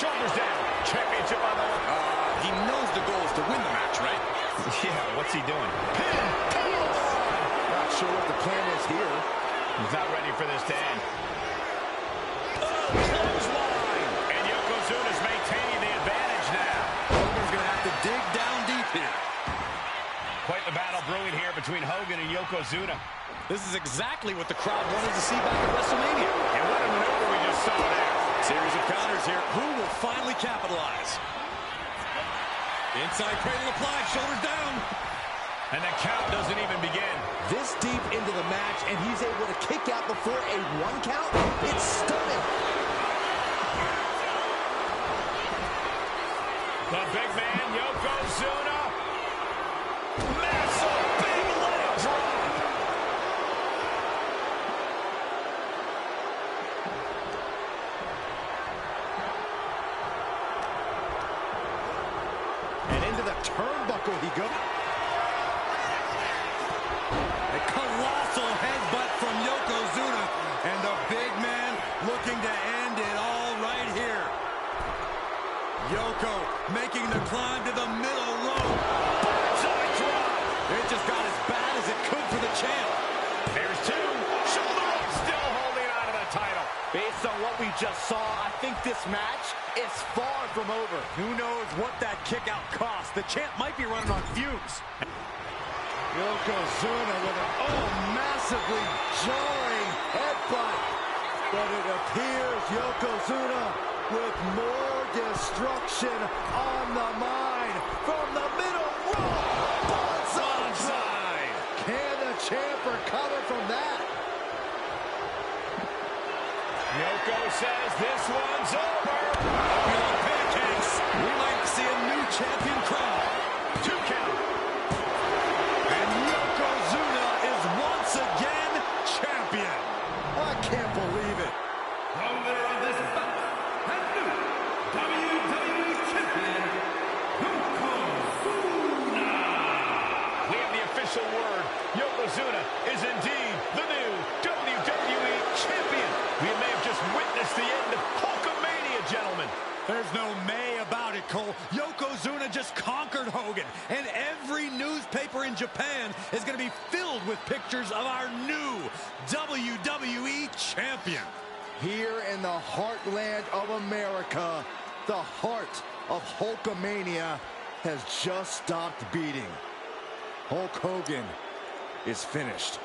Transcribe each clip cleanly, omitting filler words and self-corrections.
Shoulders down. Championship on the line. He knows the goal is to win the match, right? Yeah, what's he doing? Pin. Not sure what the plan is here. He's not ready for this to end. Oh, clothesline. And Yokozuna's maintaining the advantage now. Hogan's going to have to dig down deep here. Quite the battle brewing here between Hogan and Yokozuna. This is exactly what the crowd wanted to see back at WrestleMania. And what a maneuver we just saw there. Series of counters here. Who will finally capitalize? Inside cradle applied, shoulders down. And the count doesn't even begin. This deep into the match, and he's able to kick out before a 1 count. It's stunning. The big man, Yokozuna. Massive big leg drop. And into the turnbuckle he goes. A colossal headbutt from Yokozuna. And the big man looking to end it all right here. Yoko making the climb to the middle rope. Bullseye drop. It just got as bad as it could for the champ. There's 2. Shoulder up, still holding on to the title. Based on what we just saw, I think this match is far from over. Who knows what that kick out cost? The champ might be running on fumes. Yokozuna with an massively jarring headbutt. But it appears Yokozuna with more destruction on the mind from the middle rope. Bonsai. Can the champ recover from that? Yoko says this one's over. Pancakes. We might see a new champion crown. 2 count. And Yokozuna is once again champion. I can't believe it. The winner of this bout and new WWE Champion, Yokozuna. We have the official word. Yokozuna is indeed the new WWE Champion. We may have just witnessed the end of Hulkamania, gentlemen. There's no may about it, Cole. Yokozuna just conquered Hogan, and every newspaper in Japan is going to be filled with pictures of our new WWE Champion. Here in the heartland of America, the heart of Hulkamania has just stopped beating. Hulk Hogan is finished.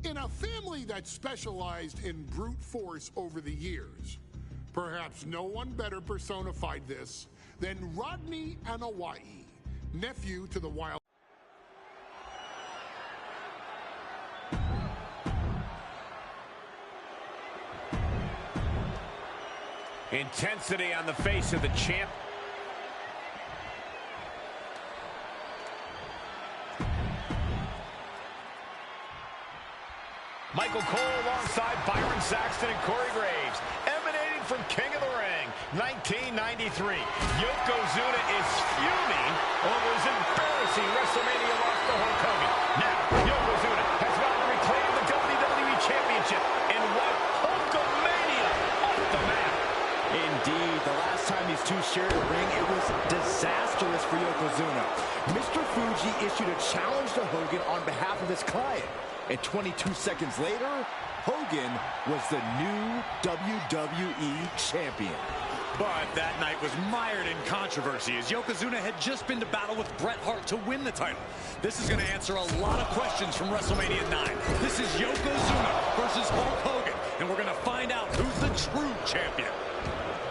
In a family that specialized in brute force over the years, perhaps no one better personified this than Rodney Anawai, nephew to the Wild. Intensity on the face of the champ. Michael Cole alongside Byron Saxton and Corey Graves, emanating from King of the Ring, 1993. Yokozuna is fuming over his embarrassing WrestleMania loss to Hulk Hogan. Now, Yokozuna has vowed to reclaim the WWE Championship and wipe Hulkamania off the map. Indeed, the last time these two shared a ring, it was disastrous for Yokozuna. Mr. Fuji issued a challenge to Hogan on behalf of his client. And 22 seconds later, Hogan was the new WWE Champion. But that night was mired in controversy as Yokozuna had just been to battle with Bret Hart to win the title. This is going to answer a lot of questions from WrestleMania 9. This is Yokozuna versus Hulk Hogan, and we're going to find out who's the true champion.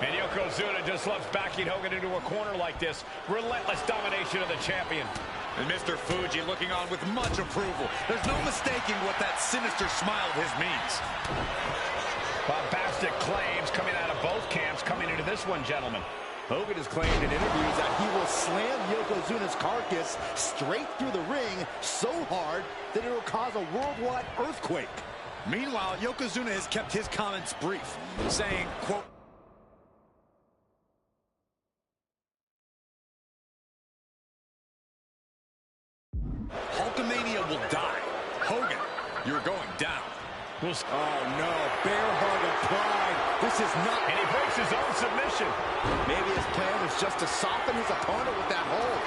And Yokozuna just loves backing Hogan into a corner like this. Relentless domination of the champion. And Mr. Fuji looking on with much approval. There's no mistaking what that sinister smile of his means. Bombastic claims coming out of both camps coming into this one, gentlemen. Hogan has claimed in interviews that he will slam Yokozuna's carcass straight through the ring so hard that it will cause a worldwide earthquake. Meanwhile, Yokozuna has kept his comments brief, saying, quote, Hulkamania will die. Hogan, you're going down. Oh no, bear hug applied. This is not... And he breaks his own submission. Maybe his plan was just to soften his opponent with that hold.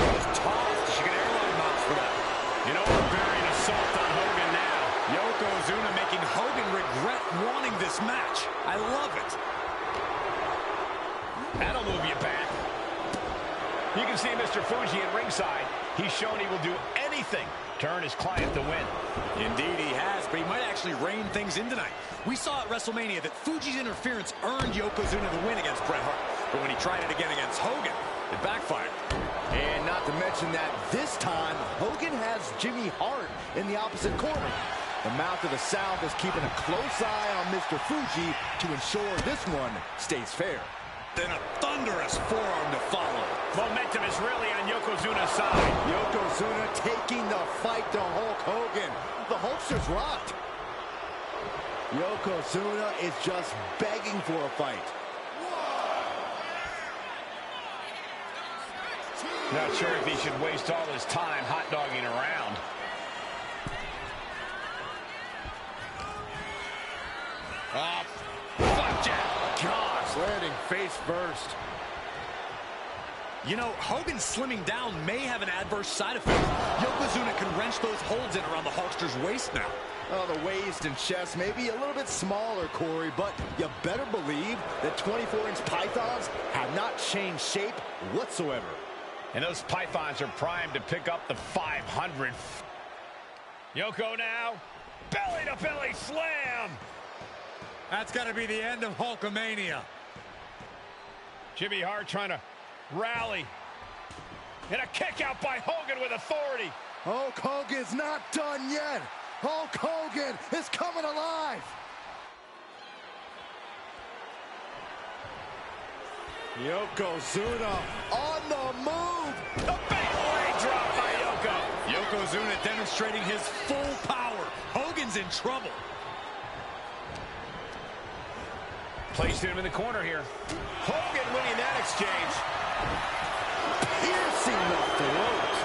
Was tossed. She can airline miles for that. You know, overbearing assault on Hogan now. Yokozuna making Hogan regret wanting this match. I love it. That'll move you back. You can see Mr. Fuji at ringside. He's shown he will do anything to earn his client the win. Indeed he has, but he might actually rein things in tonight. We saw at WrestleMania that Fuji's interference earned Yokozuna the win against Bret Hart. But when he tried it again against Hogan, it backfired. And not to mention that this time, Hogan has Jimmy Hart in the opposite corner. The mouth of the South is keeping a close eye on Mr. Fuji to ensure this one stays fair. Then a thunderous forearm to follow. Momentum is really on Yokozuna's side. Yokozuna taking the fight to Hulk Hogan. The Hulkster's rocked. Yokozuna is just begging for a fight. Not sure if he should waste all his time hot-dogging around. Flapjack. Gosh, landing face first. You know, Hogan slimming down may have an adverse side effect. Yokozuna can wrench those holds in around the Hulkster's waist now. Oh, the waist and chest may be a little bit smaller, Corey, but you better believe that 24-inch pythons have not changed shape whatsoever. And those pythons are primed to pick up the 500. Yoko now, belly-to-belly slam. That's got to be the end of Hulkamania. Jimmy Hart trying to rally. And a kick out by Hogan with authority. Hulk Hogan's not done yet. Hulk Hogan is coming alive. Yokozuna on the move. A big leg drop by Yoko. Yokozuna demonstrating his full power. Hogan's in trouble. Placing him in the corner here. Hogan winning that exchange. Piercing the throat.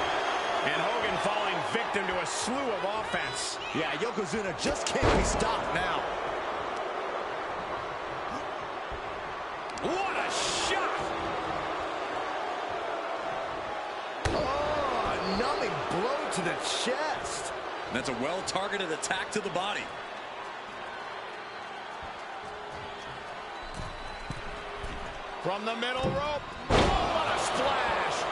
And Hogan falling victim to a slew of offense. Yeah, Yokozuna just can't be stopped now. What a shot! Oh, a numbing blow to the chest. That's a well-targeted attack to the body. From the middle rope. Oh, what a splash!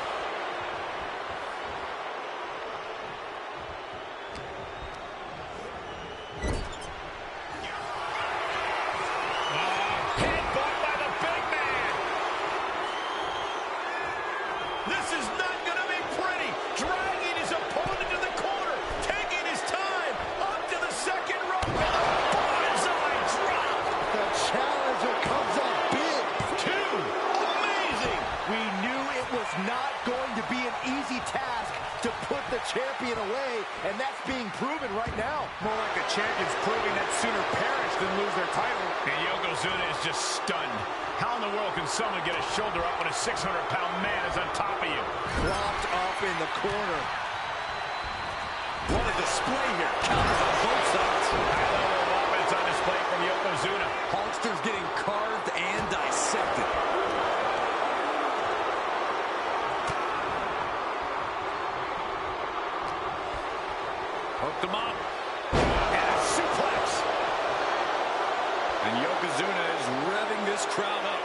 Headbutt by the big man. This is not going to be pretty. Dragging his opponent to the corner. Taking his time. Up to the second rope. And a bullseye drop. The challenger comes up big. Two. Amazing. We knew it was not going to be an easy task to put the champion away, and that's being proven right now. More like the champions proving that sooner perish than lose their title. And Yokozuna is just stunned. How in the world can someone get a shoulder up when a 600-pound man is on top of you? Propped up in the corner. What a display here. Counters on both sides. High level of offense on display from Yokozuna. Hulkster's getting carved and dissected. Hooked him up. And a suplex. And Yokozuna Yokozuna is revving this crowd up.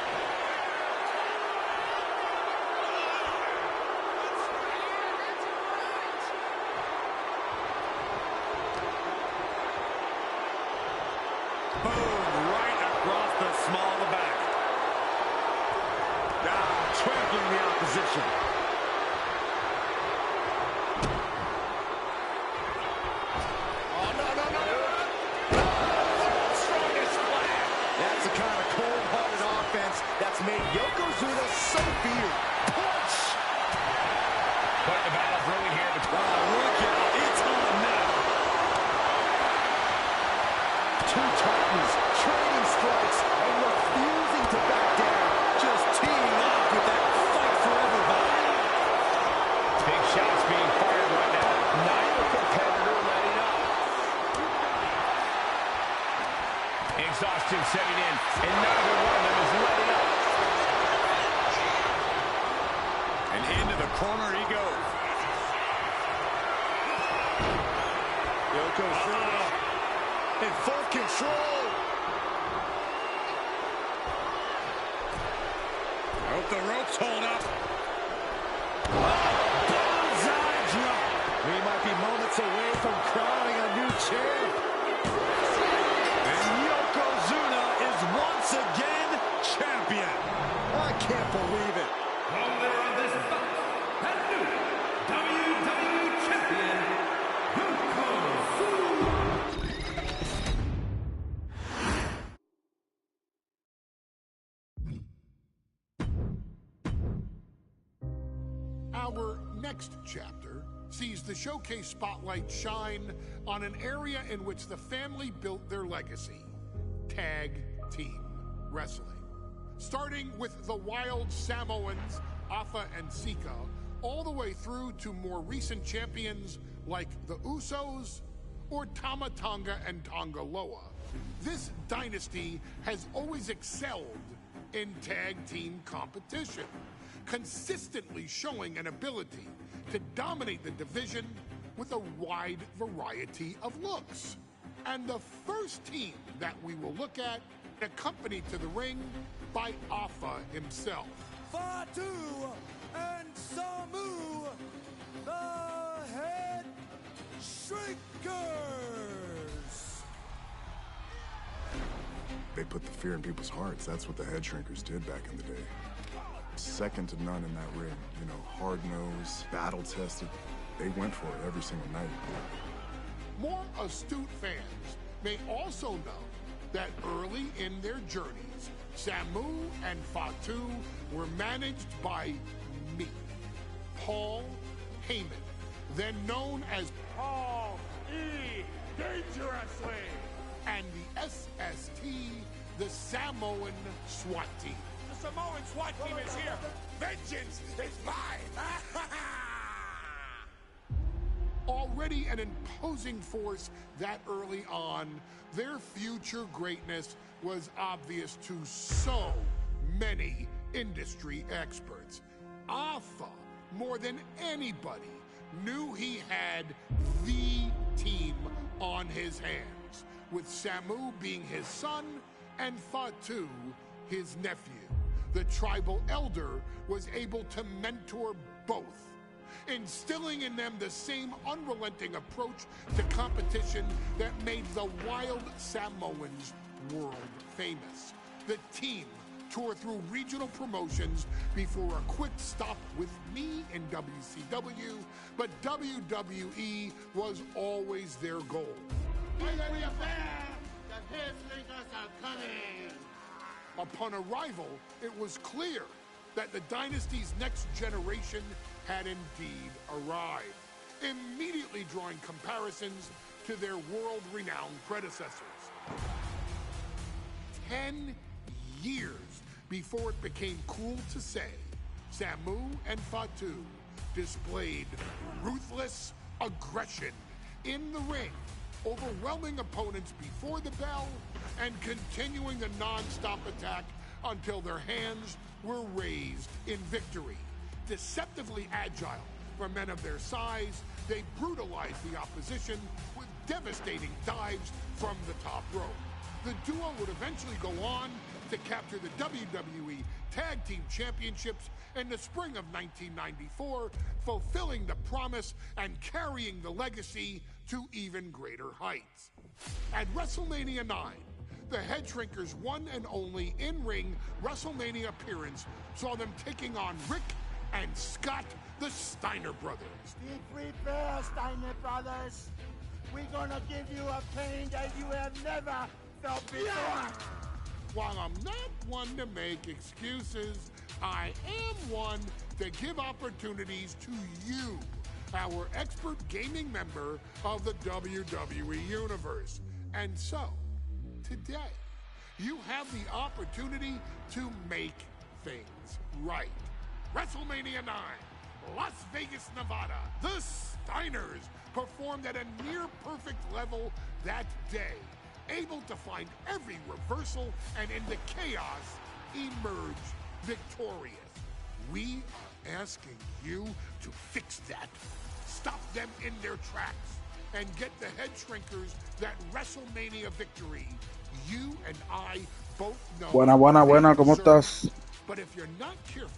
Boom, right across the small of the back. Trampling the opposition. Oh, no. Strongest flag. That's the kind of cold-hearted offense that's made Yokozuna so feared. Punch! But the battle brewing here between... Look out, it's on now. Two Titans trading strikes and refusing to back down. Just teeing off with that fight forever vibe. Big shots being fired right now. Neither competitor letting up. Exhaustion setting in, and neither one of them is letting up. And into the corner he goes. Yokozuna in full control. Hope the ropes hold up. Bullseye drop. We might be moments away from crowning a new champ. And Yokozuna is once again champion. I can't believe it. Founder of this bout, and new WWE Champion, Yokozuna. Our next chapter sees the showcase spotlight shine on an area in which the family built their legacy: tag team wrestling. Starting with the Wild Samoans, Afa and Sika, all the way through to more recent champions like the Usos or Tama Tonga and Tonga Loa. This dynasty has always excelled in tag team competition, consistently showing an ability to dominate the division with a wide variety of looks. And the first team that we will look at, accompanied to the ring by Afa himself. Fatu and Samu, the Head Shrinkers. They put the fear in people's hearts. That's what the Head Shrinkers did back in the day. Second to none in that ring. You know, hard-nosed, battle-tested. They went for it every single night. More astute fans may also know that early in their journeys, Samu and Fatu were managed by me, Paul Heyman, then known as Paul E. Dangerously, and the SST, the Samoan SWAT team. The Samoan SWAT team is here. Vengeance is mine. Already an imposing force that early on, their future greatness was obvious to so many industry experts. Afa, more than anybody, knew he had the team on his hands, with Samu being his son and Fatu his nephew. The tribal elder was able to mentor both, instilling in them the same unrelenting approach to competition that made the Wild Samoans world famous. The team toured through regional promotions before a quick stop with me in WCW, but WWE was always their goal. Upon arrival, it was clear that the dynasty's next generation had indeed arrived, immediately drawing comparisons to their world-renowned predecessors. 10 years before it became cool to say, Samu and Fatu displayed ruthless aggression in the ring, overwhelming opponents before the bell and continuing the non-stop attack until their hands were raised in victory. Deceptively agile for men of their size, they brutalized the opposition with devastating dives from the top rope. The duo would eventually go on to capture the WWE Tag Team Championships in the spring of 1994, fulfilling the promise and carrying the legacy to even greater heights. At WrestleMania 9, the Head Shrinkers' one and only in-ring WrestleMania appearance saw them taking on Rick and Scott, the Steiner brothers. Be prepared, Steiner brothers. We're gonna give you a pain that you have never felt before. While I'm not one to make excuses, I am one to give opportunities to you, our expert gaming member of the WWE Universe. And so, today, you have the opportunity to make things right. WrestleMania 9, Las Vegas, Nevada. The Steiners performed at a near-perfect level that day, able to find every reversal and in the chaos emerge victorious. We are asking you to fix that, stop them in their tracks, and get the Head Shrinkers that WrestleMania victory you and I both know. Buena, ¿cómo estás? But if you're not careful,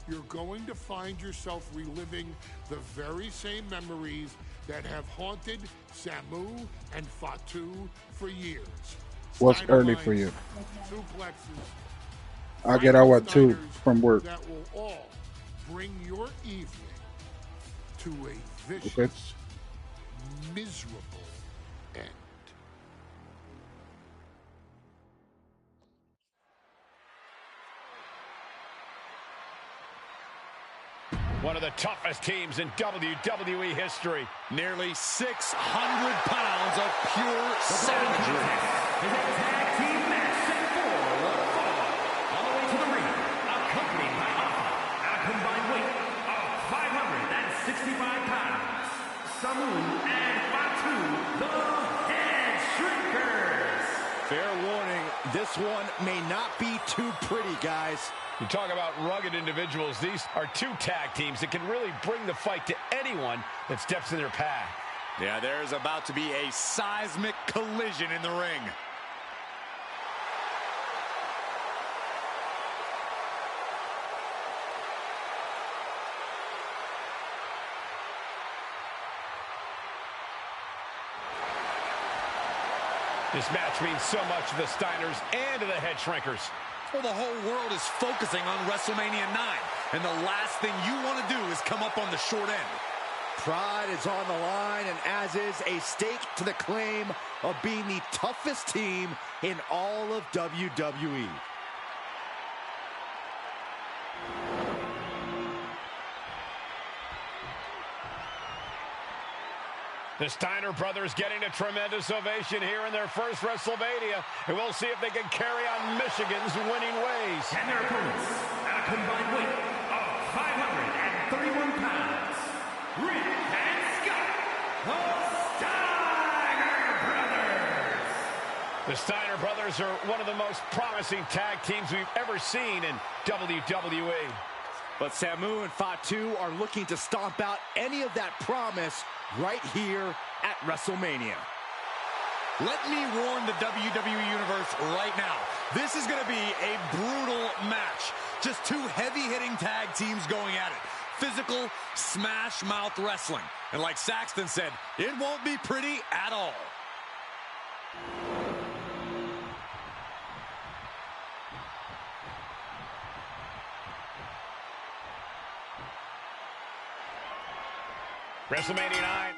you're going to find yourself reliving the very same memories that have haunted Samu and Fatu for years. What's Steiner early lines, for you? Suplexes, I get out at 2 Steiners from work. that will all bring your evening to a vicious, miserable end. One of the toughest teams in WWE history. Nearly 600 pounds of pure savagery. Is a tag team match set for one fall. All the way to the ring, accompanied by Alpha, at a combined weight of 565 pounds. Samoon and Fatu, the Head Shrinkers. Fair warning, this one may not be too pretty, guys. You talk about rugged individuals. These are two tag teams that can really bring the fight to anyone that steps in their path. Yeah, there's about to be a seismic collision in the ring. This match means so much to the Steiners and to the Head Shrinkers. Well, the whole world is focusing on WrestleMania 9, and the last thing you want to do is come up on the short end. Pride is on the line, and as is a stake to the claim of being the toughest team in all of WWE. The Steiner brothers getting a tremendous ovation here in their first WrestleMania, and we'll see if they can carry on Michigan's winning ways. And their opponents, at a combined weight of 531 pounds, Rick and Scott, the Steiner Brothers. The Steiner brothers are one of the most promising tag teams we've ever seen in WWE. But Samu and Fatu are looking to stomp out any of that promise right here at WrestleMania. Let me warn the WWE Universe right now. This is going to be a brutal match. Just two heavy-hitting tag teams going at it. Physical, smash-mouth wrestling. And like Saxton said, it won't be pretty at all. WrestleMania 9.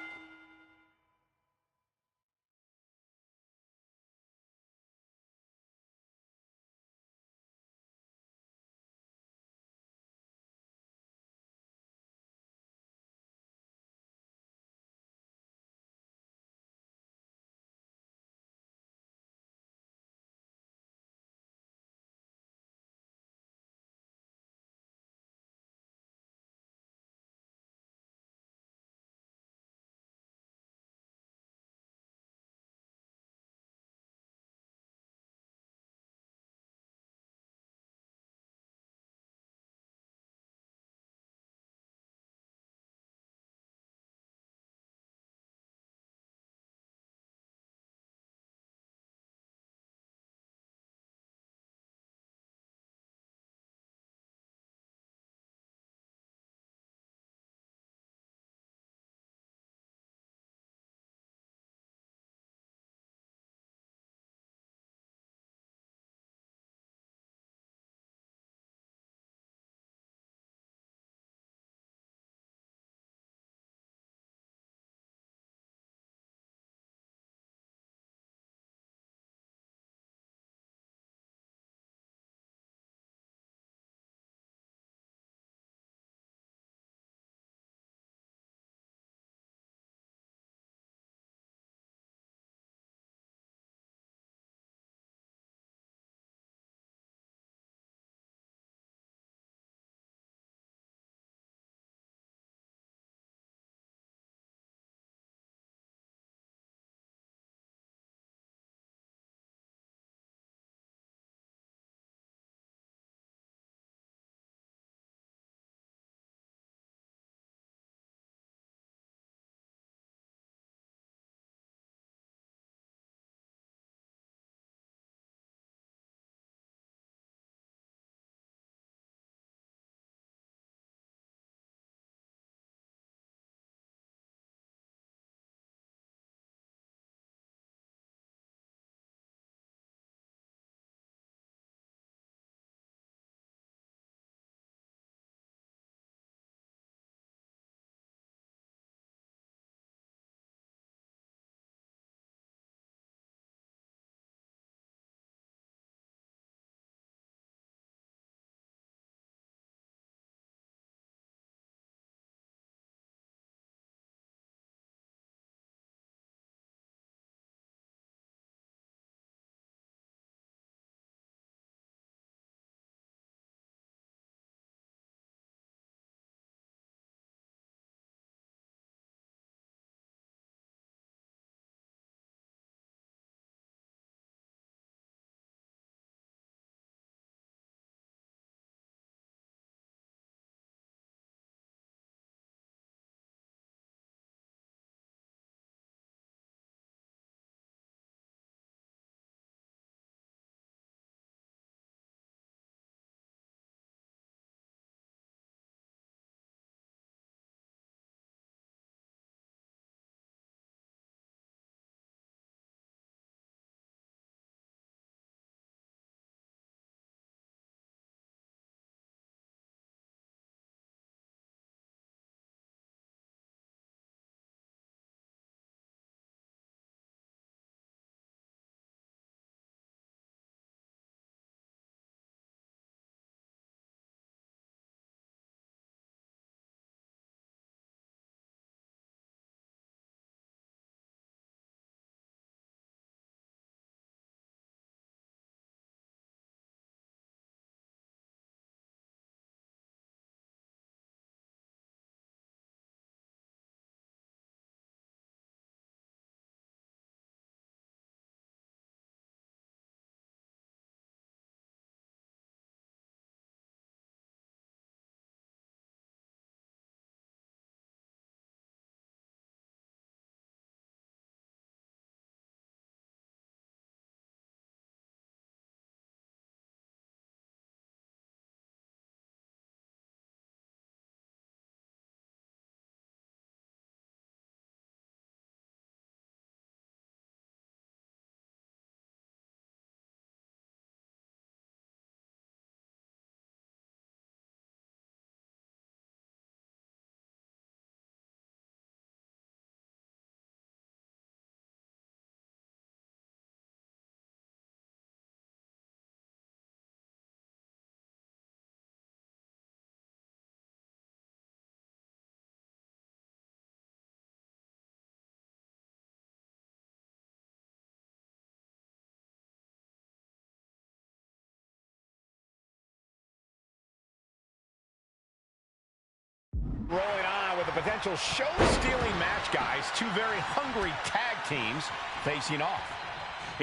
Rolling on with a potential show-stealing match, guys. Two very hungry tag teams facing off.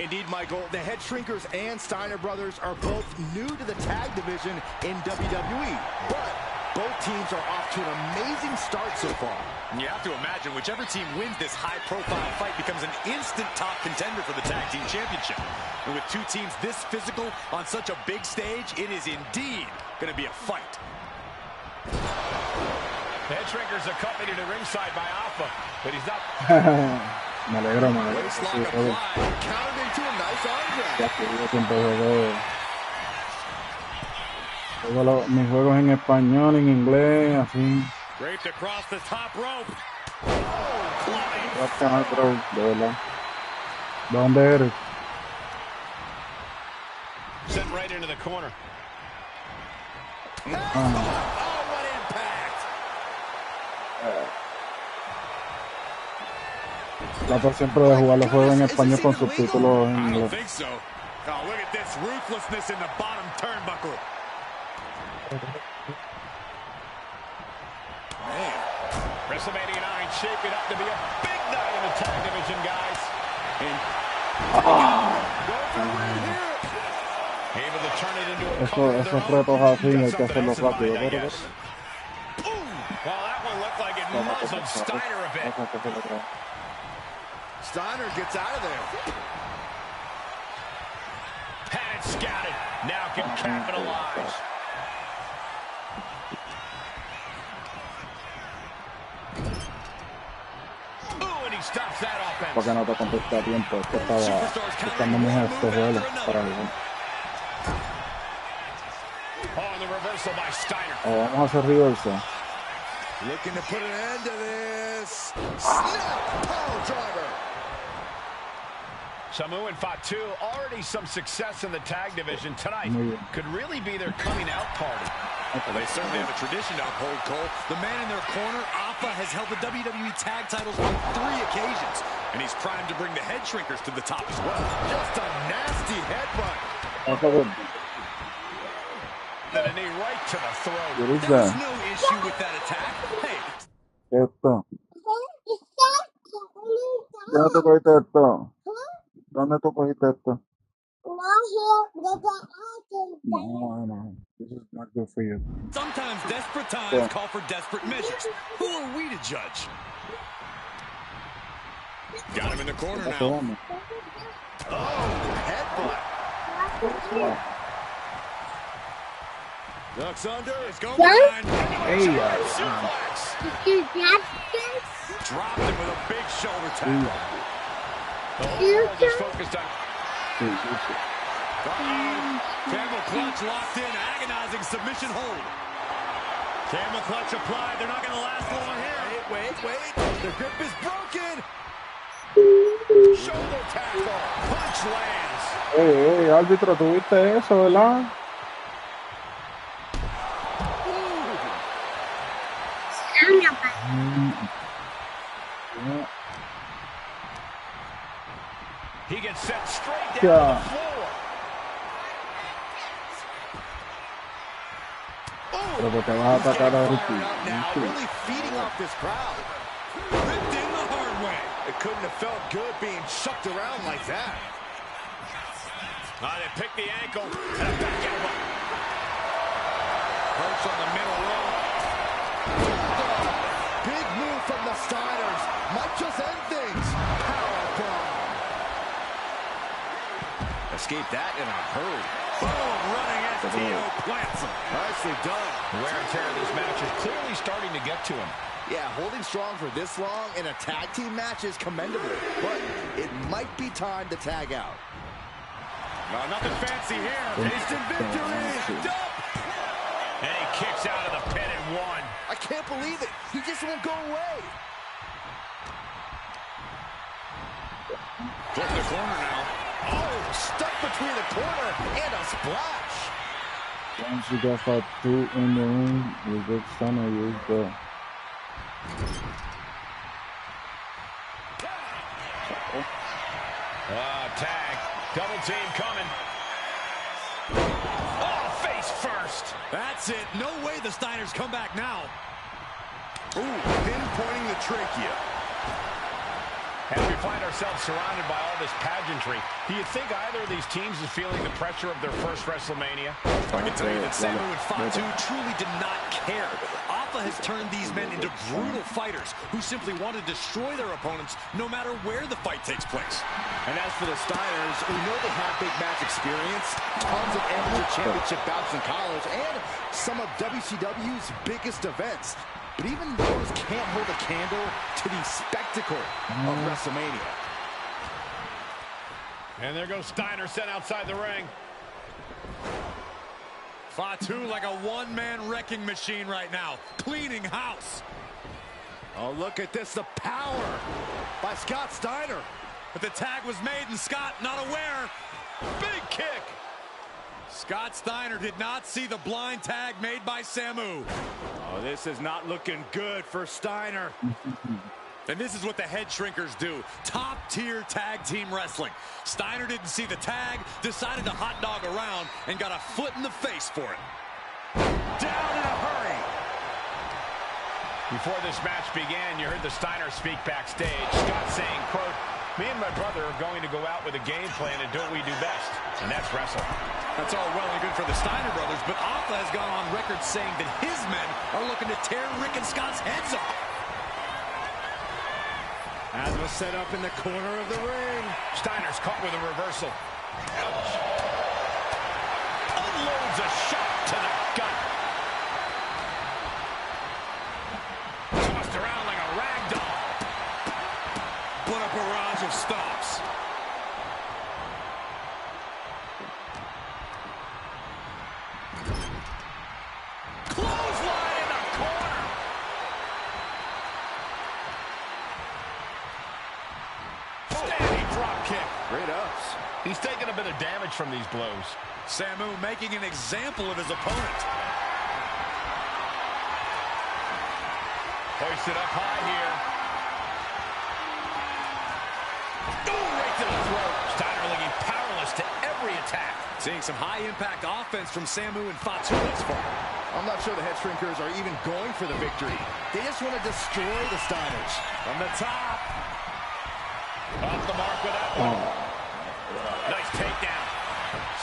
Indeed, Michael, the Head Shrinkers and Steiner brothers are both new to the tag division in WWE, but both teams are off to an amazing start so far. You have to imagine whichever team wins this high-profile fight becomes an instant top contender for the tag team championship. And with two teams this physical on such a big stage, it is indeed going to be a fight. The Head Shrinkers accompanied to ringside by Alpha, but he's not. Me alegro, me alegro. Waistlock applied, countered into a nice arm drag. Ya que yo siempre juego mis juegos en español, en inglés, así. Draped across the top rope. Bro, de verdad. ¿De dónde eres? Sent right into the corner. Oh, what impact! Trato siempre de jugar los juegos en español con subtítulos en I don't inglés. think so. Oh, look at this ruthlessness in the bottom turnbuckle. Man. WrestleMania 9 shaping up to be a big night in the tag division, guys. And able to turn it into a Esos retos así hay que hacerlos rápido. well, that one looked like it muzzled Steiner a bit. Steiner gets out of there. Had it scouted. Now can capitalize. Ooh, and he stops that offense. Porque no te contesté a tiempo. Es que estaba buscando mis estos para jugar. Oh, and the reversal by Steiner. Vamos a hacer reversa. Looking to put an end to this. Snap power driver. Samu and Fatu already some success in the tag division tonight. Could really be their coming out party. Well, they certainly have a tradition to uphold, Cole. The man in their corner, Alpha, has held the WWE tag titles on 3 occasions. And he's primed to bring the Head Shrinkers to the top as well. Just a nasty headbutt. Then a knee right to the throat. What is There was that? no issue with that attack. Hey, Esto. ¿Dónde tú cogiste esto? ¿Dónde tú cogiste esto? No. This is not good for you. sometimes desperate times call for desperate measures. Who are we to judge? Got him in the corner now. Headbutt. Ducks under. Let's go behind. Hey, Suplex. Dropped him with a big shoulder tackle. The whole world is focused on. Camel clutch locked in, agonizing submission hold. Camel clutch applied. They're not going to last long here. Wait. The grip is broken. Shoulder tackle. Punch lands. Hey, árbitro, ¿tuviste eso, verdad? He gets set straight down to the floor. Pero que te vas a atacar a Ricky. Now, really feeding off this crowd. Ripped in the hard way. It couldn't have felt good being shucked around like that. They pick the ankle and a back elbow. Perch on the middle rope. Big move from the Steiners. Might just end things. Powerbomb. Escaped that in a hurry. Boom, running STO plants him. Nicely done. The wear and tear of this match is clearly starting to get to him. Yeah, holding strong for this long in a tag team match is commendable, but it might be time to tag out. No, nothing fancy here. Instant victory. And he kicks out of the pin and one. I can't believe it. He just won't go away. Flip the corner now. Oh, stuck between the corner and a splash. Once you got that 2 in the ring, you get Steiner used the... Tag. Double team coming. Oh, face first. That's it. No way the Steiners come back now. Ooh, pinpointing the trachea. As we find ourselves surrounded by all this pageantry, do you think either of these teams is feeling the pressure of their first WrestleMania? I can tell you that Samu and Fatu truly did not care. Alpha has turned these men into brutal fighters who simply want to destroy their opponents no matter where the fight takes place. And as for the Steiners, we know they have big match experience, tons of amateur championship bouts in college, and some of WCW's biggest events. But even those can't hold a candle to the spectacle of WrestleMania. And there goes Steiner sent outside the ring. Fatu like a one-man wrecking machine right now, cleaning house. Oh, look at this, the power by Scott Steiner. But the tag was made and Scott not aware. Big kick. Scott Steiner did not see the blind tag made by Samu. Oh, this is not looking good for Steiner. And this is what the head shrinkers do. Top-tier tag team wrestling. Steiner didn't see the tag, decided to hot dog around, and got a foot in the face for it. Down in a hurry. Before this match began, you heard the Steiner speak backstage. Scott saying, quote, "Me and my brother are going to go out with a game plan and do what we do best, and that's wrestle." That's all well and good for the Steiner brothers, but Alpha has gone on record saying that his men are looking to tear Rick and Scott's heads off. Asma set up in the corner of the ring. Steiner's caught with a reversal. Ouch. Unloads a shot to the gut. Tossed around like a rag doll. What a barrage of stops. Clothesline in the corner. Standing drop kick. Great ups. He's taking a bit of damage from these blows. Samu making an example of his opponent. Hoisted up high here. Oh, right to the throat. Steiner looking powerless to every attack. Seeing some high-impact offense from Samu and Fatu thus far. I'm not sure the head shrinkers are even going for the victory. They just want to destroy the Steiners. From the top. Off the mark with that one. Nice takedown.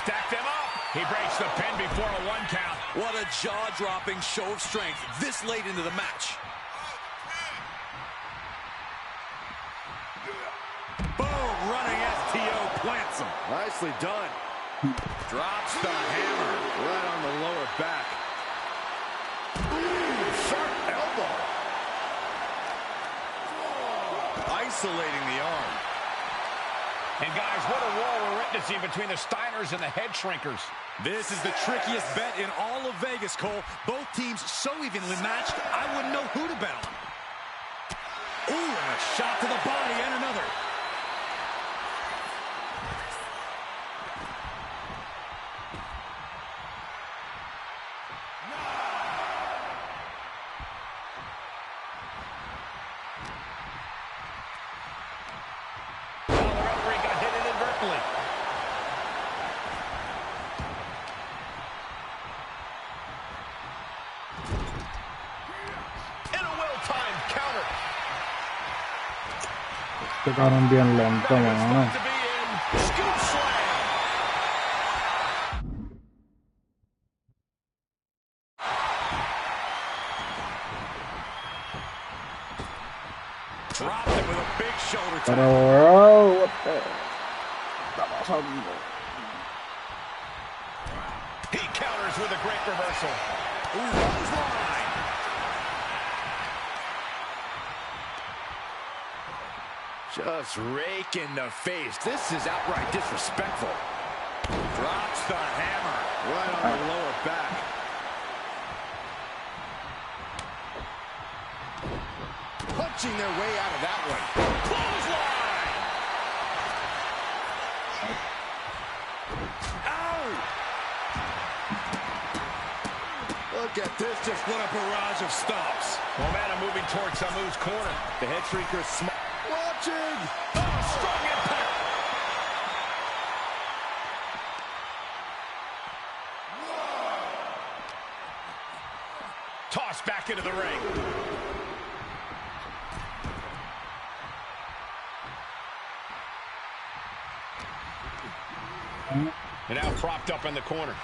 Stacked him up. He breaks the pin before a 1 count. What a jaw-dropping show of strength this late into the match. Boom, running STO plants him. Nicely done. Drops the hammer. Right on the lower back. Ooh, sharp elbow. Isolating the arm. And guys, what a war we're witnessing between the Steiners and the head shrinkers. This is the trickiest bet in all of Vegas, Cole. Both teams so evenly matched, I wouldn't know who to bet on. Ooh, and a shot to the body and another. Quedaron bien lento, mano. Dropped it with a big shoulder tap. Pero, bro, what the... Está pasando. He counters with a great reversal. Ooh, clothesline. Just rake in the face. This is outright disrespectful. Drops the hammer. Right on the lower back. Punching their way out of that one. Clothesline. Ow! Look at this, just what a barrage of stops. Momentum moving towards Samu's corner. The head shrinker watching. Oh, strong impact. Tossed back into the ring. And now propped up in the corner.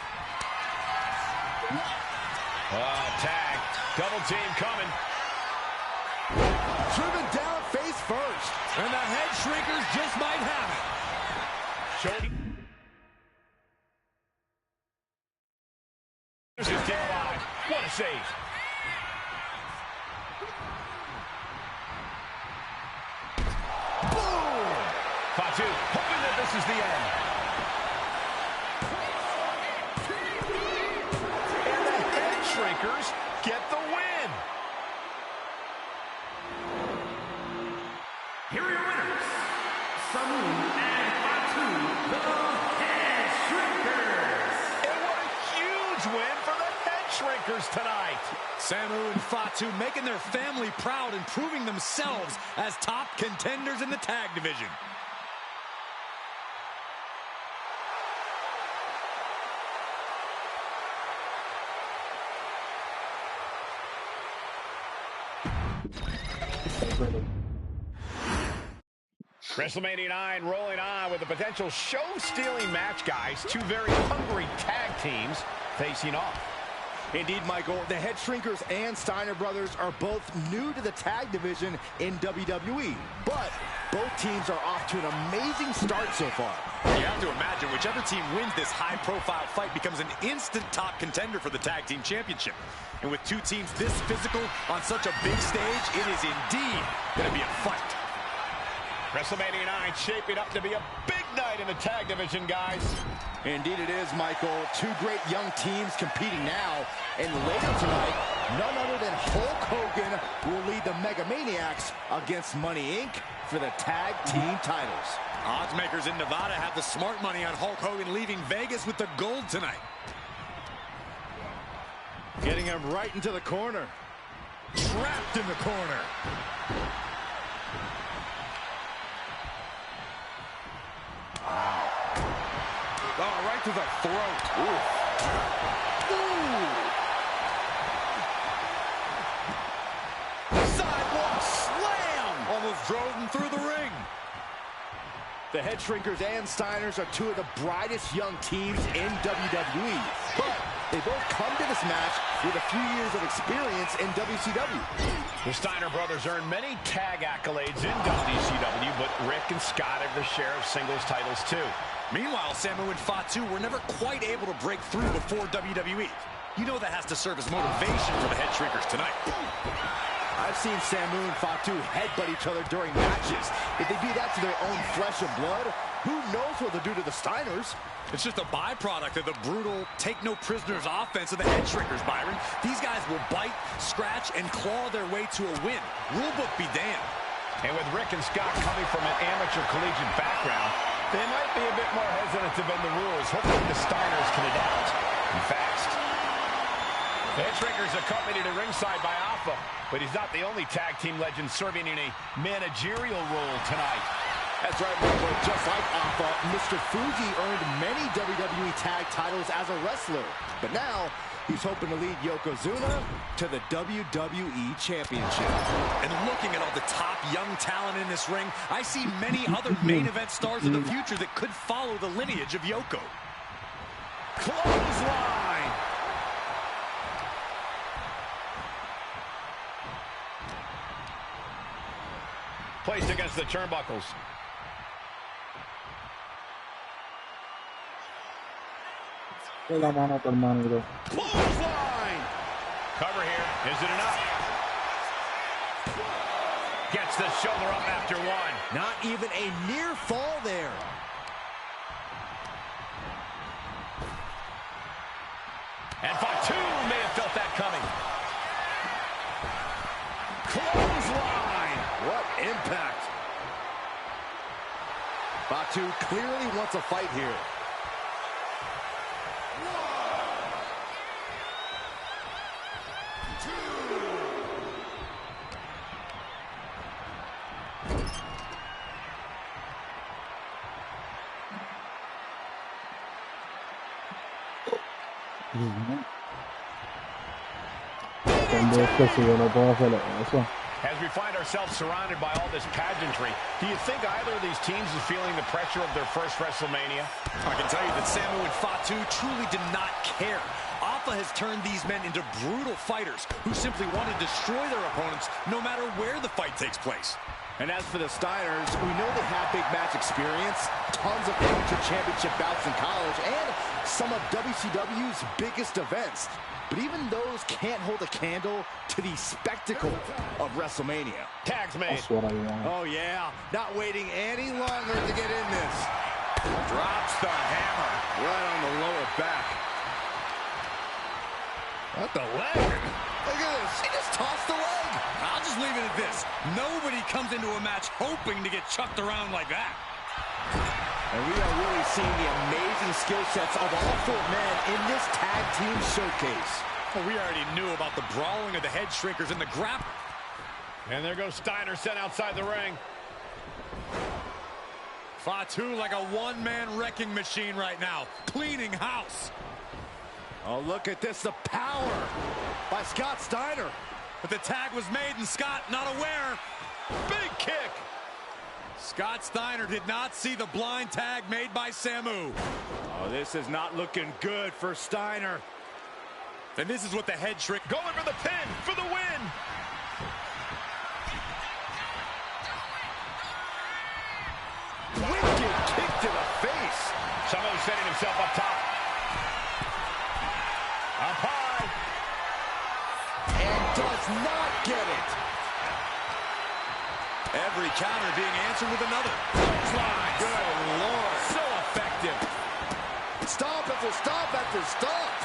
Tag. Double team coming. Driven down face first. And the head shrinkers just might have it. What a save. Boom! Fatu hoping that this is the end. And the head shrinkers get the win. Here are your winners, Samu and Fatu, the Head Shrinkers. And what a huge win for the Head Shrinkers tonight. Samu and Fatu making their family proud and proving themselves as top contenders in the tag division. WrestleMania 9 rolling on with a potential show-stealing match, guys. Two very hungry tag teams facing off. Indeed, Michael, the Head Shrinkers and Steiner brothers are both new to the tag division in WWE, but both teams are off to an amazing start so far. You have to imagine whichever team wins this high-profile fight becomes an instant top contender for the tag team championship. And with two teams this physical on such a big stage, it is indeed going to be a fight. WrestleMania 9 shaping up to be a big night in the tag division, guys. Indeed it is, Michael. Two great young teams competing now. And later tonight, none other than Hulk Hogan will lead the Mega Maniacs against Money Inc. for the tag team titles. Odds makers in Nevada have the smart money on Hulk Hogan leaving Vegas with the gold tonight. Getting him right into the corner. Trapped in the corner. Oh, right to the throat. Ooh. Sidewalk slam! Almost drove him through the ring. The Head Shrinkers and Steiners are two of the brightest young teams in WWE. But they both come to this match with a few years of experience in WCW. The Steiner brothers earned many tag accolades in WCW, but Rick and Scott have their share of singles titles too. Meanwhile, Samu and Fatu were never quite able to break through before WWE. You know that has to serve as motivation for the Head Shrinkers tonight. I've seen Samu and Fatu headbutt each other during matches. If they do that to their own flesh and blood, who knows what they'll do to the Steiners? It's just a byproduct of the brutal take-no-prisoners offense of the Head Shrinkers, Byron. These guys will bite, scratch, and claw their way to a win. Rulebook be damned. And with Rick and Scott coming from an amateur collegiate background, they might be a bit more hesitant to bend the rules. Hopefully the Steiners can adapt and fast. The Head Shrinkers accompanied at ringside by Alpha, but he's not the only tag team legend serving in a managerial role tonight. That's right, Michael. Just like Alpha, Mr. Fuji earned many WWE tag titles as a wrestler. But now, he's hoping to lead Yokozuna to the WWE Championship. And looking at all the top young talent in this ring, I see many other main event stars of the future that could follow the lineage of Yoko. Clothesline! Placed against the turnbuckles. La mano por mano, bro. Clothesline! Cover here. Is it enough? Gets the shoulder up after one. Not even a near fall there. And Fatu may have felt that coming. Clothesline! What impact. Fatu clearly wants a fight here. Cuando es que si yo no puedo hacer eso. As we find ourselves surrounded by all this pageantry, do you think either of these teams is feeling the pressure of their first WrestleMania? I can tell you that Samu and Fatu truly did not care. Alpha has turned these men into brutal fighters who simply want to destroy their opponents no matter where the fight takes place. And as for the Steiners, we know they have big match experience, tons of amateur championship bouts in college, and some of WCW's biggest events. But even those can't hold a candle to the spectacle of WrestleMania. Tags made. That's what I want. Oh, yeah. Not waiting any longer to get in this. Drops the hammer Right on the lower back. at the leg. Look at this. He just tossed the leg. I'll just leave it at this. Nobody comes into a match hoping to get chucked around like that. And we are really seeing the amazing skill sets of all four men in this tag team showcase. Well, we already knew about the brawling of the head shrinkers in the grapple. And there goes Steiner sent outside the ring. Fatu like a one-man wrecking machine right now, cleaning house. Oh, look at this, the power by Scott Steiner. But the tag was made and Scott not aware. Big kick. Scott Steiner did not see the blind tag made by Samu. Oh, this is not looking good for Steiner. And this is what the head shrink... Going for the pin for the win. Wicked kick to the face. Samu setting himself up top. Up high. And does not get it. Every counter being answered with another. Clothesline. Good Lord. So effective. Stomp after stomp after stomp.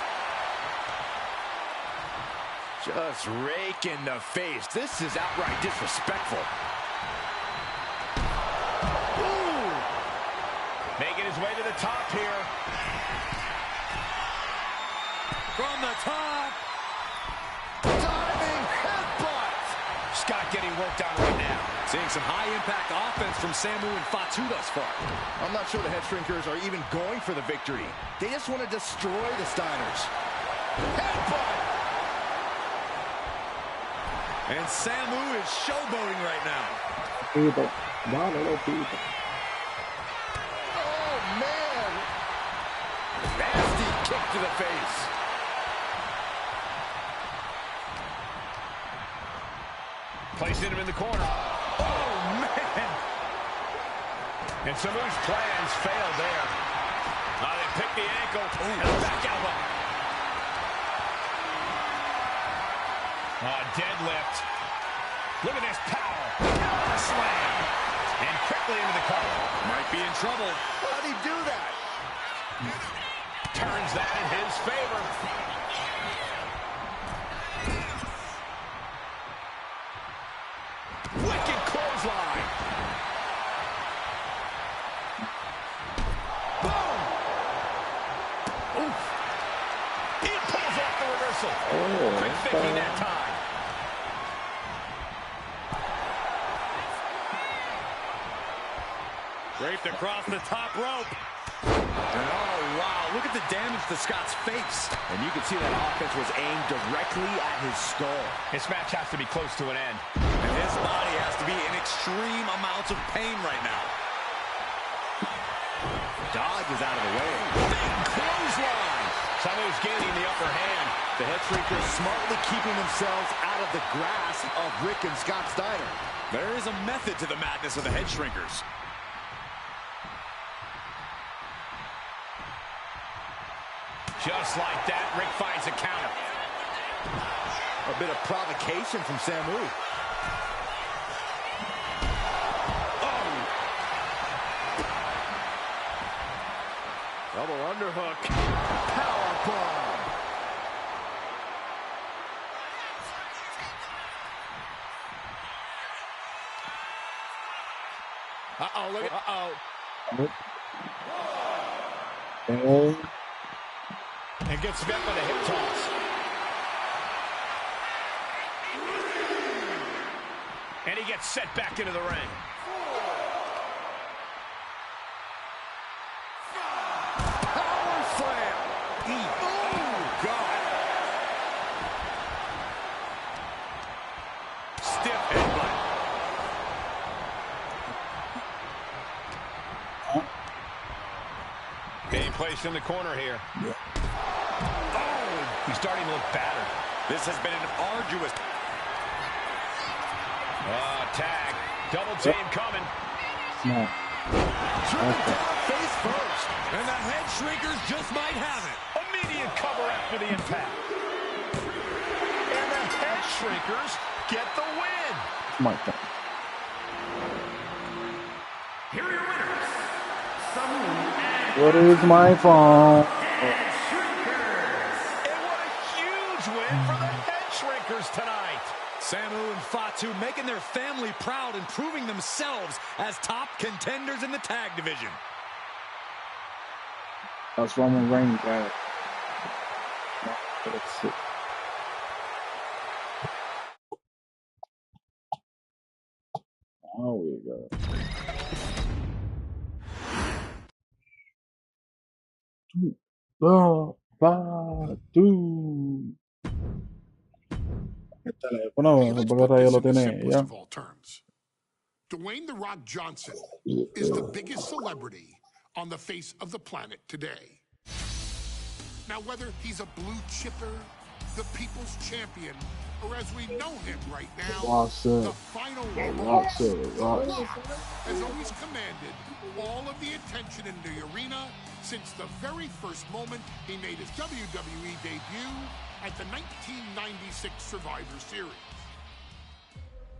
Just rake in the face. This is outright disrespectful. Ooh. Making his way to the top here. From the top. Diving headbutt. Scott getting worked on right now. Seeing some high-impact offense from Samu and Fatu thus far. I'm not sure the head shrinkers are even going for the victory. They just want to destroy the Steiners. Headbutt. And Samu is showboating right now. People. Dale, people. Oh, man. Nasty kick to the face. Placing him in the corner. Oh, man. And Samu's plans failed there. They picked the ankle. And a back elbow. Deadlift. Look at this power. Power slam. And quickly into the cover. Might be in trouble. How'd he do that? Turns that in his favor. Wicked clothesline. Boom. Oof. He pulls off the reversal. Quick thinking that time. Draped across the top rope. And oh, wow, look at the damage to Scott's face. And you can see that offense was aimed directly at his skull. This match has to be close to an end. And his body has to be in extreme amounts of pain right now. Dodge is out of the way. Big clothesline. Samu's gaining the upper hand. The head shrinkers smartly keeping themselves out of the grasp of Rick and Scott Steiner. There is a method to the madness of the head shrinkers. Just like that, Rick finds a counter. A bit of provocation from Samu. Oh! Double underhook. Powerbomb. Uh-oh, look at... Uh-oh. Oh. And gets met with a hip toss. And he gets set back into the ring. Power slam. Oh, God. Stiff head Being placed in the corner here. Oh, he's starting to look battered. This has been an arduous... Tag. Double team coming. No. Driven down face first. And the head shrinkers just might have it. Immediate cover after the impact. And the head shrinkers get the win. My God. Here are your winners. Samu and What is my fault? Head Shrinkers. And what a huge win for the head shrinkers tonight. Samu and Fatu making their family proud and proving themselves as top contenders in the tag division. That's Roman Reigns, guys. Let's see. Oh, we go. El teléfono, Hey, let's porque put this lo in the tiene simplest ella. of all terms. Dwayne "The Rock" Johnson is the biggest celebrity on the face of the planet today. Now, whether he's a blue chipper, the people's champion, or as we know him right now, the final boss, The Rock has always commanded all of the attention in the arena since the very first moment he made his WWE debut at the 1996 Survivor Series.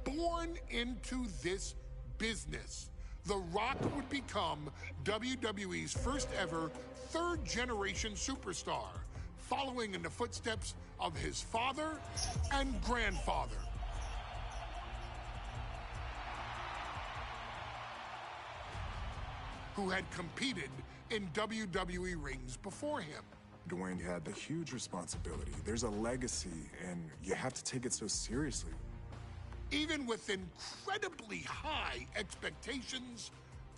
Born into this business, The Rock would become WWE's first ever third-generation superstar, following in the footsteps of his father and grandfather. Who had competed in WWE rings before him. Dwayne had the huge responsibility. There's a legacy, and you have to take it so seriously. Even with incredibly high expectations,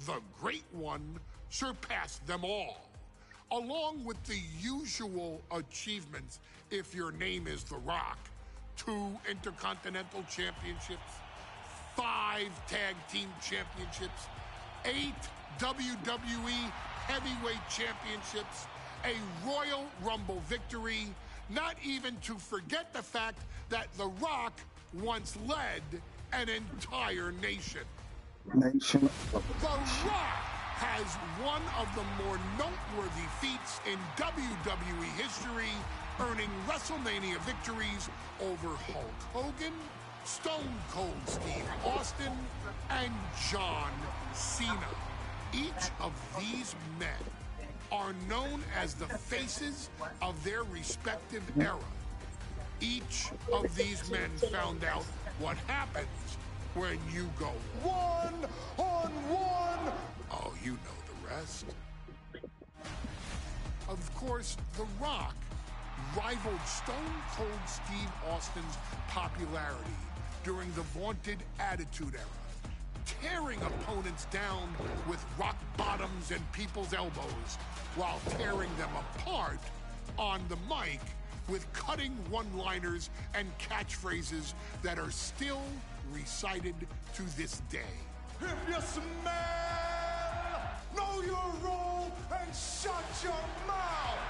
the Great One surpassed them all. Along with the usual achievements, if your name is The Rock: 2 Intercontinental Championships, 5 Tag Team Championships, 8 WWE Heavyweight Championships, a Royal Rumble victory, not even to forget the fact that The Rock once led an entire nation. The Rock has one of the more noteworthy feats in WWE history, earning WrestleMania victories over Hulk Hogan, Stone Cold Steve Austin, and John Cena. Each of these men are known as the faces of their respective era. Each of these men found out what happens when you go one-on-one. Oh, you know the rest. Of course, The Rock rivaled Stone Cold Steve Austin's popularity during the vaunted Attitude Era, tearing opponents down with rock bottoms and people's elbows, while tearing them apart on the mic with cutting one-liners and catchphrases that are still recited to this day. If you smell, know your role and shut your mouth.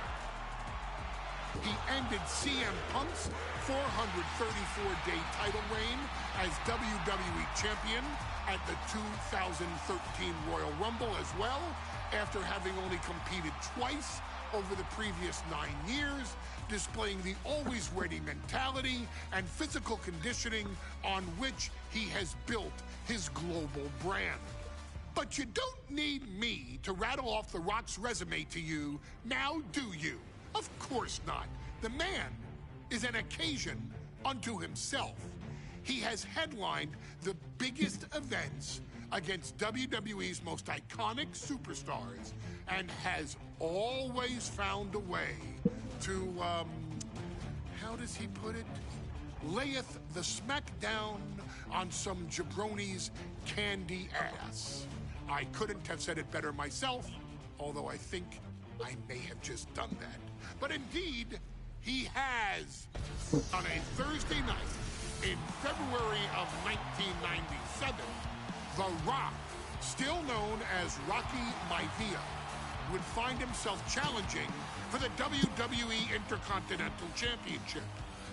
He ended CM Punk's 434-day title reign as WWE Champion at the 2013 Royal Rumble as well, after having only competed twice over the previous 9 years, displaying the always ready mentality and physical conditioning on which he has built his global brand. But you don't need me to rattle off The Rock's resume to you, now do you? Of course not. The man is an occasion unto himself. He has headlined the biggest events against WWE's most iconic superstars and has always found a way to, how does he put it? Layeth the smackdown on some jabroni's candy ass. I couldn't have said it better myself, although I think I may have just done that. But indeed, he has. On a Thursday night in February of 1997, The Rock, still known as Rocky Maivia, would find himself challenging for the WWE Intercontinental Championship.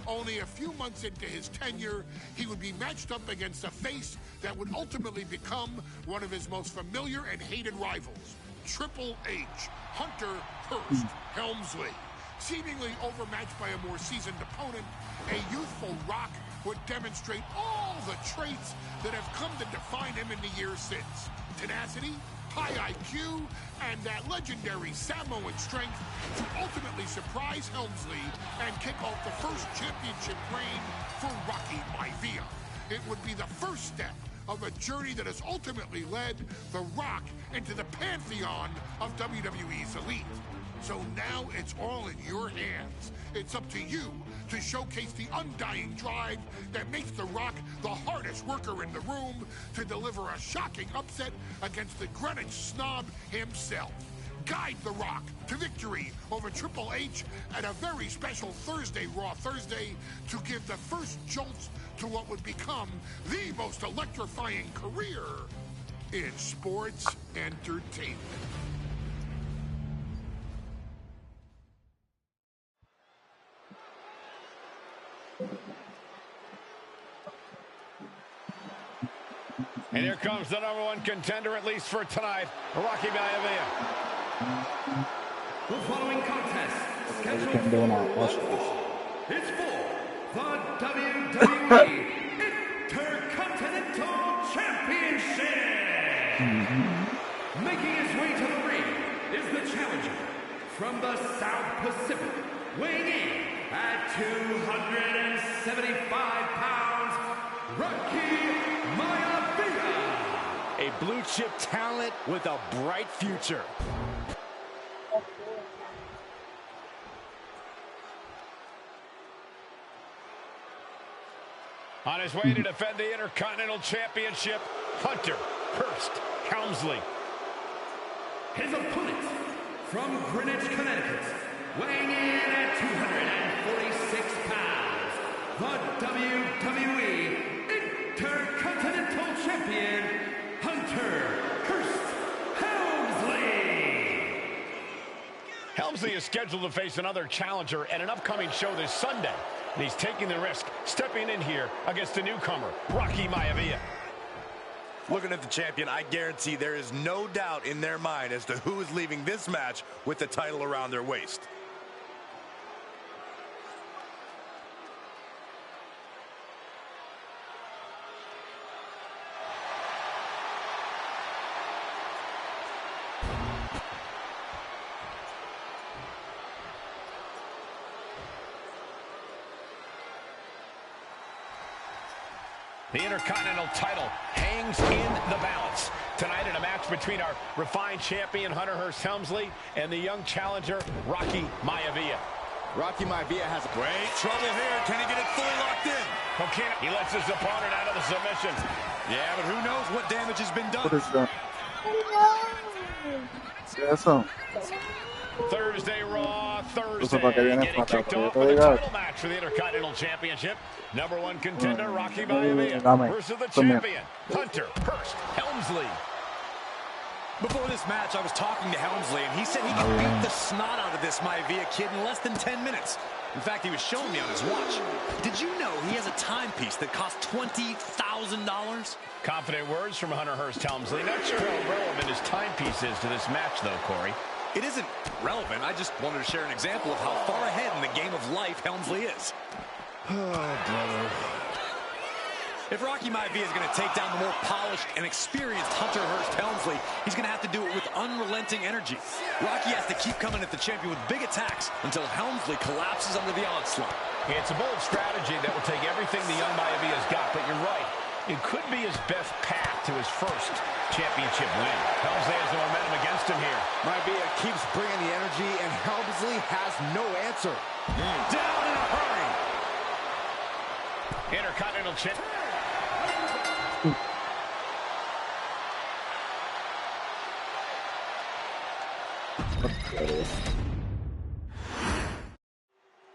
Only a few months into his tenure, he would be matched up against a face that would ultimately become one of his most familiar and hated rivals, Triple H, Hunter Hearst Helmsley. Seemingly overmatched by a more seasoned opponent, a youthful Rock would demonstrate all the traits that have come to define him in the years since. Tenacity, high IQ, and that legendary Samoan strength to ultimately surprise Helmsley and kick off the first championship reign for Rocky Maivia. It would be the first step of a journey that has ultimately led The Rock into the pantheon of WWE's elite. So now it's all in your hands. It's up to you to showcase the undying drive that makes The Rock the hardest worker in the room to deliver a shocking upset against the Greenwich snob himself. Guide The Rock to victory over Triple H at a very special Thursday, Raw Thursday, to give the first jolts to what would become the most electrifying career in sports entertainment. And here comes the #1 contender, at least for tonight, Rocky Maivia. The following contest scheduled for one fall. It's for the WWE Intercontinental Championship. Making his way to the ring is the challenger from the South Pacific, weighing in at 275 pounds, Rocky Maivia. A blue chip talent with a bright future. On his way to defend the Intercontinental Championship, Hunter Hearst Helmsley. His opponent from Greenwich, Connecticut, weighing in at 246 pounds, the WWE Intercontinental Champion, Hunter Hearst Helmsley. Helmsley is scheduled to face another challenger at an upcoming show this Sunday. And he's taking the risk, stepping in here against a newcomer, Rocky Maivia. Looking at the champion, I guarantee there is no doubt in their mind as to who is leaving this match with the title around their waist. The Intercontinental title hangs in the balance. Tonight in a match between our refined champion, Hunter Hearst Helmsley, and the young challenger, Rocky Maivia. Rocky Maivia has great trouble here. Can he get it fully locked in? Okay, he lets his opponent out of the submission. Yeah, but who knows what damage has been done. What is that? Eso. Thursday Raw, Thursday, para que viene getting para kicked acá, off para with que a diga. title match for the Intercontinental Championship. #1 contender, Rocky Maivia, Dame. versus the Come here. champion, Hunter Hearst Helmsley. Before this match, I was talking to Helmsley, and he said he could beat the snot out of this Maivia kid in less than 10 minutes. In fact, he was showing me on his watch. Did you know he has a timepiece that costs $20,000? Confident words from Hunter Hearst Helmsley. Not sure how relevant his timepiece is to this match, though, Corey. It isn't relevant. I just wanted to share an example of how far ahead in the game of life Helmsley is. Oh, brother. If Rocky Maivia is going to take down the more polished and experienced Hunter Hearst Helmsley, he's going to have to do it with unrelenting energy. Rocky has to keep coming at the champion with big attacks until Helmsley collapses under the onslaught. It's a bold strategy that will take everything the young Maivia's got, but you're right. It could be his best path to his first championship win. Helmsley has the momentum against him here. Maivia keeps bringing the energy, and Helmsley has no answer. Down in a hurry. Intercontinental champion.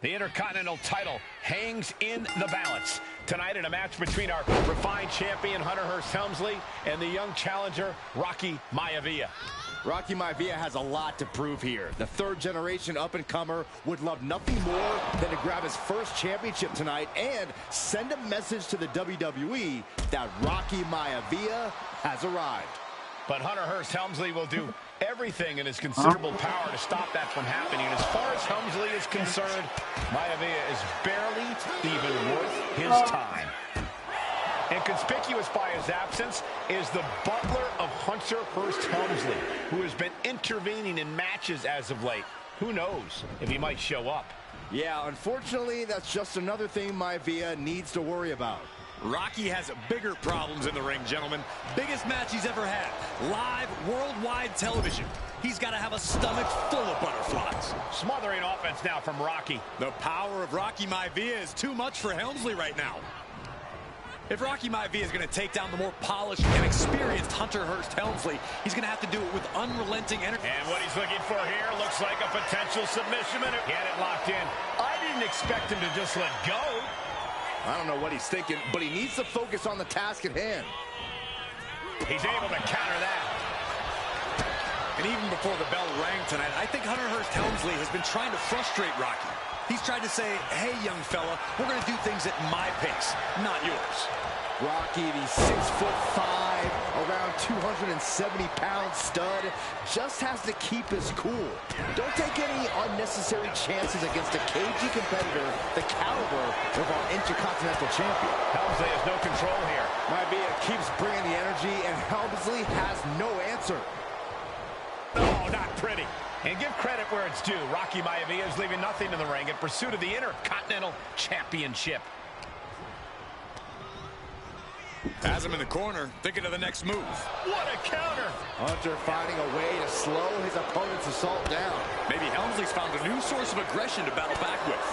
The Intercontinental title hangs in the balance. Tonight in a match between our refined champion, Hunter Hearst Helmsley, and the young challenger, Rocky Maivia. Rocky Maivia has a lot to prove here. The third-generation up-and-comer would love nothing more than to grab his first championship tonight and send a message to the WWE that Rocky Maivia has arrived. But Hunter Hearst Helmsley will do everything in his considerable power to stop that from happening. And as far as Helmsley is concerned, Maivia is barely even worth his time. And conspicuous by his absence is the butler of Hunter Hearst Helmsley, who has been intervening in matches as of late. Who knows if he might show up? Yeah, unfortunately, that's just another thing Maivia needs to worry about. Rocky has bigger problems in the ring, gentlemen. Biggest match he's ever had. Live, worldwide television. He's got to have a stomach full of butterflies. Smothering offense now from Rocky. The power of Rocky Maivia is too much for Helmsley right now. If Rocky Maivia is going to take down the more polished and experienced Hunter Hearst Helmsley, he's going to have to do it with unrelenting energy. And what he's looking for here looks like a potential submission. He had it locked in. I didn't expect him to just let go. I don't know what he's thinking, but he needs to focus on the task at hand. He's able to counter that. And even before the bell rang tonight, I think Hunter Hearst Helmsley has been trying to frustrate Rocky. He's tried to say, hey, young fella, we're going to do things at my pace, not yours. Rocky, the 6'5", around 270-pound stud, just has to keep his cool. Don't take any unnecessary chances against a cagey competitor the caliber of our Intercontinental champion. Helmsley has no control here. Maivia keeps bringing the energy, and Helmsley has no answer. Oh, not pretty. And give credit where it's due. Rocky Maivia is leaving nothing in the ring in pursuit of the Intercontinental Championship. Has him in the corner, thinking of the next move. What a counter! Hunter finding a way to slow his opponent's assault down. Maybe Helmsley's found a new source of aggression to battle back with.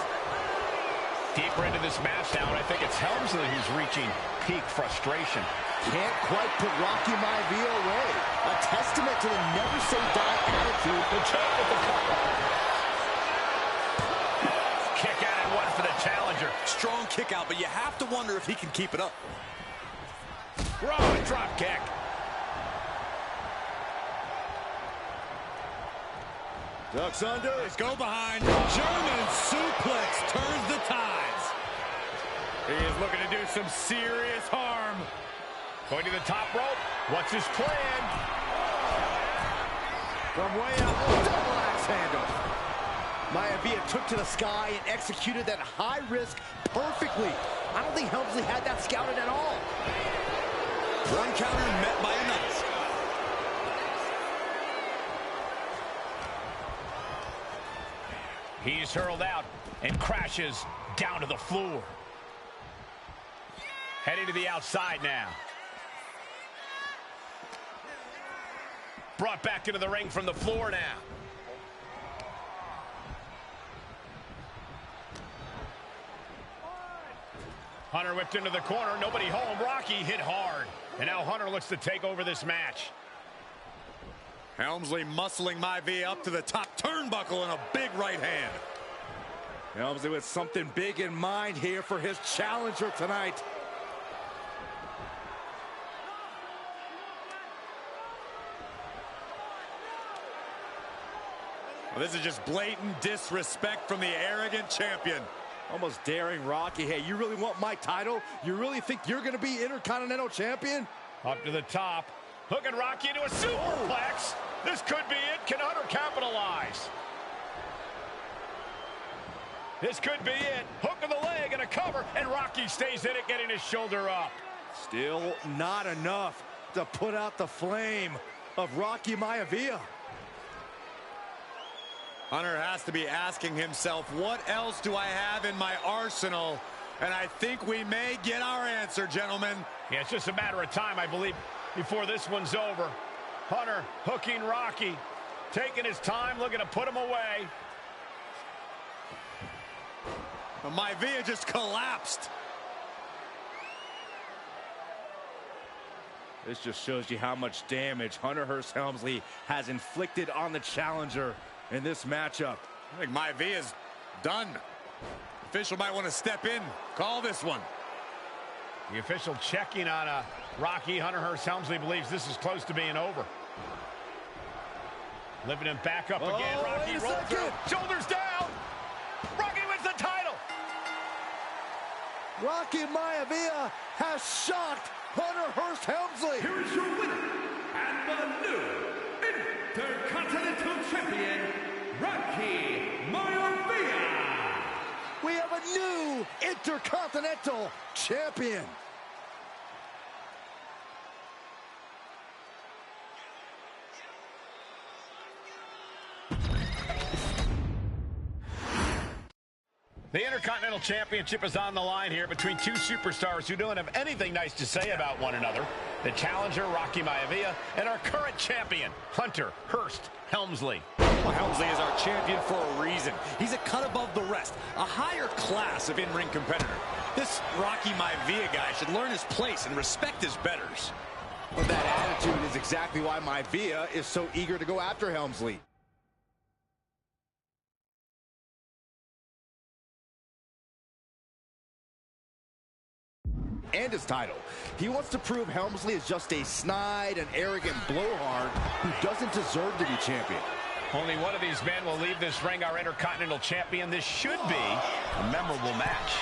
Deeper into this match now, and I think it's Helmsley who's reaching peak frustration. Can't quite put Rocky Maivia away. A testament to the never-say-die attitude. The champ with the cover. Kick out and one for the challenger. Strong kick out, but you have to wonder if he can keep it up. Rolling drop kick. Ducks under. Let's go behind. German suplex turns the tides. He is looking to do some serious harm. Going to the top rope. What's his plan? From way up, double axe handle. Maivia took to the sky and executed that high risk perfectly. I don't think Helmsley had that scouted at all. One counter met by another. He's hurled out and crashes down to the floor. Heading to the outside now. Brought back into the ring from the floor now. Hunter whipped into the corner. Nobody home. Rocky hit hard. And now Hunter looks to take over this match. Helmsley muscling Maivia up to the top turnbuckle in a big right hand. Helmsley with something big in mind here for his challenger tonight. Well, this is just blatant disrespect from the arrogant champion. Almost daring Rocky. Hey, you really want my title? You really think you're going to be Intercontinental Champion? Up to the top. Hooking Rocky into a superplex. This could be it. Can Hunter capitalize? This could be it. Hook of the leg and a cover. And Rocky stays in it, getting his shoulder up. Still not enough to put out the flame of Rocky Maivia. Hunter has to be asking himself, what else do I have in my arsenal? And I think we may get our answer, gentlemen. Yeah, it's just a matter of time, I believe, before this one's over. Hunter hooking Rocky, taking his time, looking to put him away. Maivia just collapsed. This just shows you how much damage Hunter Hearst Helmsley has inflicted on the challenger in this matchup. I think Maivia's done. Official might want to step in. Call this one. The official checking on Rocky. Hunter Hearst Helmsley believes this is close to being over. Lifting him back up again. Rocky rolls through. Shoulders down. Rocky wins the title. Rocky Maivia has shocked Hunter Hearst Helmsley. Here is your winner, and the new Intercontinental Champion, Rocky Maivia. We have a new Intercontinental Champion. The Intercontinental Championship is on the line here between two superstars who don't have anything nice to say about one another. The challenger, Rocky Maivia, and our current champion, Hunter Hearst Helmsley. Well, Helmsley is our champion for a reason. He's a cut above the rest, a higher class of in-ring competitor. This Rocky Maivia guy should learn his place and respect his betters. Well, that attitude is exactly why Maivia is so eager to go after Helmsley. And his title. He wants to prove Helmsley is just a snide and arrogant blowhard who doesn't deserve to be champion. Only one of these men will leave this ring our Intercontinental Champion. This should be a memorable match.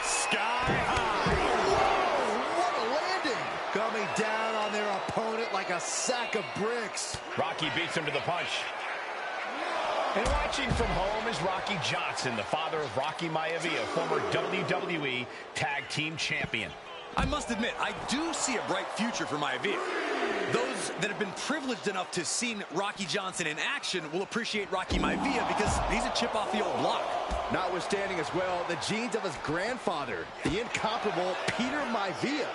Sky high. Whoa, what a landing. Coming down on their opponent like a sack of bricks. Rocky beats him to the punch. And watching from home is Rocky Johnson, the father of Rocky Maivia, former WWE Tag Team Champion. I must admit, I do see a bright future for Maivia. Those that have been privileged enough to see Rocky Johnson in action will appreciate Rocky Maivia because he's a chip off the old block. Notwithstanding as well the genes of his grandfather, the incomparable Peter Maivia.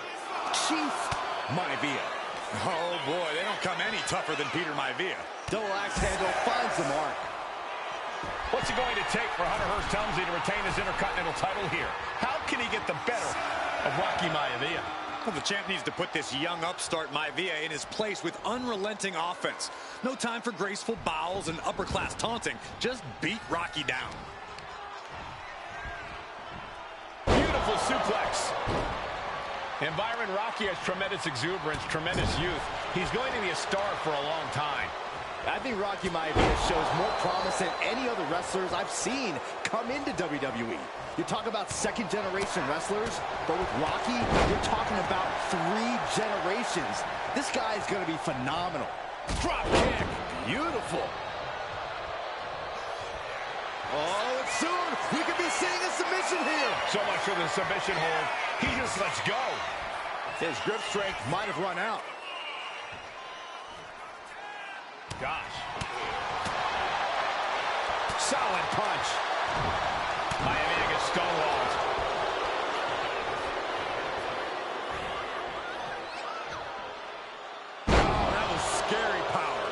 Chief Maivia. Oh boy, they don't come any tougher than Peter Maivia. Double axe handle finds the mark. What's it going to take for Hunter Hearst Helmsley to retain his Intercontinental title here? How can he get the better of Rocky Maivia? Well, the champ needs to put this young upstart Maivia in his place with unrelenting offense. No time for graceful bows and upper-class taunting. Just beat Rocky down. Beautiful suplex. And Byron, Rocky has tremendous exuberance, tremendous youth. He's going to be a star for a long time. I think Rocky Maivia shows more promise than any other wrestlers I've seen come into WWE. You talk about second-generation wrestlers, but with Rocky, you're talking about 3 generations. This guy is going to be phenomenal. Drop kick. Beautiful. Oh, and soon we could be seeing a submission here. So much for the submission hold. He just lets go. His grip strength might have run out. Gosh. Solid punch. Maivia gets stonewalled. Oh, that was scary power.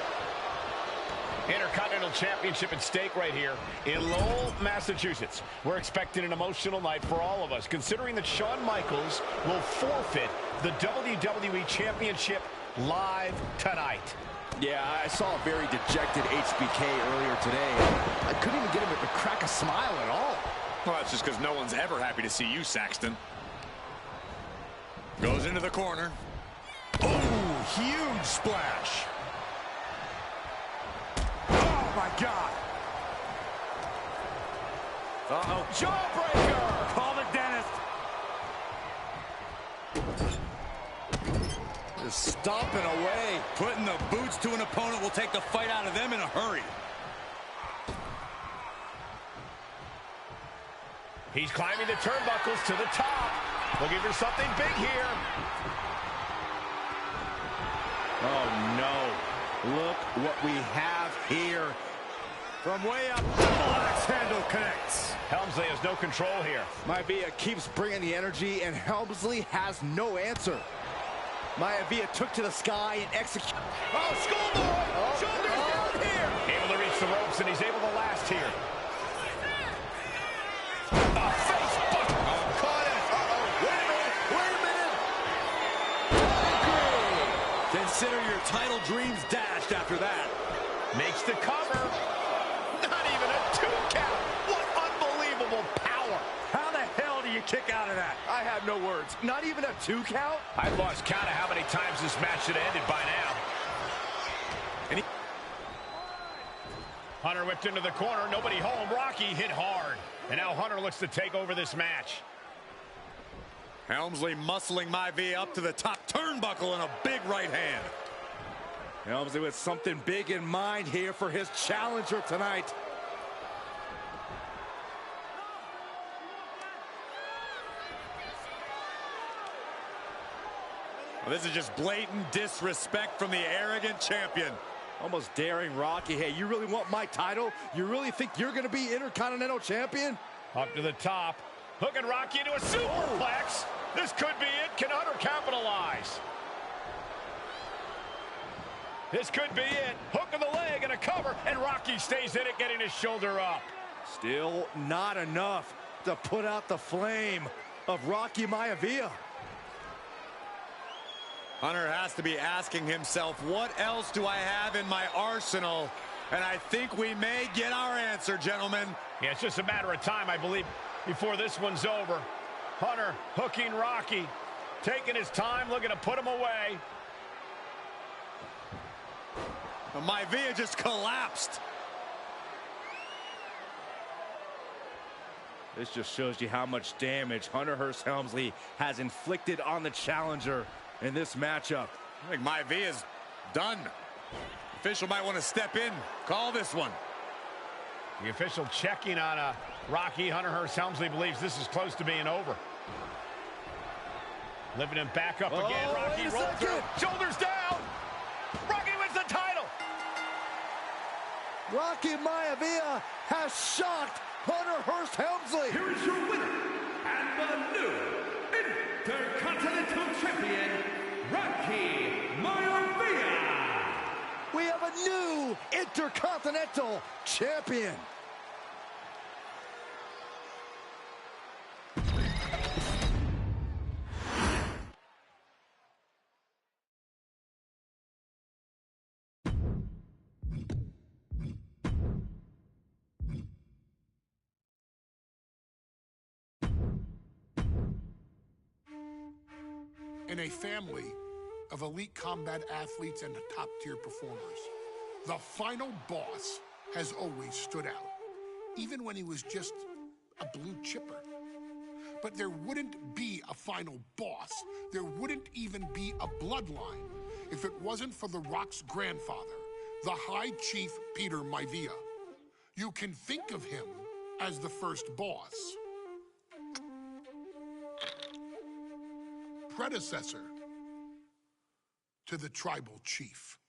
Intercontinental Championship at stake right here in Lowell, Massachusetts. We're expecting an emotional night for all of us, considering that Shawn Michaels will forfeit the WWE Championship live tonight. Yeah, I saw a very dejected HBK earlier today. I couldn't even get him to crack a smile at all. Well, that's just because no one's ever happy to see you, Saxton. Goes into the corner. Oh, huge splash. Oh, my God. Uh-oh. Jawbreaker! Call the dentist. Just stomping away. Putting the boots to an opponent will take the fight out of them in a hurry. He's climbing the turnbuckles to the top. Looking for something big here. Oh, no. Look what we have here. From way up, double axe handle connects. Helmsley has no control here. Maivia keeps bringing the energy, and Helmsley has no answer. Maivia took to the sky and executed. Oh, schoolboy! Shoulders down here! Able to reach the ropes, and he's able to last here. A face butt! Oh, caught him! Uh-oh. Wait a minute! Consider your title dreams dashed after that. Makes the cover. Not even a 2 count. What unbelievable no words. Not even a 2 count? I've lost count of how many times this match should have ended by now. And Hunter whipped into the corner. Nobody home. Rocky hit hard. And now Hunter looks to take over this match. Helmsley muscling Wwe up to the top turnbuckle in a big right hand. Helmsley with something big in mind here for his challenger tonight. Well, this is just blatant disrespect from the arrogant champion. Almost daring Rocky. Hey, you really want my title? You really think you're going to be Intercontinental Champion? Up to the top. Hooking Rocky into a superplex. This could be it. Can Hunter capitalize? This could be it. Hook of the leg and a cover. And Rocky stays in it, getting his shoulder up. Still not enough to put out the flame of Rocky Maivia. Hunter has to be asking himself, what else do I have in my arsenal? And I think we may get our answer, gentlemen. Yeah, it's just a matter of time, I believe, before this one's over. Hunter hooking Rocky, taking his time, looking to put him away. Maivia just collapsed. This just shows you how much damage Hunter Hearst Helmsley has inflicted on the challenger in this matchup. I think Maivia is done. Official might want to step in, call this one. The official checking on Rocky. Hunter Hearst Helmsley believes this is close to being over. Lifting him back up again. Rocky rolls through. Shoulders down. Rocky wins the title. Rocky Maivia has shocked Hunter Hearst Helmsley. Here is your winner and the new Intercontinental Champion, Rocky Maivia. We have a new Intercontinental Champion. In a family of elite combat athletes and top-tier performers, the final boss has always stood out, even when he was just a blue chipper. But there wouldn't be a final boss, there wouldn't even be a bloodline if it wasn't for The Rock's grandfather, the High Chief Peter Maivia. You can think of him as the first boss. Predecessor to the tribal chief.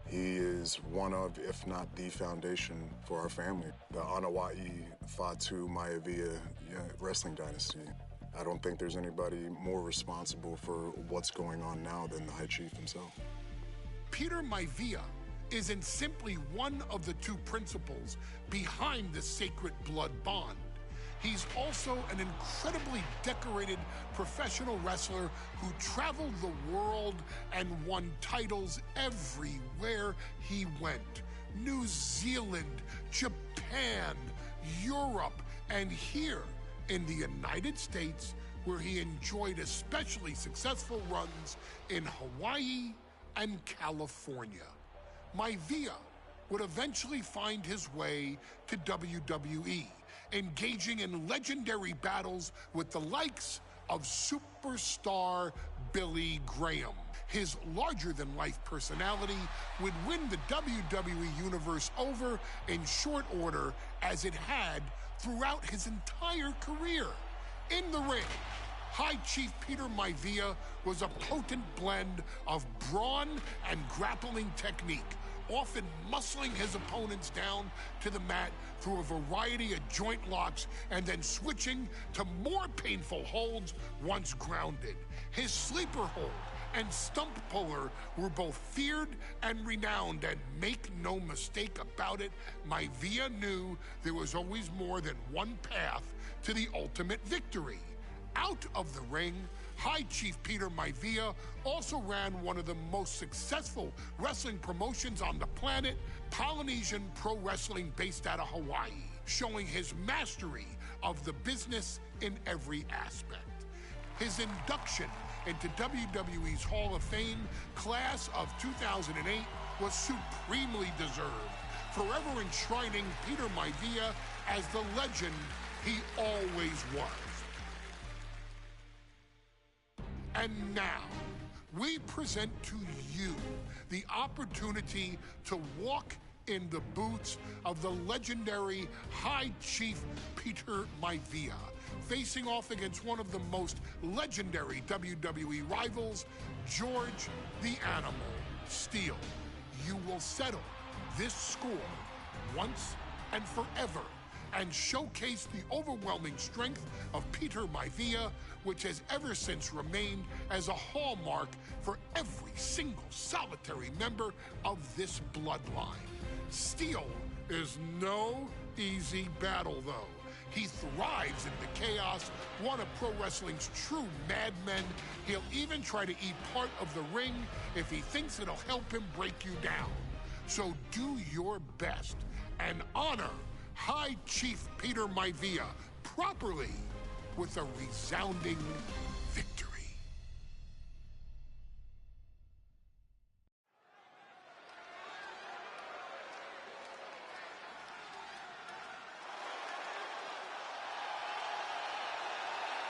He is one of, if not the foundation for our family. The Wwe 2K25 Maivia wrestling dynasty. I don't think there's anybody more responsible for what's going on now than the High Chief himself. Peter Maivia isn't simply one of the two principals behind the sacred blood bond. He's also an incredibly decorated professional wrestler who traveled the world and won titles everywhere he went. New Zealand, Japan, Europe, and here in the United States, where he enjoyed especially successful runs in Hawaii and California. Maivia would eventually find his way to WWE, engaging in legendary battles with the likes of superstar Billy Graham. His larger-than-life personality would win the WWE Universe over in short order, as it had throughout his entire career. In the ring, High Chief Peter Maivia was a potent blend of brawn and grappling technique, often muscling his opponents down to the mat through a variety of joint locks and then switching to more painful holds once grounded. His sleeper hold and stump puller were both feared and renowned, and make no mistake about it, Maivia knew there was always more than one path to the ultimate victory. Out of the ring, High Chief Peter Maivia also ran one of the most successful wrestling promotions on the planet, Polynesian Pro Wrestling, based out of Hawaii, showing his mastery of the business in every aspect. his induction into WWE's Hall of Fame class of 2008 was supremely deserved, forever enshrining Peter Maivia as the legend he always was. And now, we present to you the opportunity to walk in the boots of the legendary High Chief Peter Maivia, facing off against one of the most legendary WWE rivals, George the Animal Steele. You will settle this score once and forever and showcase the overwhelming strength of Peter Maivia, which has ever since remained as a hallmark for every single solitary member of this bloodline. Steele is no easy battle, though. He thrives in the chaos, one of pro wrestling's true madmen. He'll even try to eat part of the ring if he thinks it'll help him break you down. So do your best and honor High Chief Peter Maivia properly with a resounding victory.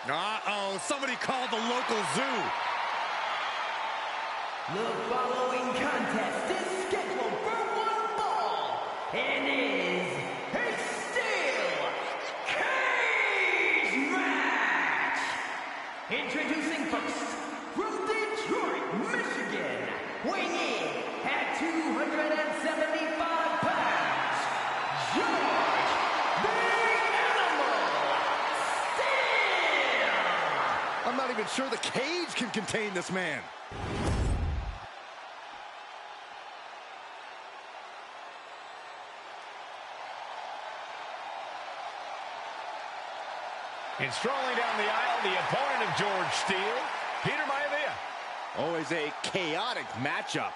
Uh-oh, somebody called the local zoo. The following contest is scheduled for one fall and is a steel cage match. Introducing first, from Detroit, Michigan, weighing in at 275 pounds, George the Animal Steele. I'm not even sure the cage can contain this man. And strolling down the aisle, the opponent of George Steele, Peter Maivia. Always a chaotic matchup.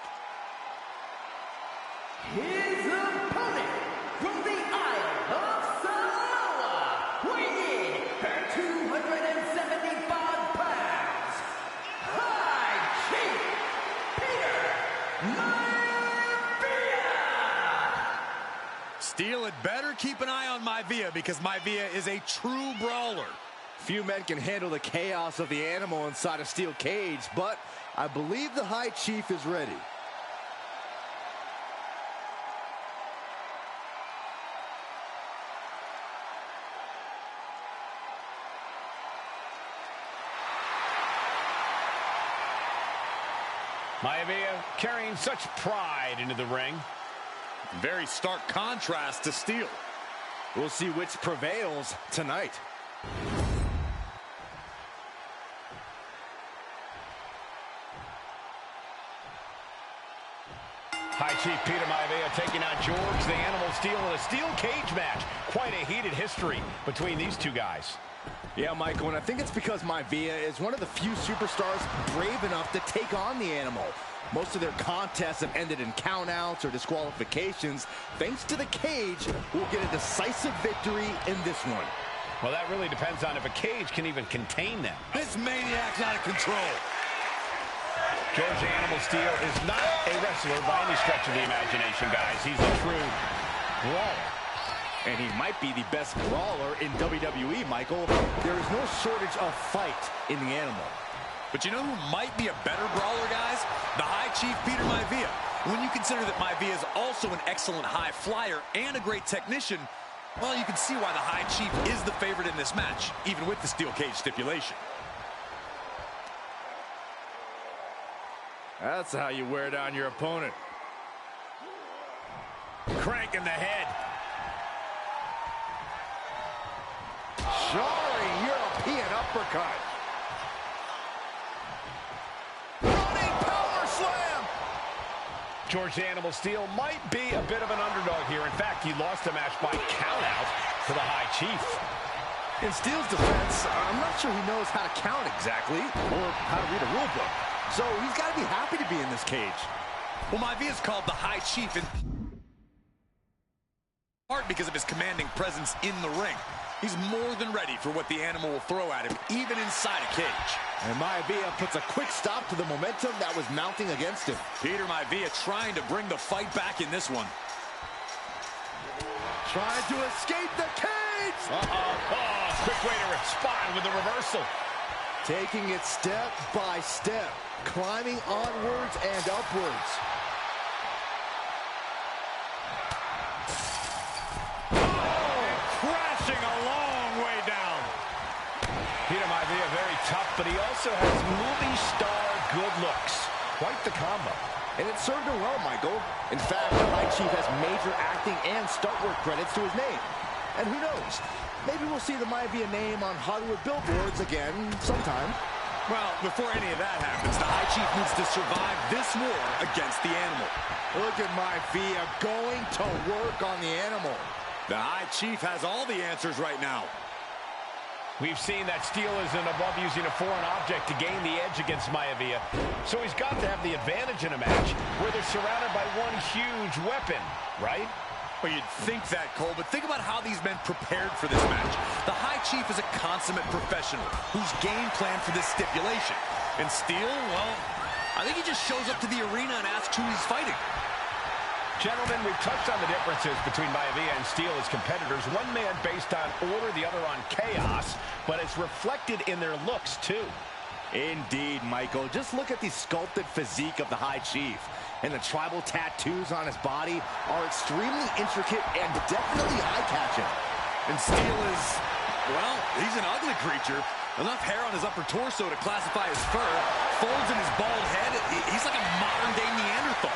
His opponent from the Isle of Samoa, weighing in at 275 pounds, High Chief Peter Maivia. Steele had better keep an eye on Maivia because Maivia is a true brawler. Few men can handle the chaos of the animal inside a steel cage, but I believe the High Chief is ready. Maivia carrying such pride into the ring. Very stark contrast to Steele. We'll see which prevails tonight. High Chief Peter Maivia taking on George the Animal Steele in a steel cage match. Quite a heated history between these two guys. Yeah, Michael, and I think it's because Maivia is one of the few superstars brave enough to take on the animal. Most of their contests have ended in countouts or disqualifications. Thanks to the cage, we'll get a decisive victory in this one. Well, that really depends on if a cage can even contain them. This maniac's out of control. George the Animal Steele is not a wrestler by any stretch of the imagination, guys. He's a true brawler. And he might be the best brawler in WWE, Michael. There is no shortage of fight in the animal. But you know who might be a better brawler, guys? The High Chief Peter Maivia. When you consider that Maivia is also an excellent high flyer and a great technician, well, you can see why the High Chief is the favorite in this match, even with the steel cage stipulation. That's how you wear down your opponent. Crank in the head. Jarring European uppercut. George the Animal Steele might be a bit of an underdog here. In fact, he lost the match by countout to the High Chief. In Steele's defense, I'm not sure he knows how to count exactly or how to read a rule book. So he's got to be happy to be in this cage. Well, Maivia's called the High Chief, and Part because of his commanding presence in the ring. He's more than ready for what the animal will throw at him, even inside a cage. And Maivia puts a quick stop to the momentum that was mounting against him. Peter Maivia trying to bring the fight back in this one. Trying to escape the cage! Oh, quick way to respond with the reversal. Taking it step by step, climbing onwards and upwards. Crashing a long way down. Peter Maivia very tough, but he also has movie star good looks. Quite the combo. And it served him well, Michael. In fact, the High Chief has major acting and stunt work credits to his name. And who knows? Maybe we'll see the Maivia name on Hollywood billboards again sometime. Well, before any of that happens, the High Chief needs to survive this war against the animal. Look at Maivia going to work on the animal. The High Chief has all the answers right now. We've seen that Steel isn't above using a foreign object to gain the edge against Maivia. So he's got to have the advantage in a match where they're surrounded by one huge weapon, right? Well, you'd think that, Cole, but think about how these men prepared for this match. The High Chief is a consummate professional who's game planned for this stipulation. And Steel, well, I think he just shows up to the arena and asks who he's fighting. Gentlemen, we've touched on the differences between Maivia and Steel as competitors. One man based on order, the other on chaos, but it's reflected in their looks, too. Indeed, Michael. Just look at the sculpted physique of the High Chief. And the tribal tattoos on his body are extremely intricate and definitely eye-catching. And Steel is, well, he's an ugly creature. Enough hair on his upper torso to classify as fur. Folds in his bald head. He's like a modern-day Neanderthal.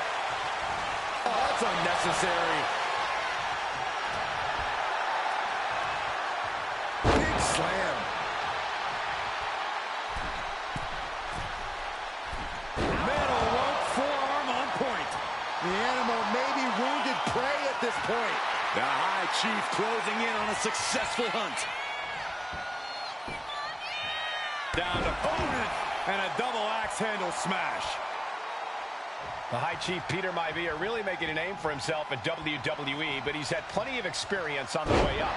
Oh, that's unnecessary. Big slam. Metal rope forearm on point. The animal may be wounded prey at this point. The High Chief closing in on a successful hunt. Down to opponent and a double axe handle smash. The High Chief Peter Maivia really making a name for himself at WWE, but he's had plenty of experience on the way up.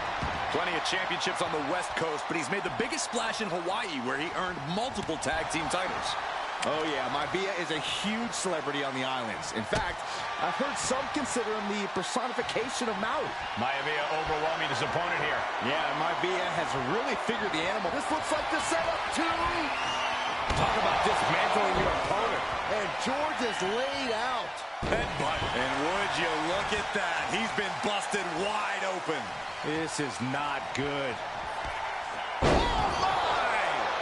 Plenty of championships on the West Coast, but he's made the biggest splash in Hawaii, where he earned multiple tag team titles. Oh yeah, Maivia is a huge celebrity on the islands. In fact, I've heard some consider him the personification of Maui. Maivia overwhelming his opponent here. Yeah, Maivia has really figured the animal. This looks like the setup too. Talk about dismantling your opponent. And George is laid out. Headbutt. And would you look at that? He's been busted wide open. This is not good. Oh my!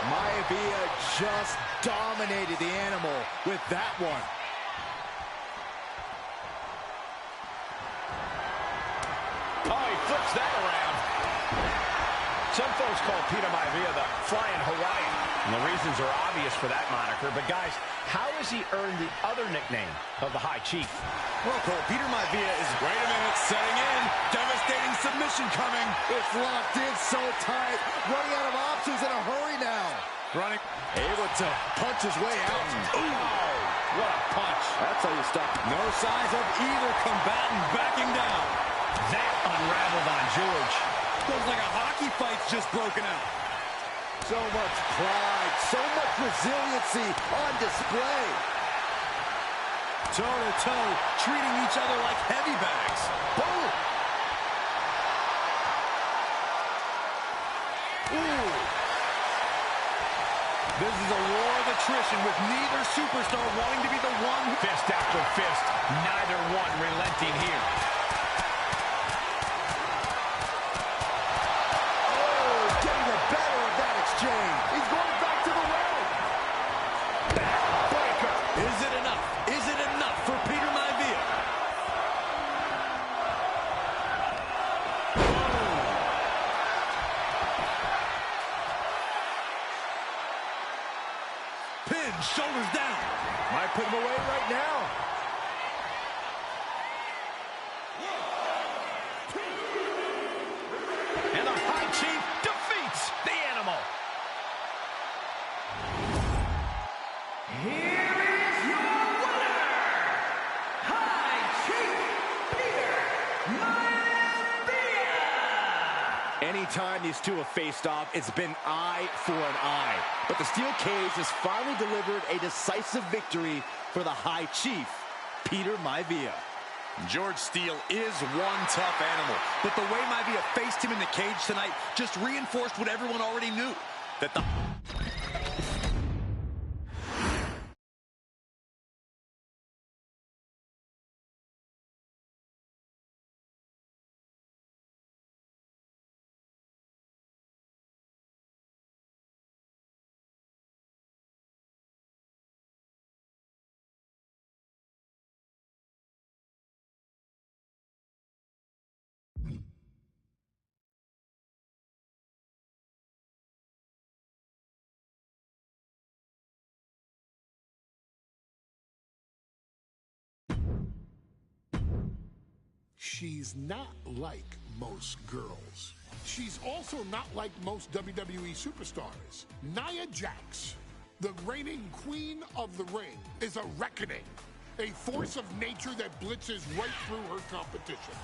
Maivia just dominated the animal with that one. Oh, he flips that around. Some folks call Peter Maivia the Flying Hawaiian. And the reasons are obvious for that moniker. But, guys, how has he earned the other nickname of the High Chief? Well, Cole, Peter Maivia is, wait a minute, setting in. Devastating submission coming. It's locked in so tight. Running out of options in a hurry now. Running. Able to punch his way out. Ooh, what a punch. That's how you stop. No signs of either combatant backing down. That unraveled on George. Looks like a hockey fight's just broken out. So much pride, so much resiliency on display. Toe-to-toe, treating each other like heavy bags. Boom! Ooh! This is a war of attrition with neither superstar wanting to be the one. Fist after fist, neither one relenting here. He's going back to the well. Backbreaker. Is it enough? Is it enough for Peter Maivia? Pin, shoulders down. Might put him away right now. And the High Chief defeats the animal. Here is your winner, High Chief Peter Maivia. Anytime these two have faced off, it's been eye for an eye. But the steel cage has finally delivered a decisive victory for the High Chief, Peter Maivia. George Steele is one tough animal, but the way Maivia faced him in the cage tonight just reinforced what everyone already knew, that the... She's not like most girls. She's also not like most WWE superstars. Nia Jax, the reigning queen of the ring, is a reckoning, a force of nature that blitzes right through her competition.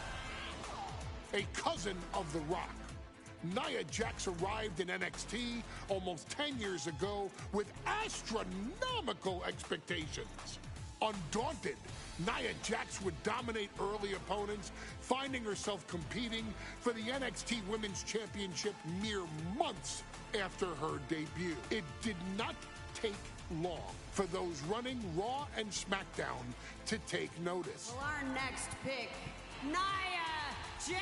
A cousin of The Rock, Nia Jax arrived in NXT almost 10 years ago with astronomical expectations. Undaunted, Nia Jax would dominate early opponents, finding herself competing for the NXT Women's Championship mere months after her debut. It did not take long for those running Raw and SmackDown to take notice. Well, our next pick, Nia Jax!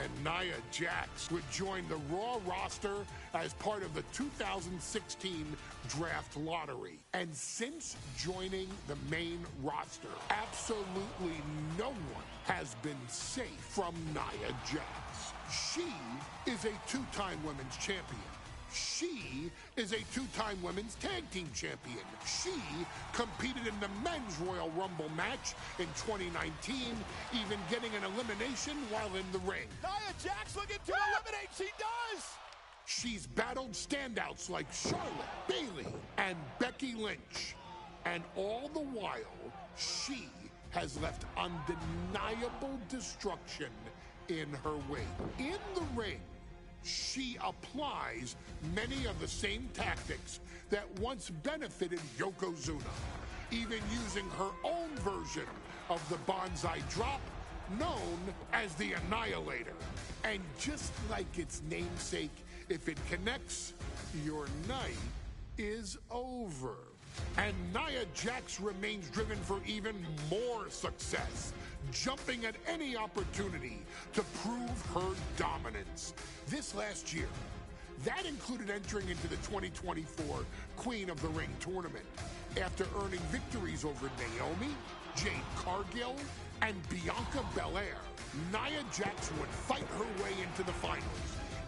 And Nia Jax would join the Raw roster as part of the 2016 draft lottery. And since joining the main roster, absolutely no one has been safe from Nia Jax. She is a two-time women's champion. She is a two-time women's tag team champion. She competed in the men's Royal Rumble match in 2019, even getting an elimination while in the ring. Nia Jax looking to eliminate. She does! She's battled standouts like Charlotte, Bayley, and Becky Lynch. And all the while, she has left undeniable destruction in her wake. In the ring, she applies many of the same tactics that once benefited Yokozuna, even using her own version of the Bonsai Drop, known as the Annihilator. And just like its namesake, if it connects, your night is over. And Nia Jax remains driven for even more success, jumping at any opportunity to prove her dominance. This last year, that included entering into the 2024 Queen of the Ring tournament after earning victories over Naomi, Jade Cargill, and Bianca Belair. Nia Jax would fight her way into the finals,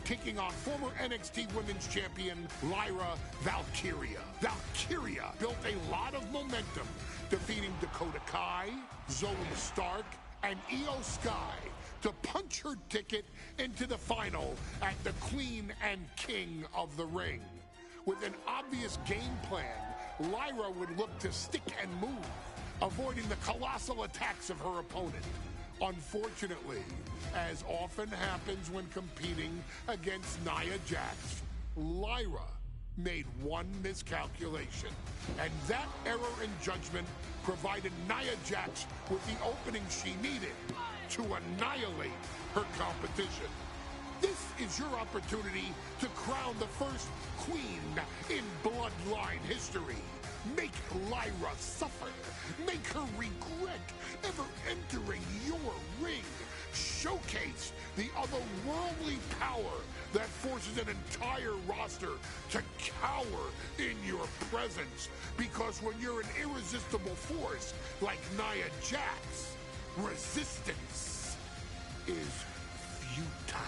taking on former NXT Women's Champion Lyra Valkyria. Valkyria built a lot of momentum, defeating Dakota Kai, Zoe Stark, and Io Sky to punch her ticket into the final at the Queen and King of the Ring. With an obvious game plan, Lyra would look to stick and move, avoiding the colossal attacks of her opponent. Unfortunately, as often happens when competing against Nia Jax, Lyra made one miscalculation, and that error in judgment provided Nia Jax with the opening she needed to annihilate her competition. This is your opportunity to crown the first queen in Bloodline history. Make Lyra suffer. Make her regret ever entering your ring. Showcase the otherworldly power that forces an entire roster to cower in your presence. Because when you're an irresistible force like Nia Jax, resistance is futile.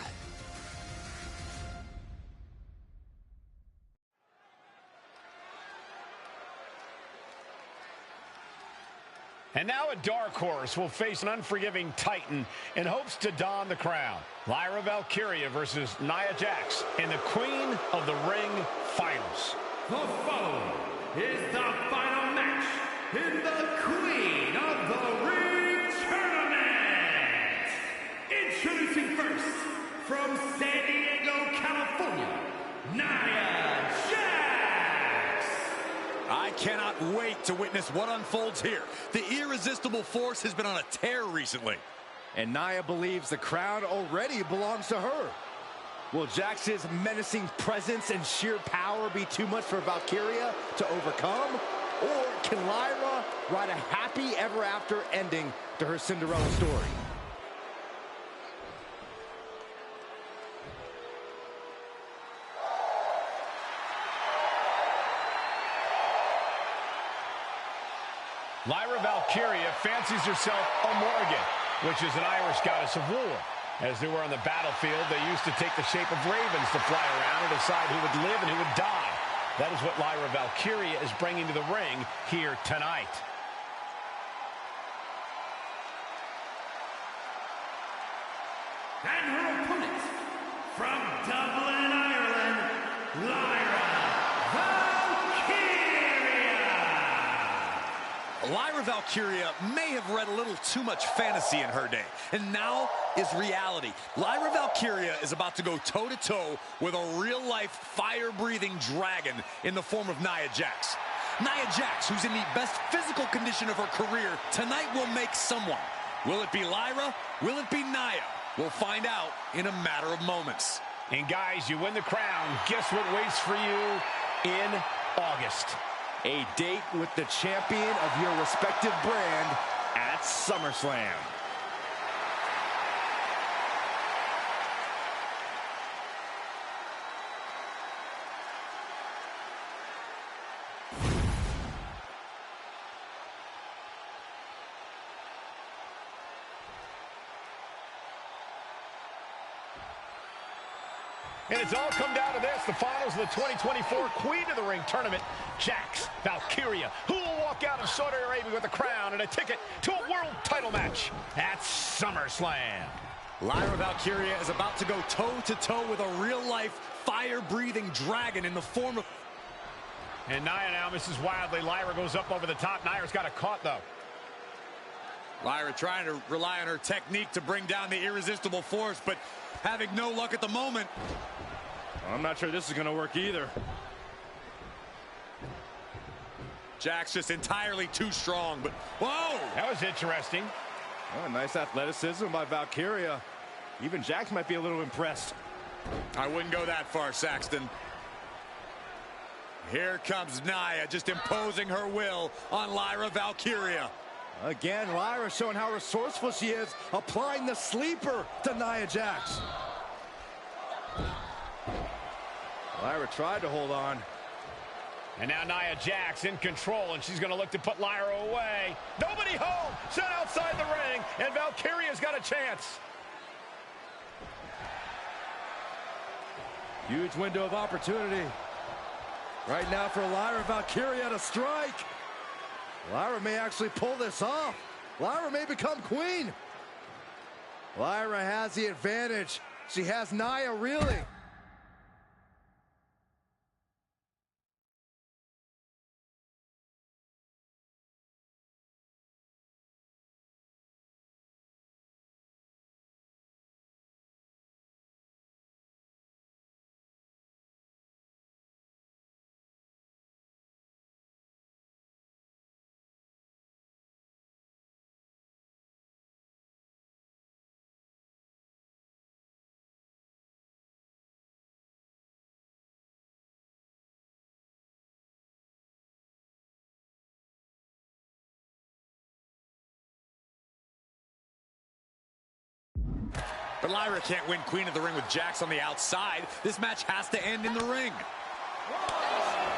And now a dark horse will face an unforgiving titan in hopes to don the crown. Lyra Valkyria versus Nia Jax in the Queen of the Ring Finals. The following is the final match in the Queen of the Ring Tournament. Introducing first, from San Diego, California, Nia Jax. I cannot wait to witness what unfolds here. The irresistible force has been on a tear recently. And Nia believes the crown already belongs to her. Will Jax's menacing presence and sheer power be too much for Valkyria to overcome? Or can Lyra write a happy ever after ending to her Cinderella story? Lyra Valkyria fancies herself a Morgan, which is an Irish goddess of war. As they were on the battlefield, they used to take the shape of ravens to fly around and decide who would live and who would die. That is what Lyra Valkyria is bringing to the ring here tonight. And her opponent, from Dublin, Ireland, Lyra Valkyria. Lyra Valkyria may have read a little too much fantasy in her day, and now is reality. Lyra Valkyria is about to go toe-to-toe with a real-life, fire-breathing dragon in the form of Nia Jax. Nia Jax, who's in the best physical condition of her career, tonight will make someone. Will it be Lyra? Will it be Nia? We'll find out in a matter of moments. And guys, you win the crown. Guess what waits for you in August? A date with the champion of your respective brand at SummerSlam. And it's all come down to this, the finals of the 2024 Queen of the Ring tournament. Jax Valkyria, who will walk out of Saudi Arabia with a crown and a ticket to a world title match at SummerSlam. Lyra Valkyria is about to go toe-to-toe with a real-life, fire-breathing dragon in the form of... And Nia now misses wildly. Lyra goes up over the top. Nia's got it caught, though. Lyra trying to rely on her technique to bring down the irresistible force, but having no luck at the moment. I'm not sure this is going to work either. Jax just entirely too strong, but whoa! That was interesting. Oh, nice athleticism by Valkyria. Even Jax might be a little impressed. I wouldn't go that far, Saxton. Here comes Nia, just imposing her will on Lyra Valkyria. Again, Lyra showing how resourceful she is, applying the sleeper to Nia Jax. Lyra tried to hold on. And now Nia Jax in control, and she's going to look to put Lyra away. Nobody home, set outside the ring, and Valkyria's got a chance. Huge window of opportunity. Right now for Lyra Valkyria to strike. Lyra may actually pull this off. Lyra may become queen. Lyra has the advantage. She has Nia reeling. But Lyra can't win Queen of the Ring with Jax on the outside. This match has to end in the ring.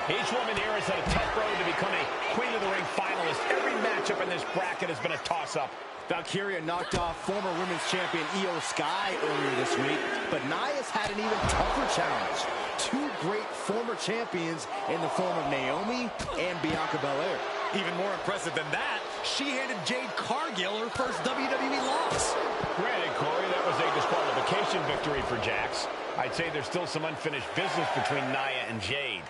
Each woman here has had a tough road to become a Queen of the Ring finalist. Every matchup in this bracket has been a toss-up. Valkyria knocked off former women's champion Io Sky earlier this week, but Nia's had an even tougher challenge. Two great former champions in the form of Naomi and Bianca Belair. Even more impressive than that, she handed Jade Cargill her first WWE loss. Granted, Corey, that was a disqualification victory for Jax. I'd say there's still some unfinished business between Nia and Jade.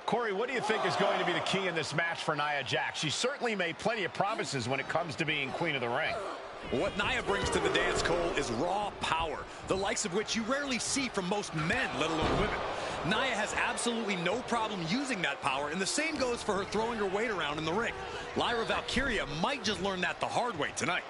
Corey, what do you think is going to be the key in this match for Nia Jax? She certainly made plenty of promises when it comes to being Queen of the Ring. What Nia brings to the dance, Cole, is raw power, the likes of which you rarely see from most men, let alone women. Nia has absolutely no problem using that power, and the same goes for her throwing her weight around in the ring. Lyra Valkyria might just learn that the hard way tonight.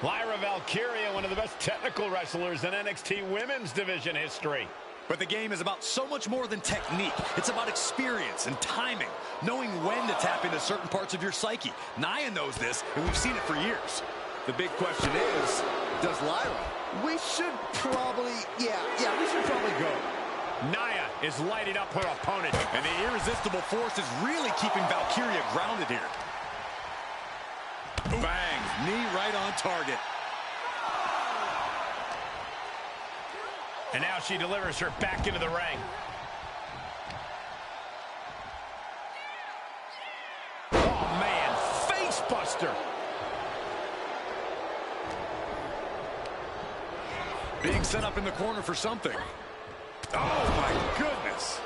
Lyra Valkyria, one of the best technical wrestlers in NXT Women's Division history. But the game is about so much more than technique. It's about experience and timing, knowing when to tap into certain parts of your psyche. Nia knows this, and we've seen it for years. The big question is, does Lyra? We should probably go. Nia is lighting up her opponent. And the irresistible force is really keeping Valkyria grounded here. Bang, knee right on target. And now she delivers her back into the ring. Oh, man, face buster. Being set up in the corner for something. Oh, my goodness.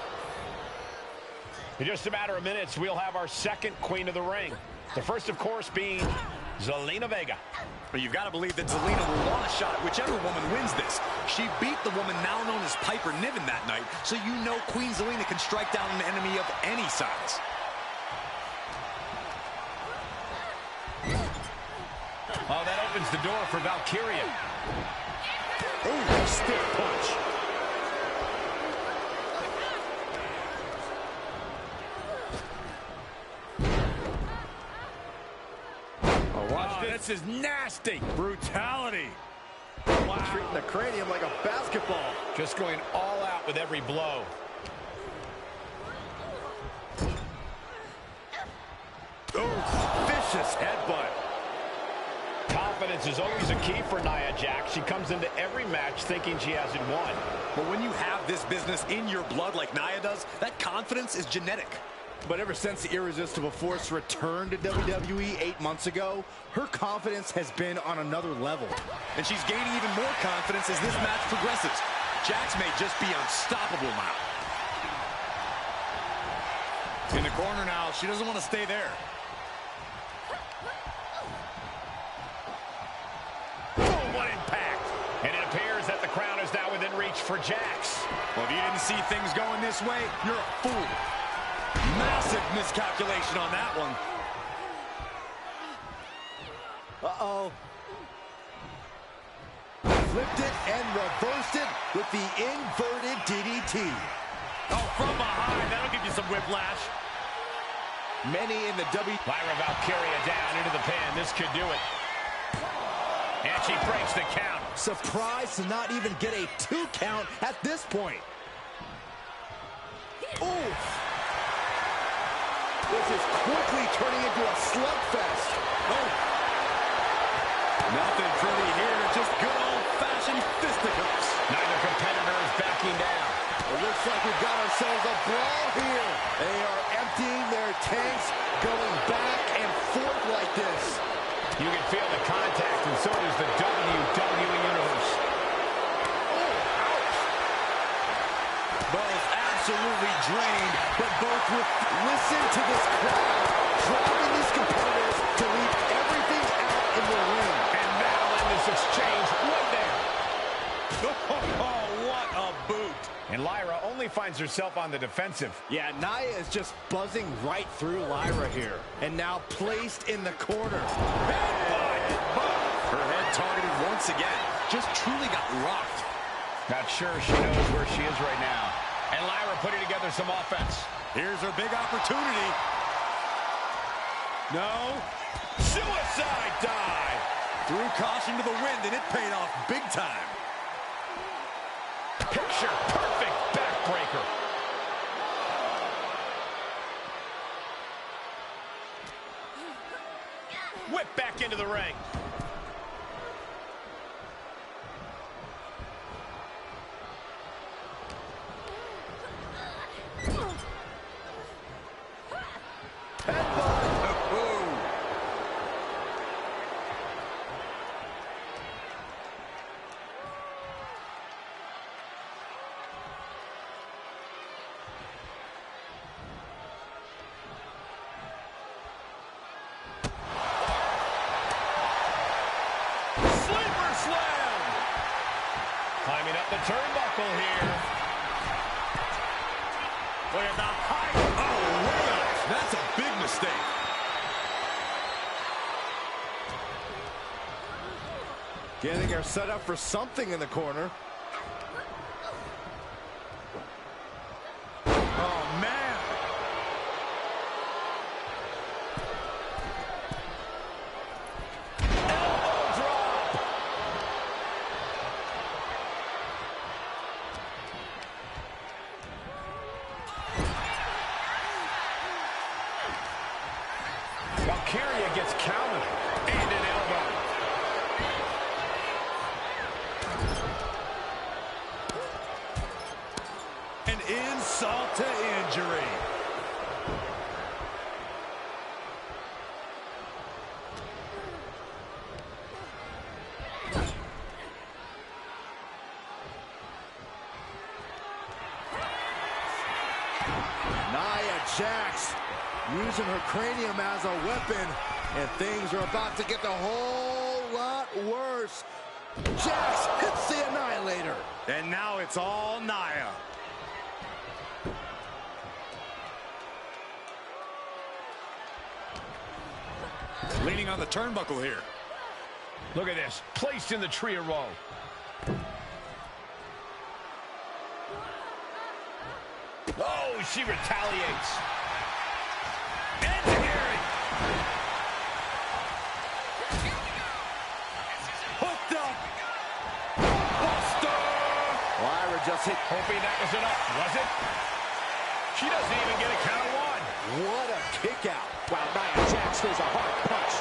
In just a matter of minutes, we'll have our second queen of the ring. The first, of course, being Zelina Vega. But you've got to believe that Zelina will want a shot at whichever woman wins this. She beat the woman now known as Piper Niven that night, so you know Queen Zelina can strike down an enemy of any size. Oh, that opens the door for Valkyria. Oh, stiff punch. This is nasty. Brutality. Wow. Treating the cranium like a basketball. Just going all out with every blow. Oh, vicious headbutt. Confidence is always a key for Nia Jax. She comes into every match thinking she hasn't won. But when you have this business in your blood like Nia does, that confidence is genetic. But ever since the Irresistible Force returned to WWE 8 months ago, her confidence has been on another level. And she's gaining even more confidence as this match progresses. Jax may just be unstoppable now. In the corner now, she doesn't want to stay there. Boom, what impact. And it appears that the crown is now within reach for Jax. Well, if you didn't see things going this way, you're a fool. Massive miscalculation on that one. Uh-oh. Flipped it and reversed it with the inverted DDT. Oh, from behind. That'll give you some whiplash. Many in the Lyra Valkyria down into the pin. This could do it. And she breaks the count. Surprised to not even get a 2 count at this point. Oof. This is quickly turning into a slugfest. Oh. Nothing pretty here, just good old-fashioned fisticuffs. Neither competitor is backing down. It looks like we've got ourselves a brawl here. They are emptying their tanks, going back and forth like this. You can feel the contact, and so does the WWE Universe. Oh, ouch. Both absolutely drained, but both with... Listen to this crowd, driving these competitors to leave everything out in the ring. And that'll end this exchange right there. Oh, what a boot. And Lyra only finds herself on the defensive. Yeah, Nia is just buzzing right through Lyra here. And now placed in the corner. Her head targeted once again. Just truly got rocked. Not sure she knows where she is right now. And Lyra putting together some offense. Here's her big opportunity. No. Suicide dive. Threw caution to the wind, and it paid off big time. Picture perfect backbreaker. Whip back into the ring. the turnbuckle here. Look at the high. Oh, wow. That's a big mistake. Getting her set up for something in the corner. Oh, man. Elbow drop. Valkyria gets counted. And an elbow. An insult to injury. Nia Jax using her cranium as a weapon, and things are about to get a whole lot worse. Jax hits the Annihilator. And now it's all Nia. Leaning on the turnbuckle here. Look at this. Placed in the tree of woe. Oh, she retaliates. Engineering. Hooked up. Buster. Lyra just hit. Hoping that was enough. Was it? She doesn't even get a count of one. What a kick out. Wow, Nia Jax throws a hard punch.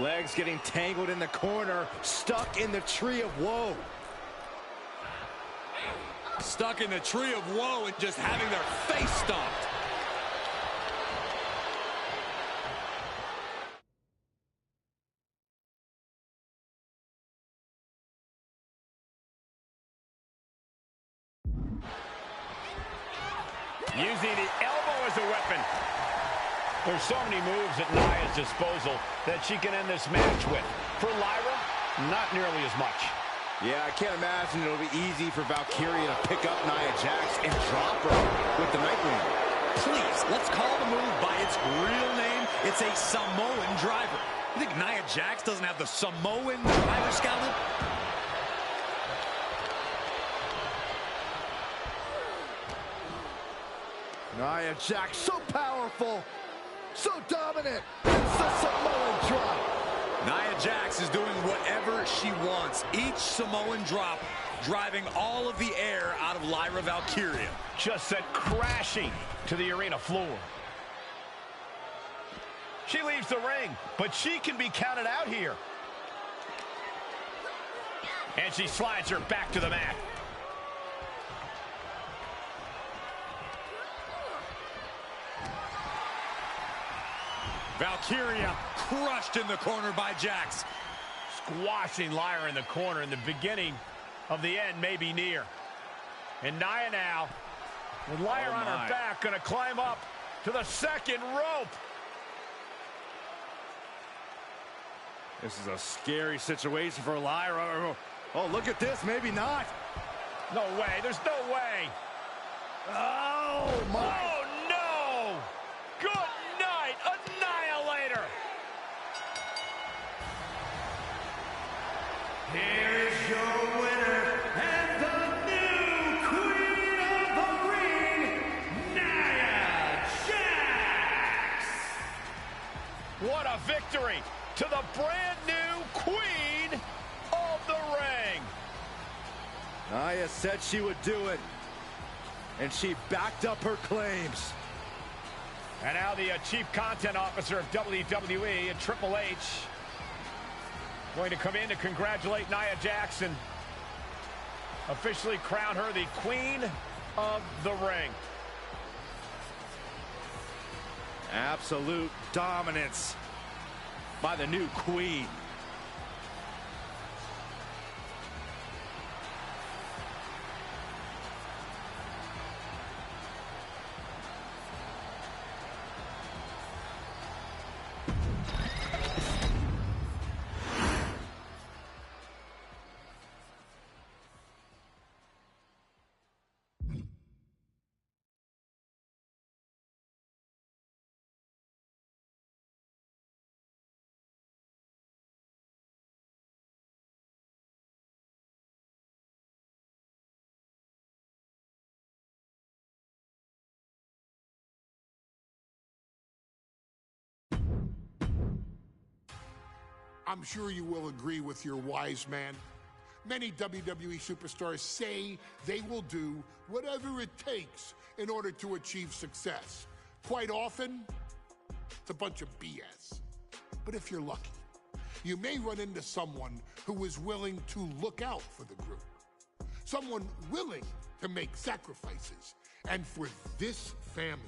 Legs getting tangled in the corner, stuck in the tree of woe. Stuck in the tree of woe and just having their face stomped. Using the elbow as a weapon. There's so many moves at Nia's disposal that she can end this match with. For Lyra, not nearly as much. Yeah, I can't imagine it'll be easy for Valkyria to pick up Nia Jax and drop her with the Nightwing. Please, let's call the move by its real name. It's a Samoan driver. You think Nia Jax doesn't have the Samoan driver scouted? Nia Jax, so powerful, so dominant. It's the Samoan drop. Nia Jax is doing whatever she wants. Each Samoan drop driving all of the air out of Lyra Valkyria. Just sent crashing to the arena floor. She leaves the ring, but she can be counted out here. And she slides her back to the mat. Valkyria crushed in the corner by Jax. Squashing Lyra in the corner, and the beginning of the end may be near. And Nia now, with Lyra on her back, going to climb up to the second rope. This is a scary situation for Lyra. Oh, look at this. Maybe not. No way. There's no way. Oh, my. Oh, no. Good night, Annihilator. Here is your winner and the new Queen of the Ring, Nia Jax. What a victory to the brand new Queen of the Ring. Nia said she would do it, and she backed up her claims. And now the Chief Content Officer of WWE and Triple H going to come in to congratulate Nia Jax, officially crown her the Queen of the Ring. Absolute dominance by the new Queen. I'm sure you will agree with your wise man. Many WWE superstars say they will do whatever it takes in order to achieve success. Quite often, it's a bunch of BS. But if you're lucky, you may run into someone who is willing to look out for the group. Someone willing to make sacrifices. And for this family,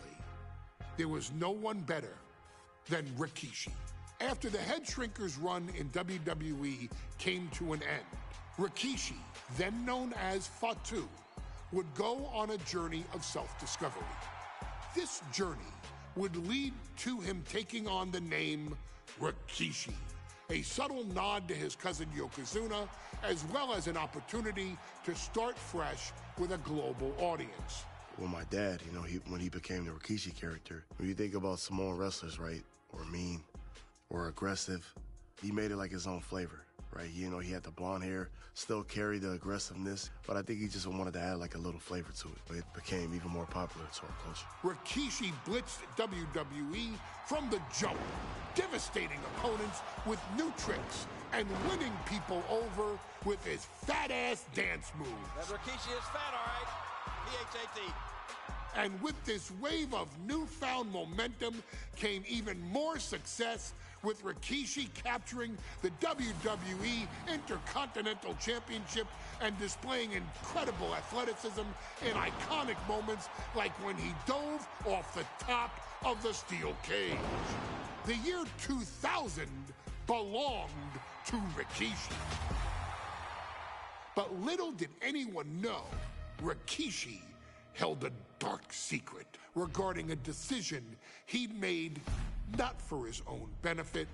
there was no one better than Rikishi. After the Head Shrinkers run in WWE came to an end, Rikishi, then known as Fatu, would go on a journey of self-discovery. This journey would lead to him taking on the name Rikishi, a subtle nod to his cousin Yokozuna, as well as an opportunity to start fresh with a global audience. Well, my dad, you know, when he became the Rikishi character, when you think about Samoan wrestlers, right, or mean, or aggressive, he made it like his own flavor, right? You know, he had the blonde hair, still carried the aggressiveness, but I think he just wanted to add like a little flavor to it. It became even more popular to our culture. Rikishi blitzed WWE from the jump, devastating opponents with new tricks and winning people over with his fat-ass dance moves. That Rikishi is fat, all right. P-H-A-T. And with this wave of newfound momentum came even more success, with Rikishi capturing the WWE Intercontinental Championship and displaying incredible athleticism in iconic moments like when he dove off the top of the steel cage. The year 2000 belonged to Rikishi. But little did anyone know, Rikishi held a dark secret regarding a decision he'd made not for his own benefit,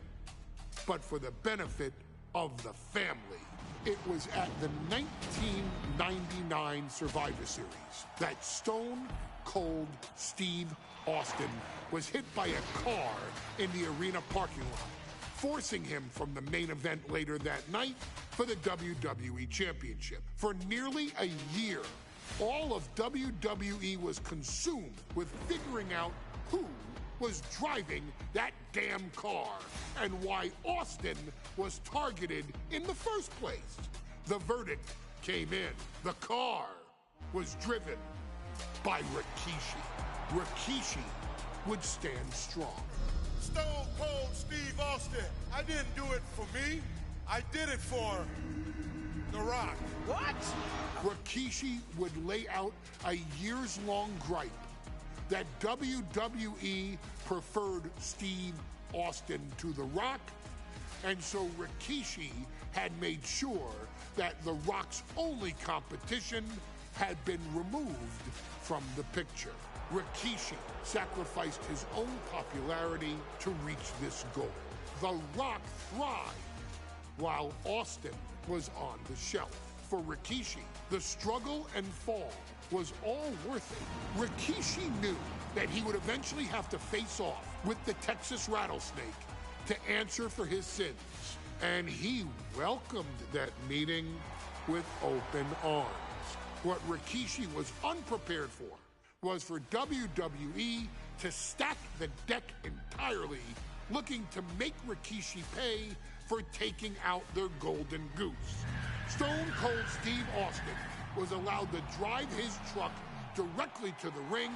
but for the benefit of the family. It was at the 1999 Survivor Series that Stone Cold Steve Austin was hit by a car in the arena parking lot, forcing him from the main event later that night for the WWE Championship. For nearly a year, all of WWE was consumed with figuring out who was driving that damn car and why Austin was targeted in the first place. The verdict came in. The car was driven by Rikishi. Rikishi would stand strong. Stone Cold Steve Austin. I didn't do it for me. I did it for The Rock. What? Rikishi would lay out a years-long gripe that WWE preferred Steve Austin to The Rock, and so Rikishi had made sure that The Rock's only competition had been removed from the picture. Rikishi sacrificed his own popularity to reach this goal. The Rock thrived while Austin was on the shelf. For Rikishi, the struggle and fall was all worth it. Rikishi knew that he would eventually have to face off with the Texas Rattlesnake to answer for his sins. And he welcomed that meeting with open arms. What Rikishi was unprepared for was for WWE to stack the deck entirely, looking to make Rikishi pay for taking out their golden goose. Stone Cold Steve Austin was allowed to drive his truck directly to the ring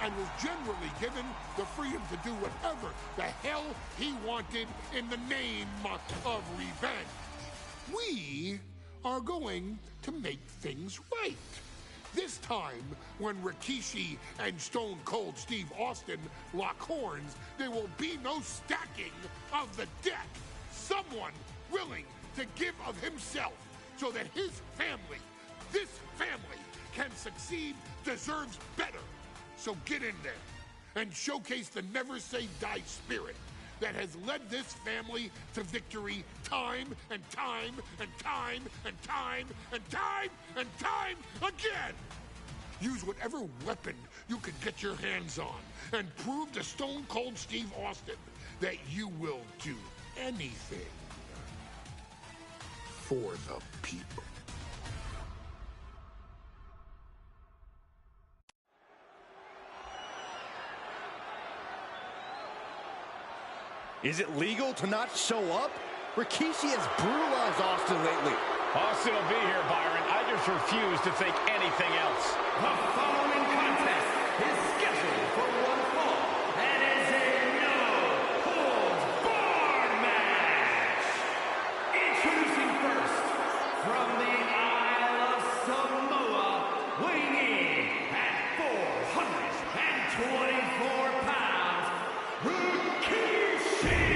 and was generally given the freedom to do whatever the hell he wanted in the name of revenge. We are going to make things right. This time, when Rikishi and Stone Cold Steve Austin lock horns, there will be no stacking of the deck. Someone willing to give of himself so that his family, this family, can succeed, deserves better. So get in there and showcase the never say die spirit that has led this family to victory time and time and time and time and time and time again. Use whatever weapon you can get your hands on and prove to Stone Cold Steve Austin that you will do anything for the people. Is it legal to not show up? Rikishi has brutalized Austin lately. Austin will be here, Byron. I just refuse to think anything else. The following contest is scheduled for one fall and is a no-holds-barred match. Introducing first, from the Isle of Samoa, weighing in at 424 pounds, Rikishi!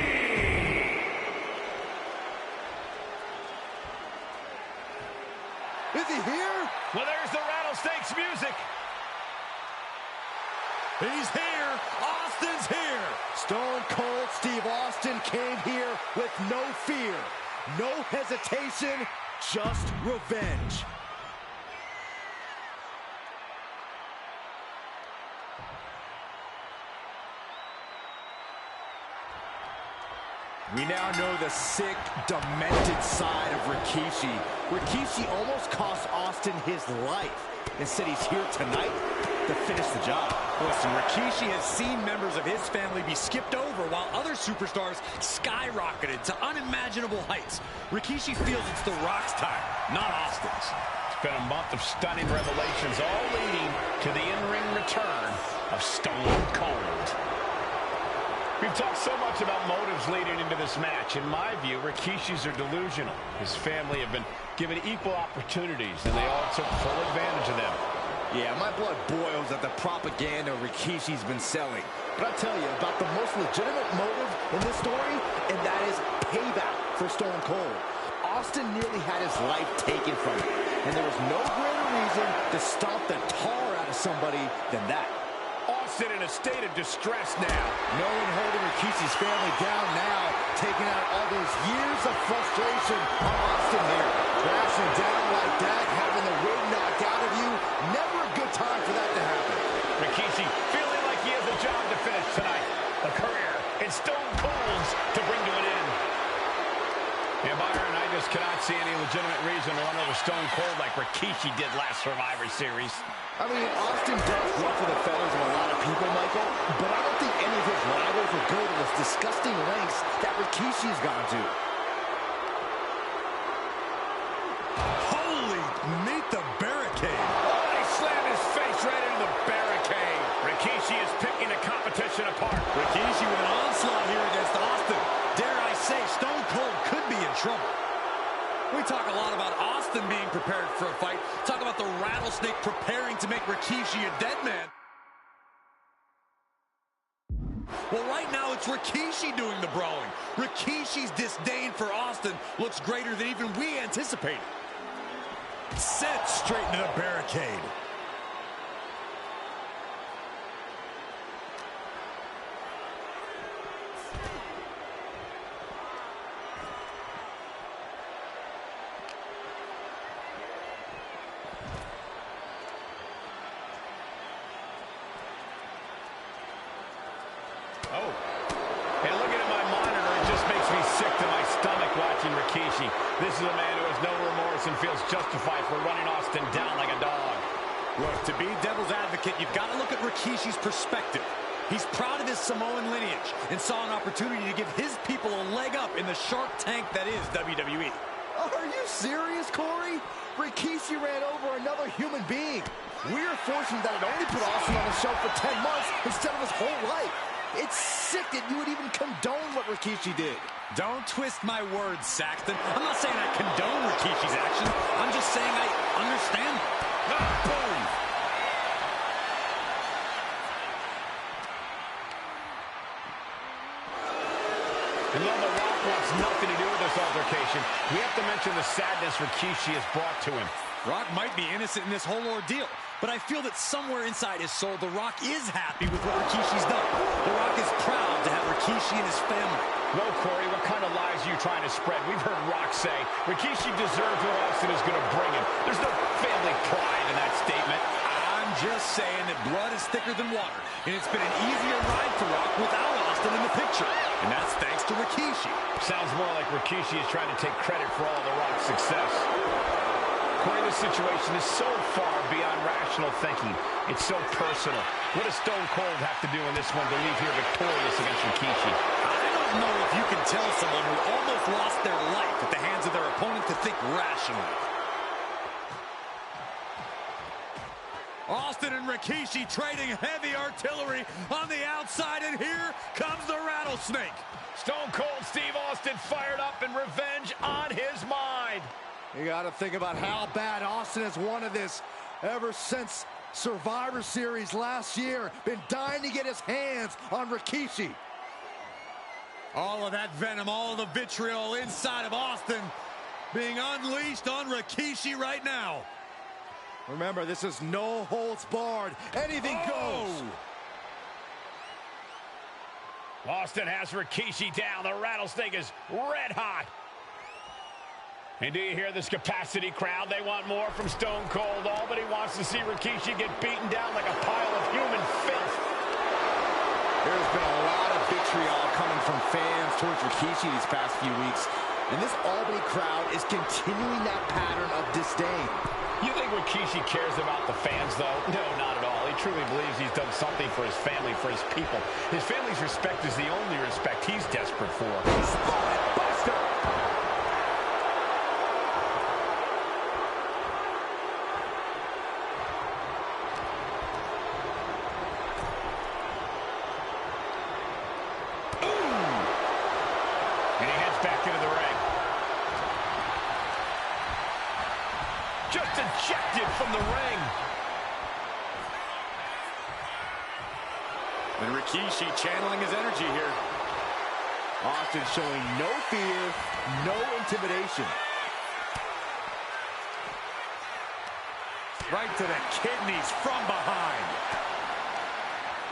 Is he here? Well, there's the Rattlesnakes music. He's here. Austin's here. Stone Cold Steve Austin came here with no fear, no hesitation, just revenge. We now know the sick, demented side of Rikishi. Rikishi almost cost Austin his life. Instead, he's here tonight to finish the job. Listen, Rikishi has seen members of his family be skipped over while other superstars skyrocketed to unimaginable heights. Rikishi feels it's The Rock's time, not Austin's. It's been a month of stunning revelations, all leading to the in-ring return of Stone Cold. We've talked so much about motives leading into this match. In my view, Rikishi's are delusional. His family have been given equal opportunities, and they all took full advantage of them. Yeah, my blood boils at the propaganda Rikishi's been selling. But I'll tell you about the most legitimate motive in this story, and that is payback for Stone Cold. Austin nearly had his life taken from him, and there was no greater reason to stomp the tar out of somebody than that. Austin in a state of distress now. No one holding Rikishi's family down now, taking out all those years of frustration on Austin here. Crashing down like that, having the wind knocked out of you, never a good time for that to happen. Rikishi feeling like he has a job to finish tonight. A career in Stone Cold's to bring to an end. And Byron, I just cannot see any legitimate reason to run over Stone Cold like Rikishi did last Survivor Series. I mean, Austin does ruffle the feathers of a lot of people, Michael, but I don't think any of his rivals will go to this disgusting lengths that Rikishi's gone to. Holy, meet the barricade. Oh, he slammed his face right into the barricade. Rikishi is picking the competition apart. Rikishi with an onslaught here against Austin. Dare I say, Stone Cold could be in trouble. We talk a lot about Austin being prepared for a fight. Talk about the Rattlesnake preparing to make Rikishi a dead man. Well, right now it's Rikishi doing the brawling. Rikishi's disdain for Austin looks greater than even we anticipated. Sent straight into the barricade. Oh. And looking at my monitor, it just makes me sick to my stomach watching Rikishi. This is a man who has no remorse and feels justified for running Austin down like a dog. Look, to be devil's advocate, you've got to look at Rikishi's perspective. He's proud of his Samoan lineage and saw an opportunity to give his people a leg up in the Shark Tank that is WWE. Are you serious, Corey? Rikishi ran over another human being. We're fortunate that it only put Austin on the shelf for 10 months instead of his whole life. It's sick that you would even condone what Rikishi did. Don't twist my words, Saxton. I'm not saying I condone Rikishi's actions. I'm just saying I understand them. Boom! And though The Rock wants nothing to do with this altercation, we have to mention the sadness Rikishi has brought to him. Rock might be innocent in this whole ordeal, but I feel that somewhere inside his soul, The Rock is happy with what Rikishi's done. The Rock is proud to have Rikishi and his family. Well, Corey, what kind of lies are you trying to spread? We've heard Rock say Rikishi deserves what Austin is going to bring him. There's no family pride in that statement. I'm just saying that blood is thicker than water, and it's been an easier ride for Rock without Austin in the picture, and that's thanks to Rikishi. Sounds more like Rikishi is trying to take credit for all The Rock's success. Corey, this situation is so far beyond rational thinking. It's so personal. What does Stone Cold have to do in this one to leave here victorious against Rikishi? I don't know if you can tell someone who almost lost their life at the hands of their opponent to think rationally. Austin and Rikishi trading heavy artillery on the outside, and here comes the rattlesnake. Stone Cold Steve Austin fired up and revenge on his mind. You got to think about how bad Austin has wanted this ever since Survivor Series last year. Been dying to get his hands on Rikishi. All of that venom, all of the vitriol inside of Austin being unleashed on Rikishi right now. Remember, this is no holds barred. Anything goes. Austin has Rikishi down. The rattlesnake is red hot. And do you hear this capacity crowd? They want more from Stone Cold. All that he wants to see Rikishi get beaten down like a pile of human filth. There's been a lot of vitriol coming from fans towards Rikishi these past few weeks. And this Albany crowd is continuing that pattern of disdain. You think Rikishi cares about the fans, though? No, not at all. He truly believes he's done something for his family, for his people. His family's respect is the only respect he's desperate for. Buster! And he heads back into the ring. Just ejected from the ring. And Rikishi channeling his energy here. Austin showing no fear, no intimidation. Right to the kidneys from behind.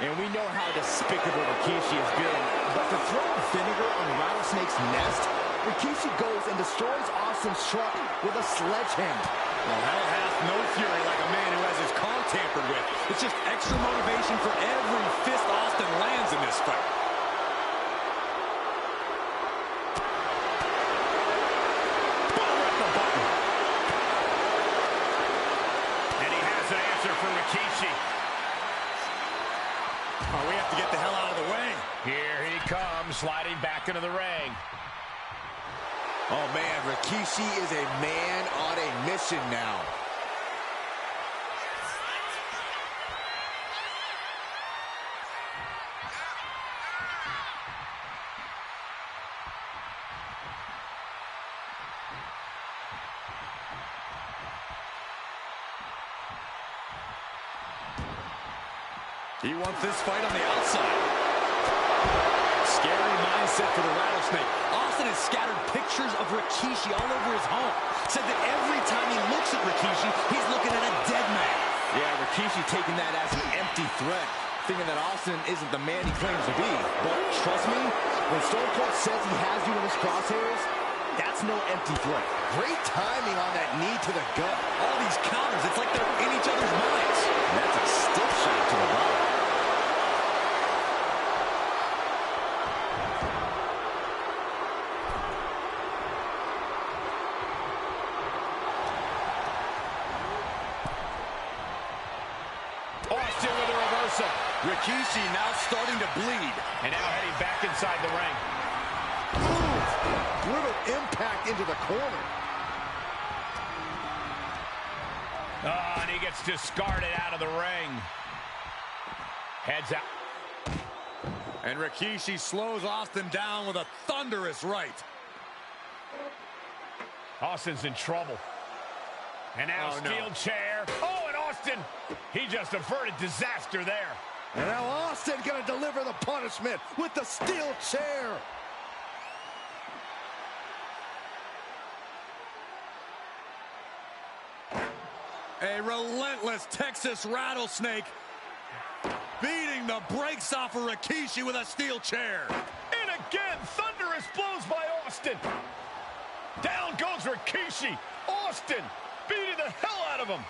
And we know how despicable Rikishi has been. But to throw vinegar on the rattlesnake's nest, Rikishi goes and destroys Austin's truck with a sledgehammer. Well, hell hath no fury like a man who has his car tampered with. It's just extra motivation for every fist Austin lands in this fight. Boom, right the button. And he has an answer for Rikishi. Oh, we have to get the hell out of the way. Here he comes, sliding back into the ring. Oh, man, Rikishi is a man on a mission now. He wants this fight on the outside. Scary mindset for the rattlesnake. Austin has scattered pictures of Rikishi all over his home. Said that every time he looks at Rikishi, he's looking at a dead man. Yeah, Rikishi taking that as an empty threat, thinking that Austin isn't the man he claims to be. But trust me, when Stone Cold says he has you in his crosshairs, that's no empty threat. Great timing on that knee to the gut. All these counters, it's like they're in each other's minds. And that's a stiff shot to the body. Austin with a reversal. Rikishi now starting to bleed. And now heading back inside the ring. Brutal impact into the corner. Oh, and he gets discarded out of the ring. Heads out. And Rikishi slows Austin down with a thunderous right. Austin's in trouble. And now steel chair. Oh, and Austin, he just averted disaster there. And now Austin gonna deliver the punishment with the steel chair. A relentless Texas rattlesnake beating the brakes off of Rikishi with a steel chair. And again, thunderous blows by Austin. Down goes Rikishi. Austin beating the hell out of him.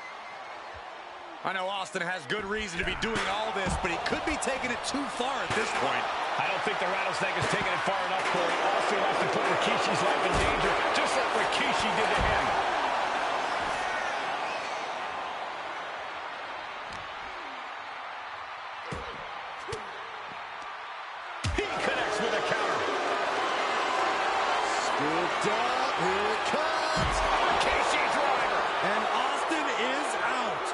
I know Austin has good reason to be doing all this, but he could be taking it too far at this point. I don't think the rattlesnake is taking it far enough, Corey. Austin wants to put Rikishi's life in danger, just like Rikishi did to him. up. Here it comes. Rikishi driver. And Austin is out.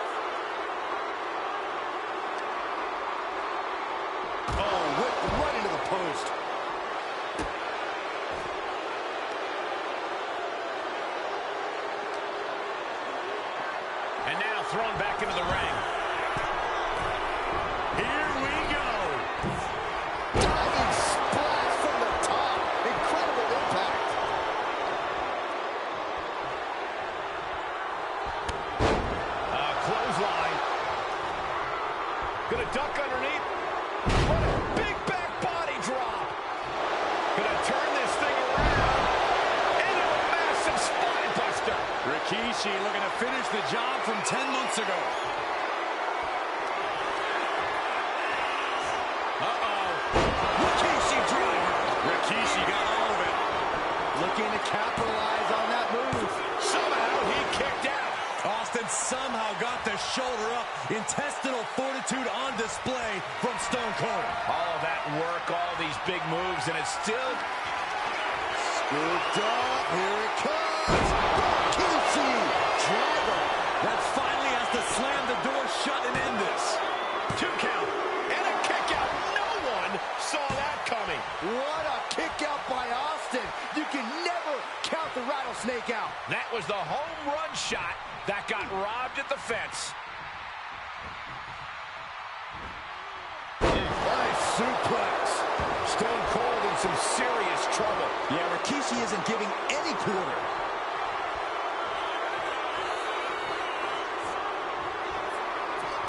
Oh, whipped right into the post. And now thrown back into the ring. Here we go. Diving splash from the top. Incredible impact. Clothesline. Gonna duck underneath. What a big back body drop. Gonna turn this thing around into a massive spine buster. Rikishi looking to finish the job from 10 months ago. Rikishi driver. Rikishi got all of it. Looking to capitalize on that move. Somehow he kicked out. Austin somehow got the shoulder up. Intestinal fortitude on display from Stone Cold. All of that work, all these big moves, and it's still... Scooped up. Here it comes. Rikishi driver. That finally has to slam the door shut and end this. 2 count and a kick out. No one saw that coming. What a kick out by Austin. You can never count the rattlesnake out. That was the home run shot that got robbed at the fence. Nice suplex. Stone Cold in some serious trouble. Yeah, Rikishi isn't giving any quarter.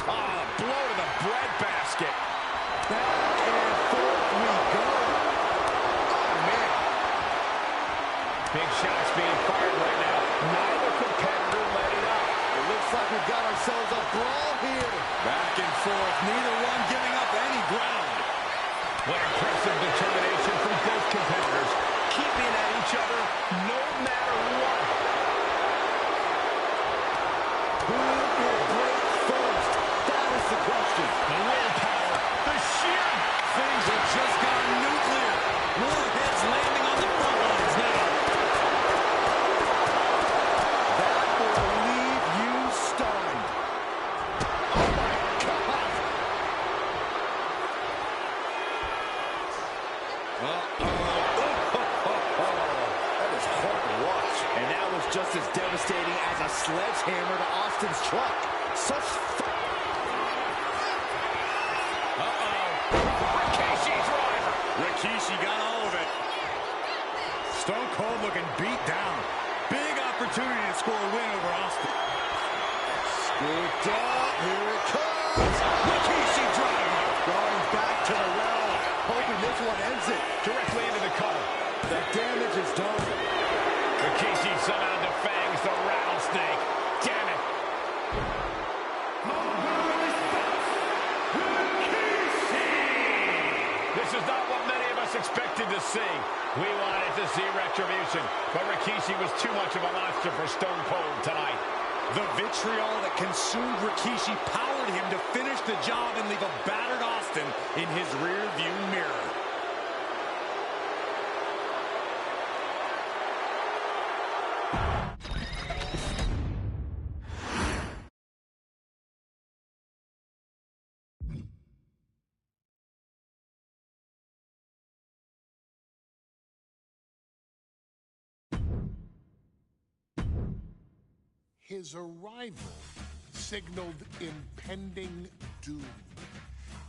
Ah, blow to the breadbasket. Back and forth we go. Oh, man. Big shots being fired right now. Neither competitor let it up. It looks like we've got ourselves a brawl here. Back and forth, neither one giving up any ground. What impressive determination from both competitors, keeping at each other no matter what. Who will break first? That is the question. The willpower, the sheer... Things have just gone nuclear. More heads landing on the front lines now. That will leave you stunned. Oh my God. That is hard to watch. And that was just as devastating as a sledgehammer to Austin's truck. Such... Rikishi driver. Rikishi got all of it. Stone Cold looking beat down. Big opportunity to score a win over Austin. Scooped up. Here it comes. Rikishi driver. Going back to the well. Hoping this one ends it. Directly into the cover. The damage is done. Rikishi somehow defangs the rattlesnake. Damn it. This is not what many of us expected to see. We wanted to see retribution, but Rikishi was too much of a monster for Stone Cold tonight. The vitriol that consumed Rikishi powered him to finish the job and leave a battered Austin in his rear-view mirror. His arrival signaled impending doom.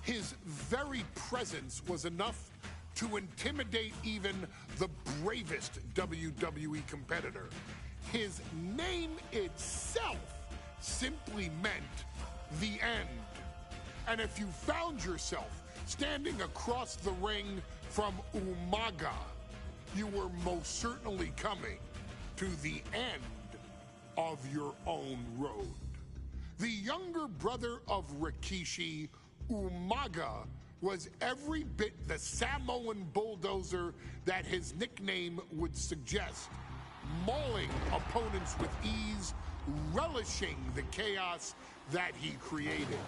His very presence was enough to intimidate even the bravest WWE competitor. His name itself simply meant the end. And if you found yourself standing across the ring from Umaga, you were most certainly coming to the end of your own road. The younger brother of Rikishi, Umaga, was every bit the Samoan bulldozer that his nickname would suggest, mauling opponents with ease, relishing the chaos that he created.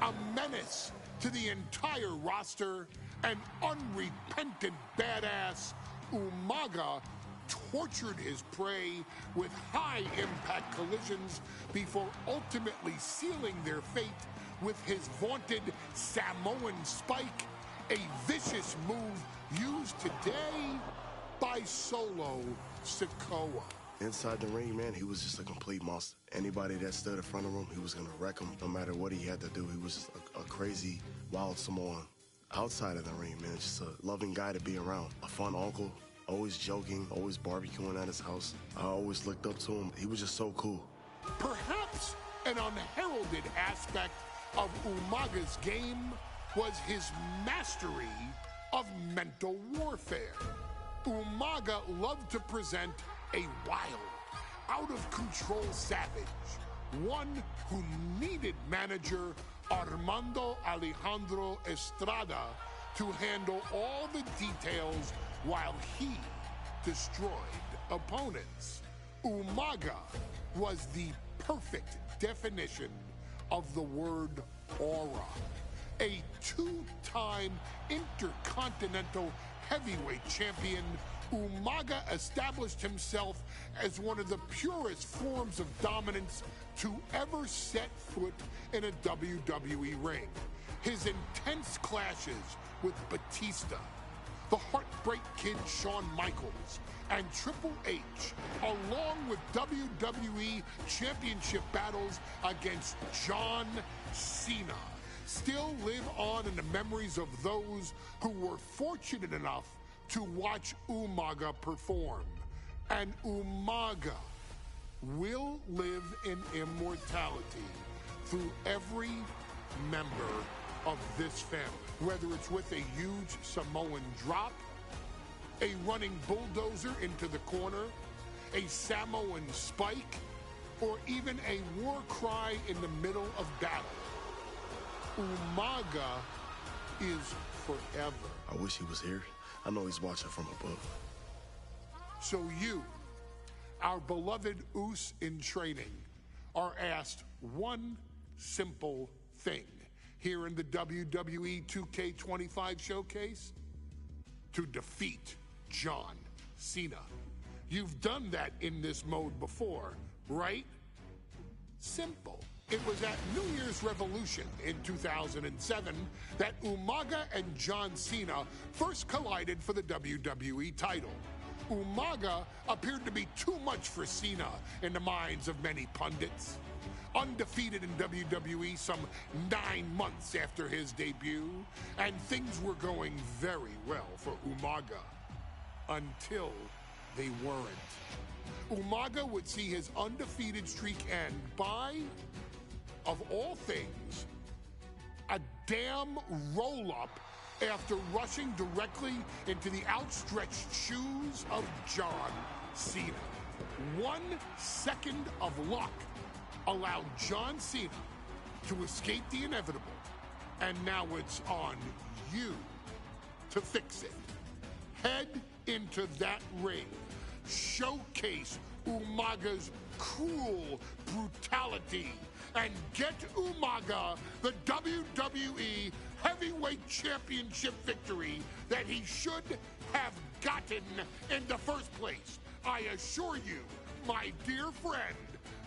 A menace to the entire roster, an unrepentant badass, Umaga tortured his prey with high-impact collisions before ultimately sealing their fate with his vaunted Samoan spike, a vicious move used today by Solo Sikoa. Inside the ring, man, he was just a complete monster. Anybody that stood in front of him, he was going to wreck him no matter what he had to do. He was just a crazy, wild Samoan. Outside of the ring, man, just a loving guy to be around. A fun uncle, always joking, always barbecuing at his house. I always looked up to him. He was just so cool. Perhaps an unheralded aspect of Umaga's game was his mastery of mental warfare. Umaga loved to present a wild, out-of-control savage, one who needed manager Armando Alejandro Estrada to handle all the details while he destroyed opponents. Umaga was the perfect definition of the word aura. A two-time intercontinental heavyweight champion, Umaga established himself as one of the purest forms of dominance to ever set foot in a WWE ring. His intense clashes with Batista, the Heartbreak Kid Shawn Michaels, and Triple H, along with WWE Championship battles against John Cena, still live on in the memories of those who were fortunate enough to watch Umaga perform. And Umaga will live in immortality through every member of this family, whether it's with a huge Samoan drop, a running bulldozer into the corner, a Samoan spike, or even a war cry in the middle of battle. Umaga is forever. I wish he was here. I know he's watching from above. So you, our beloved Us in training, are asked one simple thing here in the WWE 2K25 showcase: to defeat John Cena. You've done that in this mode before, right? Simple. It was at New Year's Revolution in 2007 that Umaga and John Cena first collided for the WWE title. Umaga appeared to be too much for Cena in the minds of many pundits. Undefeated in WWE some 9 months after his debut, and things were going very well for Umaga. Until they weren't. Umaga would see his undefeated streak end by, of all things, a damn roll-up after rushing directly into the outstretched shoes of John Cena. 1 second of luck allowed John Cena to escape the inevitable, and now it's on you to fix it. Head into that ring. Showcase Umaga's cruel brutality and get Umaga the WWE Heavyweight Championship victory that he should have gotten in the first place. I assure you, my dear friend,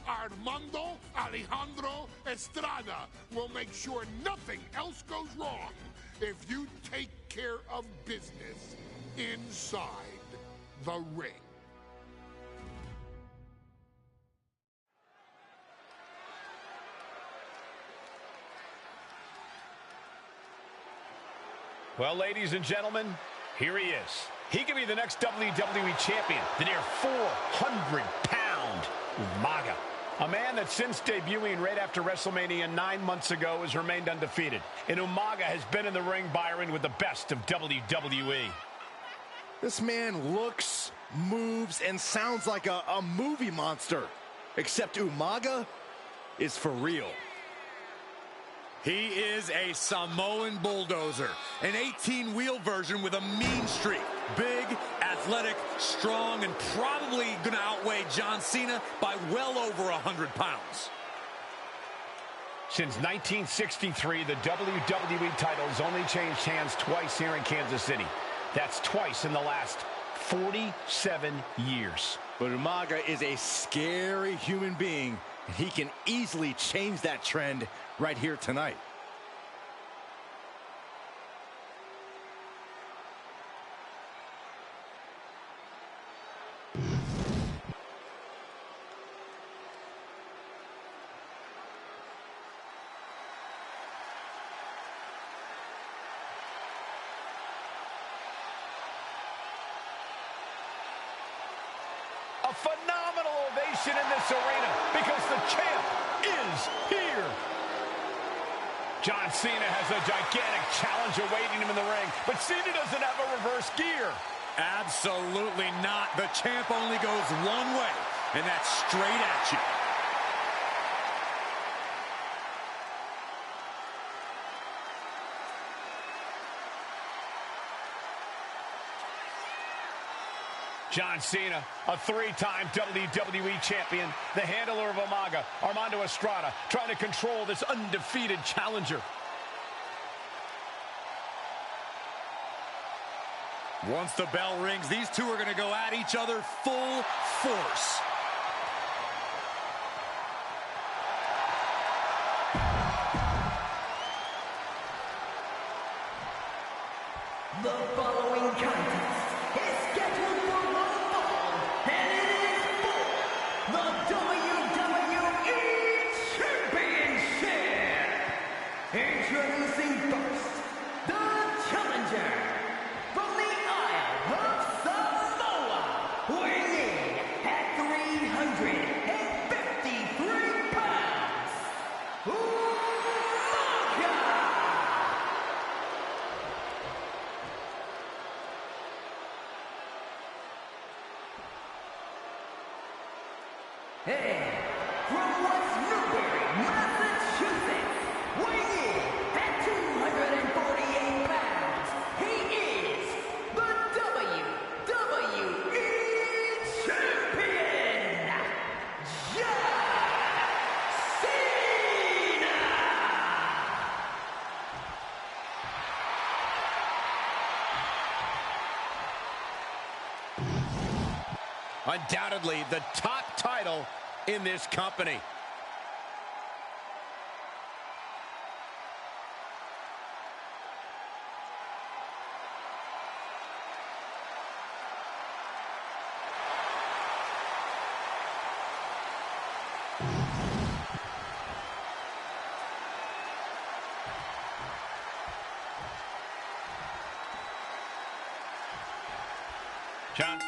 Armando Alejandro Estrada will make sure nothing else goes wrong if you take care of business inside the ring. Well, ladies and gentlemen, here he is. He could be the next WWE champion, the near 400-pound Umaga. A man that since debuting right after WrestleMania 9 months ago has remained undefeated. And Umaga has been in the ring, Byron, with the best of WWE. This man looks, moves, and sounds like a movie monster. Except Umaga is for real. He is a Samoan bulldozer, an 18-wheel version with a mean streak. Big, athletic, strong, and probably going to outweigh John Cena by well over 100 pounds. Since 1963, the WWE title's only changed hands twice here in Kansas City. That's twice in the last 47 years. But Umaga is a scary human being, and he can easily change that trend right here tonight. A phenomenal ovation in this arena because the champ is here. John Cena has a gigantic challenge awaiting him in the ring, but Cena doesn't have a reverse gear. Absolutely not. The champ only goes one way, and that's straight at you. John Cena, a three-time WWE champion, the handler of Umaga, Armando Estrada, trying to control this undefeated challenger. Once the bell rings, these two are going to go at each other full force. The following contest is scheduled for one fall, and it is for the WWE Championship. Introducing first, the challenger from the Isle of Samoa, weighing in at 353 pounds, Umaga. And from West Newbury, Massachusetts, weighing in at 248 pounds, he is the WWE Champion, John Cena! Undoubtedly the top title in this company. John.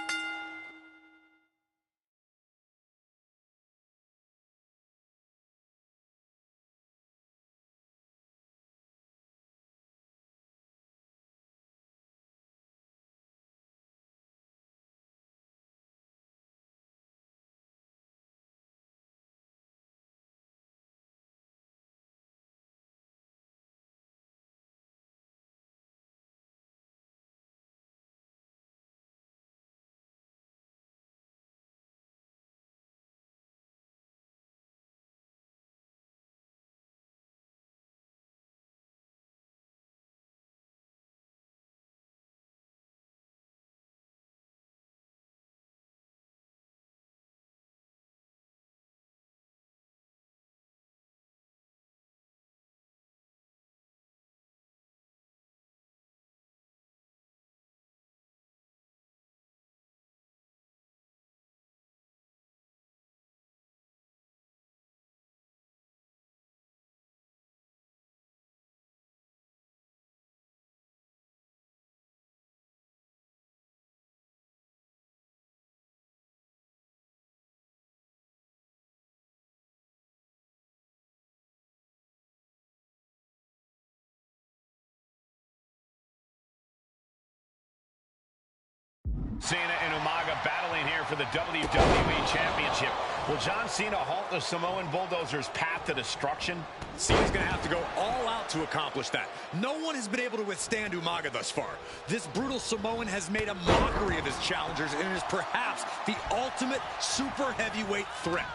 Cena and Umaga battling here for the WWE Championship. Will John Cena halt the Samoan Bulldozer's path to destruction? Cena's going to have to go all out to accomplish that. No one has been able to withstand Umaga thus far. This brutal Samoan has made a mockery of his challengers and is perhaps the ultimate super heavyweight threat.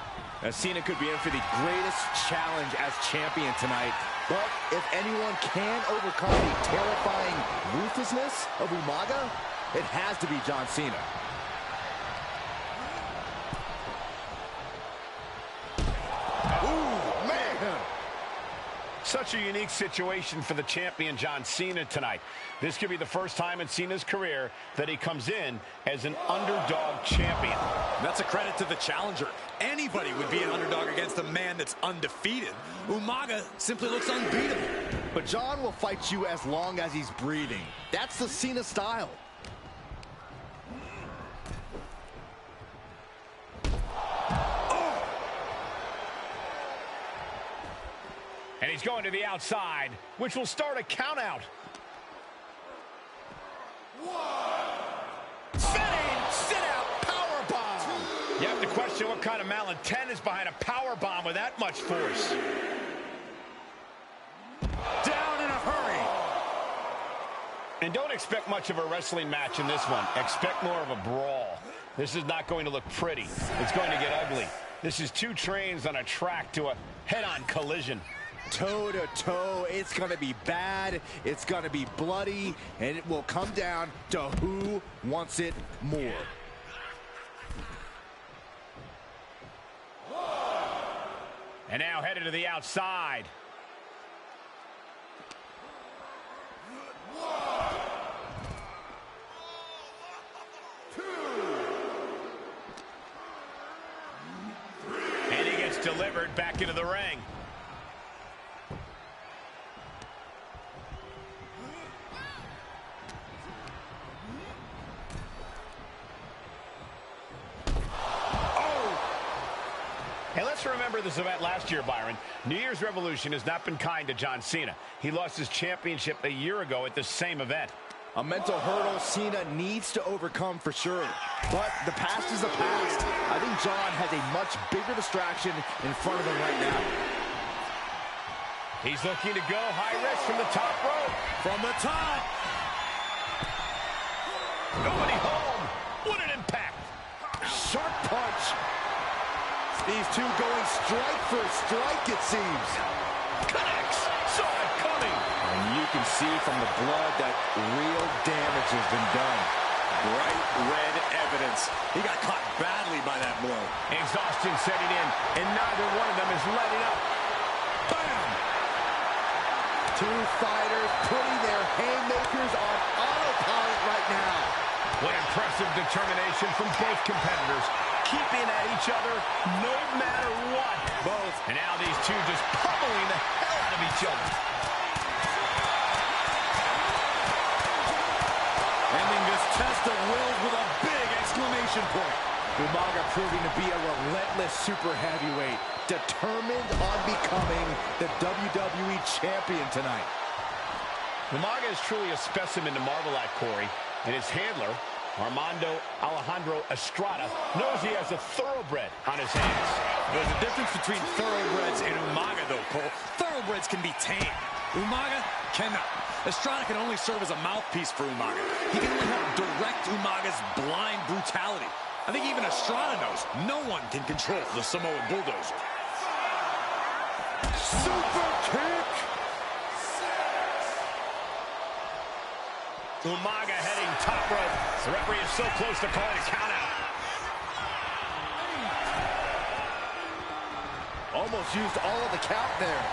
Cena could be in for the greatest challenge as champion tonight. But if anyone can overcome the terrifying ruthlessness of Umaga, it has to be John Cena. Ooh, man! Such a unique situation for the champion John Cena tonight. This could be the first time in Cena's career that he comes in as an underdog champion. That's a credit to the challenger. Anybody would be an underdog against a man that's undefeated. Umaga simply looks unbeatable. But John will fight you as long as he's breathing. That's the Cena style. And he's going to the outside, which will start a count out. Spinning sit-out powerbomb. You have to question what kind of malintent is behind a powerbomb with that much force. Down in a hurry. And don't expect much of a wrestling match in this one. Expect more of a brawl. This is not going to look pretty. It's going to get ugly. This is two trains on a track to a head-on collision. Toe-to-toe, it's going to be bad, it's going to be bloody, and it will come down to who wants it more. And now headed to the outside. And he gets delivered back into the ring. And let's remember this event last year, Byron. New Year's Revolution has not been kind to John Cena. He lost his championship a year ago at this same event. A mental hurdle Cena needs to overcome for sure. But the past is the past. I think John has a much bigger distraction in front of him right now. He's looking to go high risk from the top rope. From the top. Nobody home. What an impact. Sharp punch. These two going strike for strike, it seems. Connects. Saw it coming. And you can see from the blood that real damage has been done. Bright red evidence. He got caught badly by that blow. Exhaustion setting in, and neither one of them is letting up. Bam! Two fighters putting their haymakers on autopilot right now. What impressive determination from both competitors, keeping at each other no matter what. Both. And now these two just pummeling the hell out of each other. Ending this test of wills with a big exclamation point. Umaga proving to be a relentless super heavyweight, determined on becoming the WWE champion tonight. Umaga is truly a specimen to marvel at, Corey, and his handler, Armando Alejandro Estrada, knows he has a thoroughbred on his hands. There's a difference between thoroughbreds and Umaga, though, Cole. Thoroughbreds can be tamed. Umaga cannot. Estrada can only serve as a mouthpiece for Umaga. He can only help direct Umaga's blind brutality. I think even Estrada knows no one can control the Samoan bulldozer. Super kick! Umaga heading top rope. The referee is so close to calling a count out. Almost used all of the count there.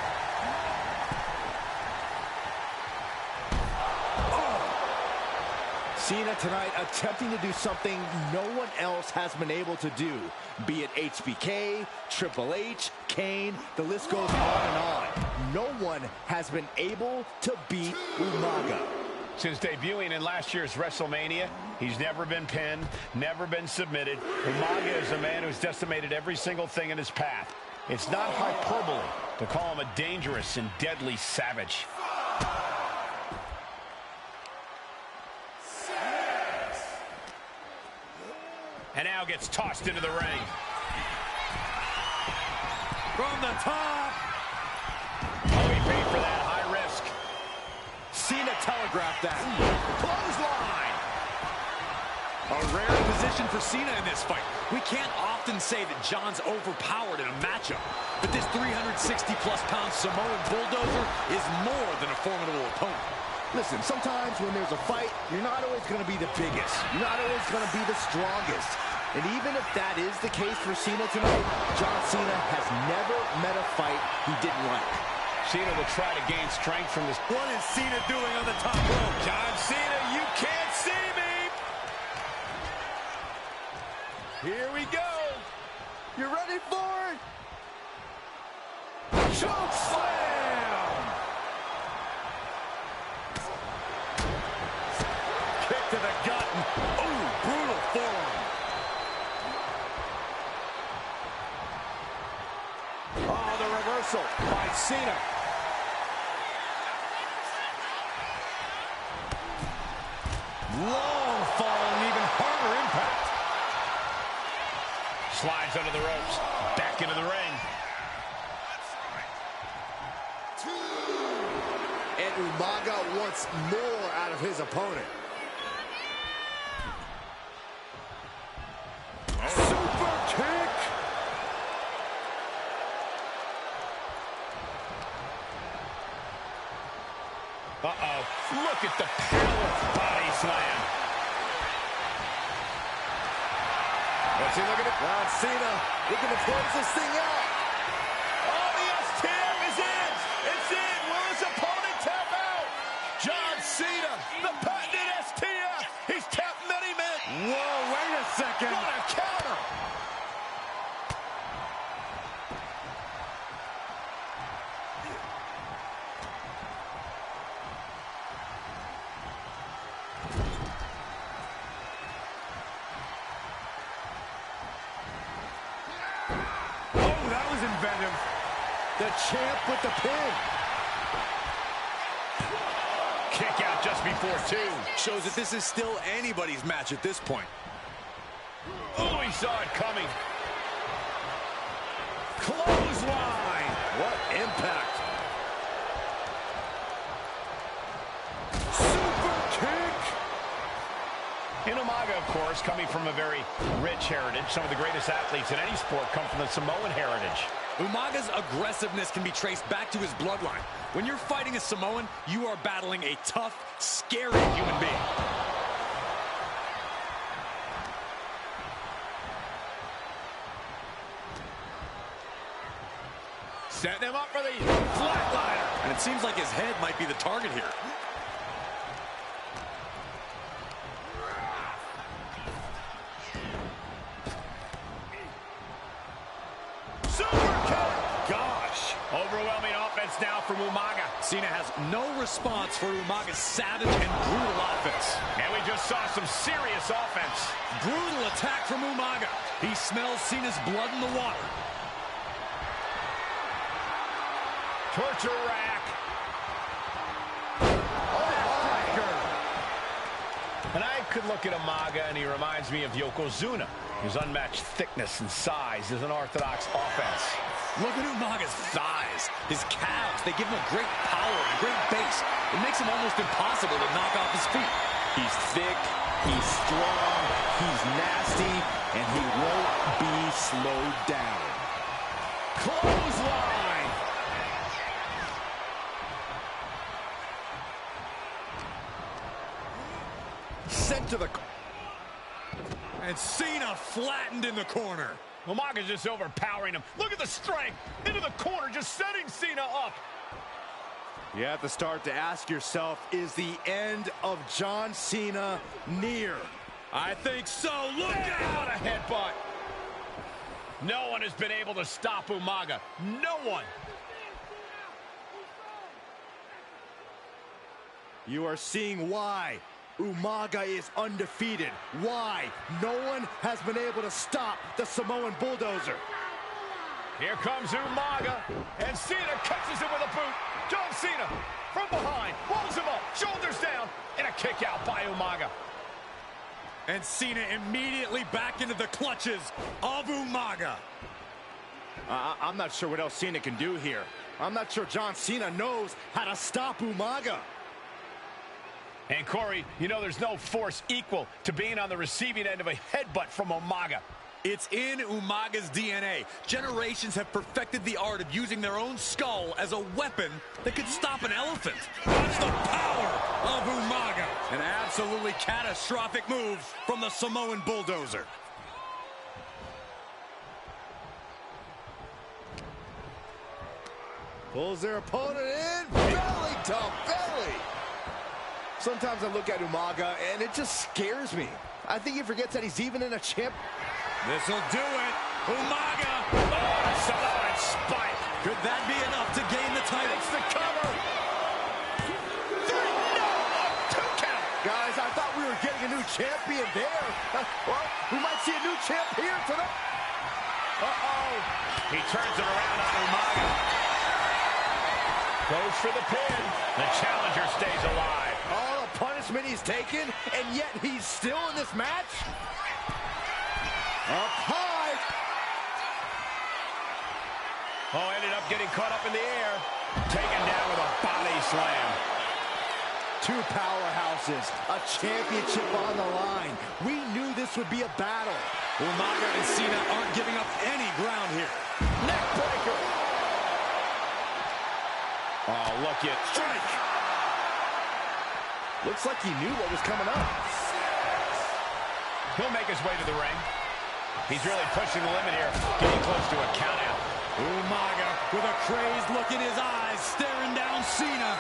Cena tonight attempting to do something no one else has been able to do. Be it HBK, Triple H, Kane, the list goes on and on. No one has been able to beat Umaga. Since debuting in last year's WrestleMania, he's never been pinned, never been submitted. Umaga is a man who's decimated every single thing in his path. It's not hyperbole to call him a dangerous and deadly savage. And now gets tossed into the ring. From the top. Oh, he paid for that high risk. Cena telegraphed that. Clothesline. A rare position for Cena in this fight. We can't often say that John's overpowered in a matchup, but this 360-plus-pound Samoan bulldozer is more than a formidable opponent. Listen, sometimes when there's a fight, you're not always going to be the biggest. You're not always going to be the strongest. And even if that is the case for Cena tonight, John Cena has never met a fight he didn't like. Cena will try to gain strength from this. What is Cena doing on the top rope? John Cena, you can't see me! Here we go! You ready for it? Choke slam! Kick to the gut. Ooh, brutal forearm. Oh, the reversal by Cena. Long fall and even harder impact. Slides under the ropes. Back into the ring. And Umaga wants more out of his opponent. Super kick. Uh-oh. Look at the power body slam. What's he looking at? John Cena looking to close this thing out. Oh, the STF is in. It's in. Will his opponent tap out? John Cena, the patented STF. He's tapped many men. Whoa, wait a second. What a counter. Oh, that was inventive. The champ with the pin. Kick out just before 2. Shows that this is still anybody's match at this point. Oh, he saw it coming. Clothesline. What impact. In Umaga, of course, coming from a very rich heritage. Some of the greatest athletes in any sport come from the Samoan heritage. Umaga's aggressiveness can be traced back to his bloodline. When you're fighting a Samoan, you are battling a tough, scary human being. Setting him up for the flatliner. And it seems like his head might be the target here. Overwhelming offense now from Umaga. Cena has no response for Umaga's savage and brutal offense. And we just saw some serious offense. Brutal attack from Umaga. He smells Cena's blood in the water. Torture rack. And I could look at Umaga and he reminds me of Yokozuna. His unmatched thickness and size is an orthodox offense. Look at Umaga's thighs, his calves. They give him a great power and a great base. It makes him almost impossible to knock off his feet. He's thick, he's strong, he's nasty, and he won't be slowed down. Clothesline! Sent to the... And Cena flattened in the corner. Umaga's just overpowering him. Look at the strength. Into the corner, just setting Cena up. You have to start to ask yourself, is the end of John Cena near? I think so. Look out! A headbutt. No one has been able to stop Umaga. No one. You are seeing why Umaga is undefeated. Why no one has been able to stop the Samoan bulldozer. Here comes Umaga, and Cena catches him with a boot. John Cena from behind, rolls him up, shoulders down, and a kick out by Umaga. And Cena immediately back into the clutches of Umaga. I'm not sure what else Cena can do here. I'm not sure John Cena knows how to stop Umaga. And Corey, you know there's no force equal to being on the receiving end of a headbutt from Umaga. It's in Umaga's DNA. Generations have perfected the art of using their own skull as a weapon that could stop an elephant. Watch the power of Umaga. An absolutely catastrophic move from the Samoan Bulldozer. Pulls their opponent in, belly to belly. Sometimes I look at Umaga and it just scares me. I think he forgets that he's even in a champ. This'll do it. Umaga. Oh, Samoan spike. Could that be enough to gain the title? It's the cover. Two count. Guys, I thought we were getting a new champion there. Well, we might see a new champ here tonight. Uh-oh. He turns it around on Umaga. Goes for the pin. The challenger stays alive. All the punishment he's taken, and yet he's still in this match. Up high. Oh, ended up getting caught up in the air. Taken down with a body slam. Two powerhouses, a championship on the line. We knew this would be a battle. Umaga and Cena aren't giving up any ground here. Neck breaker. Oh, look at strike. Looks like he knew what was coming up. He'll make his way to the ring. He's really pushing the limit here, getting close to a countout. Umaga with a crazed look in his eyes, staring down Cena.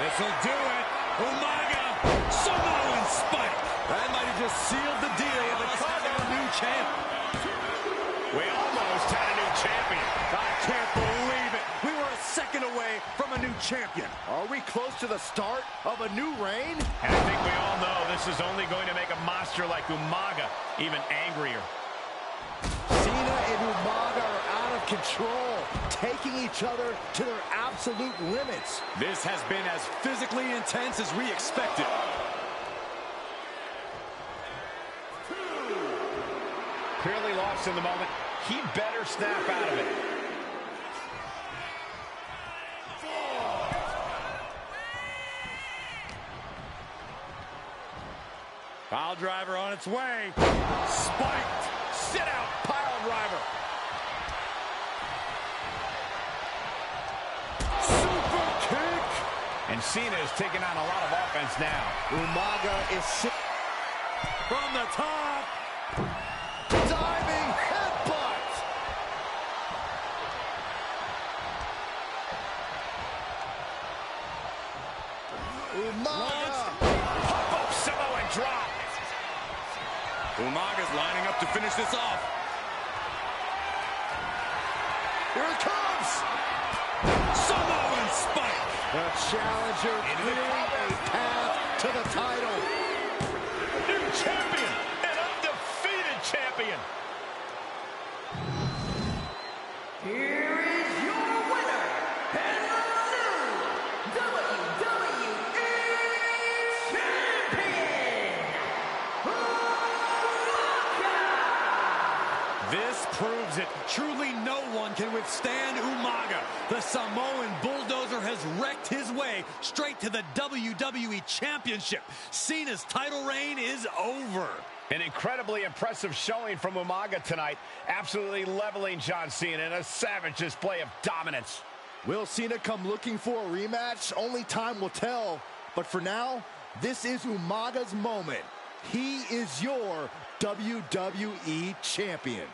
This'll do it. Umaga, Samoan spike. That might have just sealed the deal with us having a new champ. We almost had a new champion. I can't believe it. We were a second away from a new champion. Are we close to the start of a new reign? And I think we all know this is only going to make a monster like Umaga even angrier. Cena and Umaga are out of control, taking each other to their absolute limits. This has been as physically intense as we expected. Clearly lost in the moment. He better snap out of it. Pile driver on its way. Spiked. Sit out, pile driver. Super kick. And Cena is taking on a lot of offense now. Umaga is from the top. Diving headbutt. Umaga. Pop-up Samoan drop. Umaga's lining up to finish this off. Here it comes. Samoan spike. The challenger clearing a path to the title. New champion, an undefeated champion. Here is your winner, and the new WWE Champion, Umaga! This proves it. Truly no one can withstand Umaga. The Samoan Bulldozer has wrecked his way straight to the WWE Championship. Cena's title reign is over. An incredibly impressive showing from Umaga tonight, absolutely leveling John Cena in a savage display of dominance. Will Cena come looking for a rematch? Only time will tell. But for now, this is Umaga's moment. He is your WWE Champion.